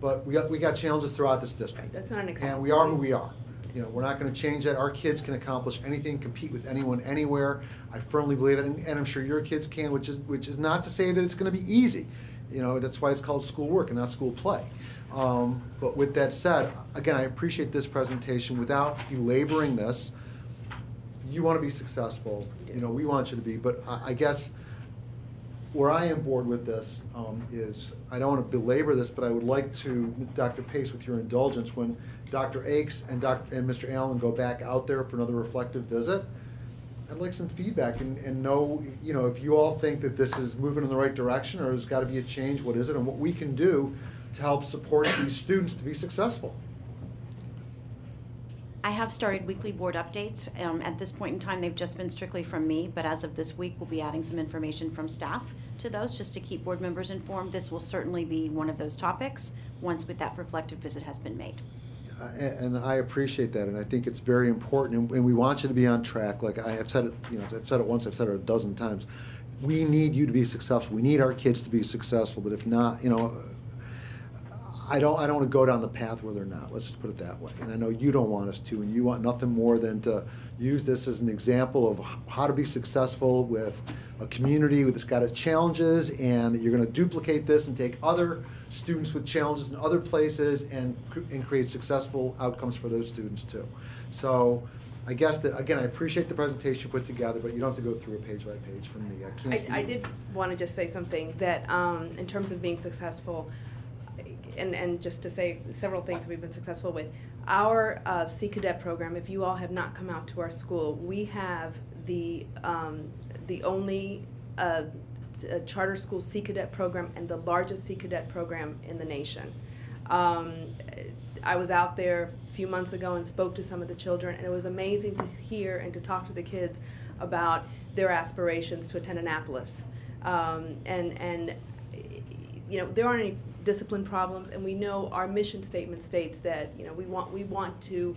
but we got challenges throughout this district. Right, that's not an excuse. And we are who we are. You know, we're not going to change that. Our kids can accomplish anything, compete with anyone, anywhere. I firmly believe it, and I'm sure your kids can, which is not to say that it's going to be easy. You know, that's why it's called school work and not school play. But with that said, again, I appreciate this presentation. Without belaboring this, you want to be successful. You know, we want you to be. But I guess where I am bored with this is, I don't want to belabor this, but I would like to, Dr. Pace, with your indulgence, when Dr. Akes and Mr. Allen go back out there for another reflective visit, I'd like some feedback and know, you know, if you all think that this is moving in the right direction, or there's got to be a change, what is it, and what we can do to help support these students to be successful. I have started weekly board updates. At this point in time, they've just been strictly from me, but as of this week, we'll be adding some information from staff to those, just to keep board members informed. This will certainly be one of those topics once that reflective visit has been made. And I appreciate that, and I think it's very important, and we want you to be on track. Like I have said it, you know, I've said it once, I've said it a dozen times. We need you to be successful. We need our kids to be successful, but if not, you know, I don't want to go down the path where they're not. Let's just put it that way. And I know you don't want us to, and you want nothing more than to use this as an example of how to be successful with a community that's got its challenges, and that you're going to duplicate this and take other students with challenges in other places and create successful outcomes for those students too. So I guess that, again, I appreciate the presentation you put together, but you don't have to go through a page by page from me. I did want to just say something that in terms of being successful, and just to say several things we've been successful with. Our Sea Cadet program, if you all have not come out to our school, we have the only charter school Sea Cadet program and the largest Sea Cadet program in the nation. I was out there a few months ago and spoke to some of the children, and it was amazing to hear and to talk to the kids about their aspirations to attend Annapolis. And you know, there aren't any discipline problems, and we know our mission statement states that, you know, we want to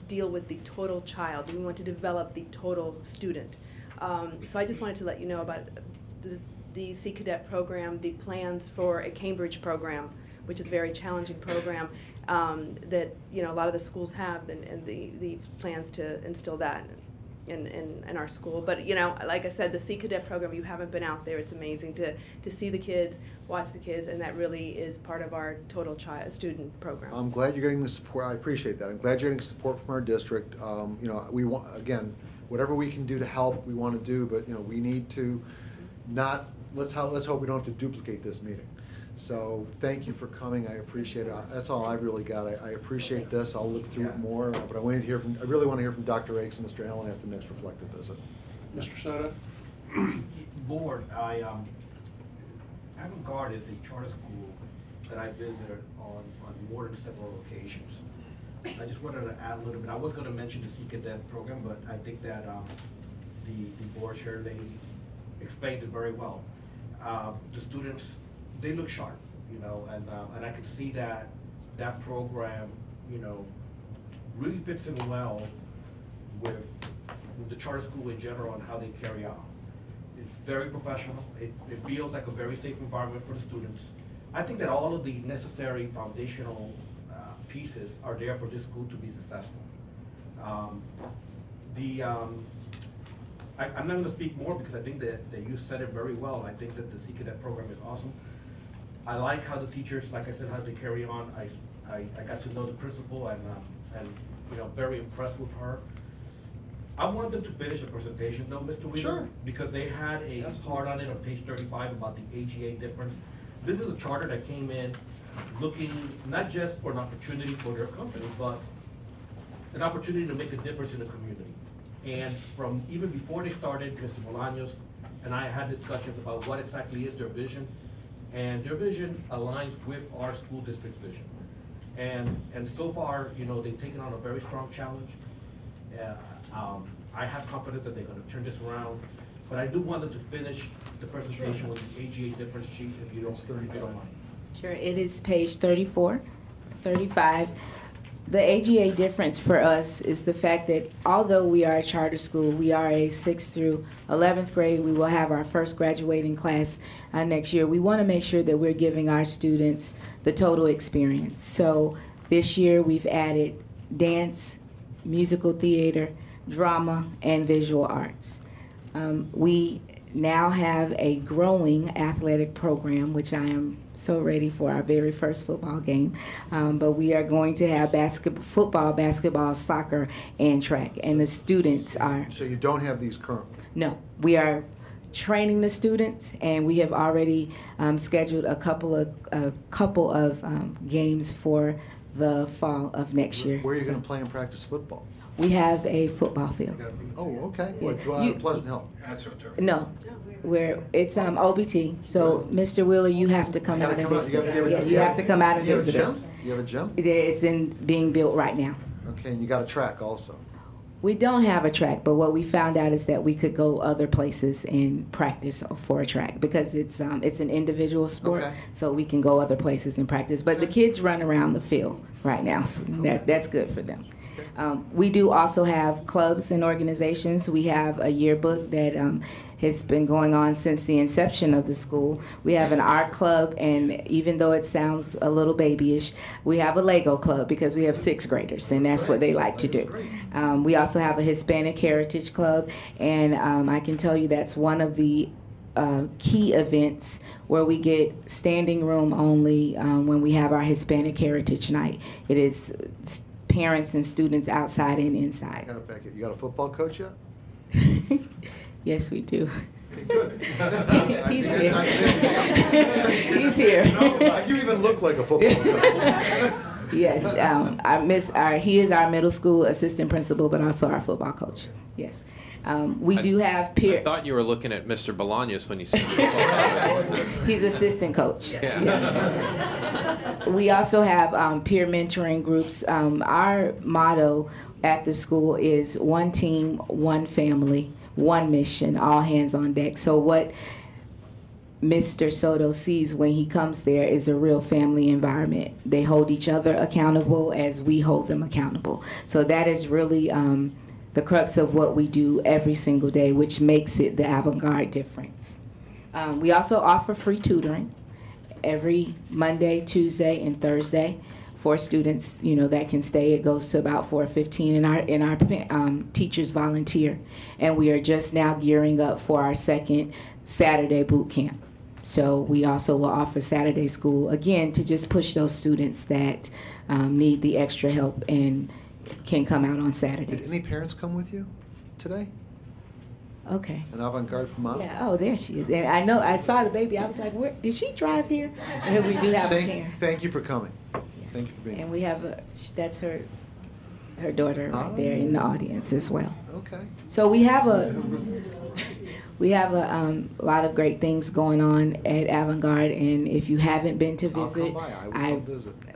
deal with the total child. We want to develop the total student. So I just wanted to let you know about the Sea Cadet program, the plans for a Cambridge program, which is a very challenging program that, you know, a lot of the schools have, and the plans to instill that in our school. But, you know, like I said, the Sea Cadet program, you haven't been out there, it's amazing to see the kids, watch the kids, and that really is part of our total student program. I'm glad you're getting the support. I appreciate that. I'm glad you're getting support from our district. You know, we want, again, whatever we can do to help, we want to do, but, you know, we need to not, let's hope we don't have to duplicate this meeting. So thank you for coming. I appreciate it. That's all I've really got. I appreciate this. I'll look through it more, but I really want to hear from Dr. Akes and Mr. Allen after the next reflective visit. Mr. Soto? Board, Avant-Garde is a charter school that I visited on more than several occasions. I just wanted to add a little bit. I was going to mention the Sea Cadet program, but I think that the board chair lady explained it very well. The students, they look sharp, you know, and I could see that program, you know, really fits in well with the charter school in general and how they carry on. It's very professional. It feels like a very safe environment for the students. I think that all of the necessary foundational pieces are there for this school to be successful. I'm not going to speak more because I think that you said it very well. I think that the Sea Cadet program is awesome. I like how the teachers, like I said, how they carry on. I got to know the principal and you know, very impressed with her. I want them to finish the presentation though, Mr. Wheeler. Sure. Because they had a part on it on page 35 about the AGA difference. This is a charter that came in looking not just for an opportunity for their company, but an opportunity to make a difference in the community. And from even before they started, Mr. Bolaños and I had discussions about what exactly is their vision. And their vision aligns with our school district's vision. And so far, you know, they've taken on a very strong challenge. I have confidence that they're going to turn this around, but I do want them to finish the presentation with the AGA difference sheet if you don't mind. Sure, it is page 34, 35. The AGA difference for us is the fact that although we are a charter school, we are a 6th through 11th grade, we will have our first graduating class next year. We want to make sure that we're giving our students the total experience. So this year we've added dance, musical theater, drama, and visual arts. We now have a growing athletic program, which I am so ready for our very first football game. But we are going to have football, basketball, soccer, and track. And the students are... So you don't have these currently? No. We are training the students, and we have already scheduled a couple of games for the fall of next year. Where are you going to play and practice football? We have a football field. Oh, okay. Yeah. What, Pleasant Hill? No, it's OBT. So, Mr. Wheeler, you have to come out and visit. You have to come out and visit us. You have a gym? It's being built right now. Okay, and you got a track also? We don't have a track, but what we found out is that we could go other places and practice for a track because it's an individual sport, so we can go other places and practice. But the kids run around the field right now, so that's good for them. We do also have clubs and organizations. We have a yearbook that has been going on since the inception of the school. We have an art club, and even though it sounds a little babyish, we have a Lego club because we have 6th graders, and that's what they like to do. We also have a Hispanic Heritage Club, and I can tell you that's one of the key events where we get standing room only when we have our Hispanic Heritage Night. It is parents and students outside and inside. You got a football coach yet? Yes, we do. Okay, good. He's here. He's here. You even look like a football coach. Yes, he is our middle school assistant principal, but also our football coach. Yes. We do have peer. I thought you were looking at Mr. Bolaños when you said football. He's assistant coach. Yeah. We also have peer mentoring groups. Our motto at the school is one team, one family, one mission, all hands on deck. So what Mr. Soto sees when he comes there is a real family environment. They hold each other accountable as we hold them accountable. So that is really the crux of what we do every single day, which makes it the avant-garde difference. We also offer free tutoring every Monday, Tuesday, and Thursday for students, that can stay. It goes to about 4:15, and our teachers volunteer. And we are just now gearing up for our second Saturday boot camp. So we also will offer Saturday school, again, to just push those students that need the extra help and can come out on Saturdays. Did any parents come with you today? Okay. An avant-garde mom? Yeah, oh, there she is. And I saw the baby. I was like, where did she drive here? And we do have a parent. Thank you for coming. Thank you for being here. And we have that's her daughter right there in the audience as well. Okay. So we have a lot of great things going on at Avant-Garde, and if you haven't been to visit,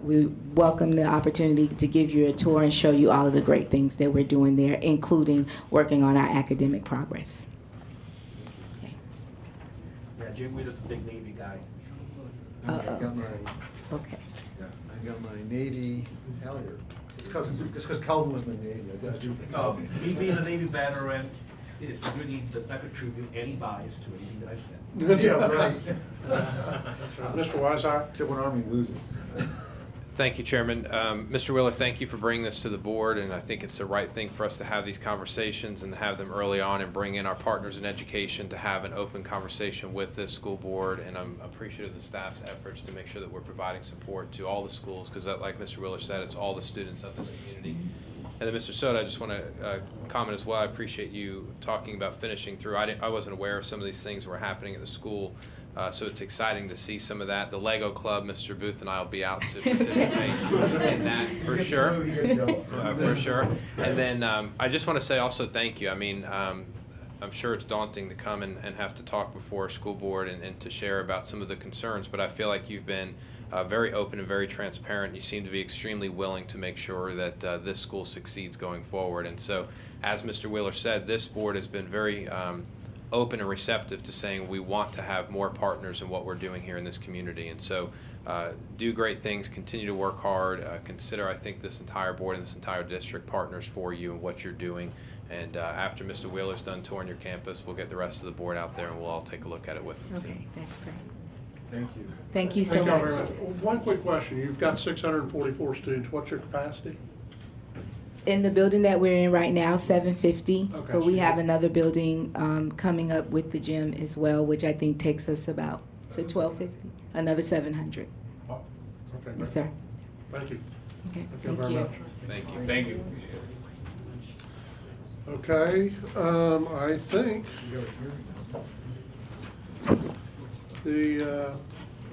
we welcome the opportunity to give you a tour and show you all of the great things that we're doing there, including working on our academic progress. Okay. Yeah, Jim Wheeler's a big Navy guy. I got my Navy halyard. It's because Calvin was in the Navy. I got to do. Me being a Navy veteran, is really does not contribute any bias to anything that I've said. Yeah, right. Mr. Weishaupt? Except when Army loses. Thank you, Chairman. Mr. Wheeler, thank you for bringing this to the board, and I think it's the right thing for us to have these conversations and to have them early on and bring in our partners in education to have an open conversation with this school board, and I'm appreciative of the staff's efforts to make sure that we're providing support to all the schools, because like Mr. Wheeler said, it's all the students of this community. And then Mr. Soto, I just want to comment as well. I appreciate you talking about finishing through. I wasn't aware of some of these things were happening at the school. So it's exciting to see some of that. The Lego Club, Mr. Booth and I will be out to participate in that for sure. For sure. And then I just want to say also thank you. I mean, I'm sure it's daunting to come and have to talk before a school board and to share about some of the concerns, but I feel like you've been very open and very transparent. You seem to be extremely willing to make sure that this school succeeds going forward. And so, as Mr. Wheeler said, this board has been very open and receptive to saying we want to have more partners in what we're doing here in this community. And so do great things, continue to work hard, consider, I think, this entire board and this entire district partners for you and what you're doing. And after Mr. Wheeler's done touring your campus, we'll get the rest of the board out there and we'll all take a look at it with them. Okay, that's great. Thank you. Thank you so Thank y'all much. very much. One quick question. You've got 644 students. What's your capacity? In the building that we're in right now, 750, Okay, but we so have another building coming up with the gym as well, which I think takes us about to 1250, another 700. Oh, okay. Yes, sir. Thank you. Okay, Thank you very much. Thank you. Thank you. Okay, I think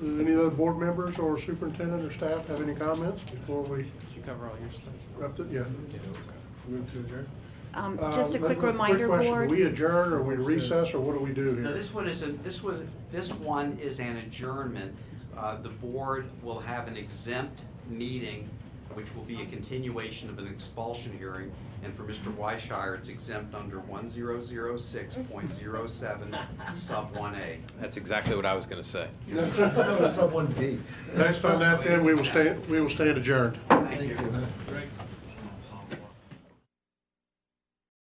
any other board members or superintendent or staff have any comments before we? Did you cover all your stuff? Wrap it? Yeah. Move to adjourn. Just a quick reminder, question. board. Do we adjourn or we recess or what do we do here? No, this one is an adjournment. The board will have an exempt meeting, which will be a continuation of an expulsion hearing. And for Mr. Weishaupt, it's exempt under 1006.07 sub 1A. That's exactly what I was going to say. That was sub 1B. Based on that, then we will stand adjourned. Thank you.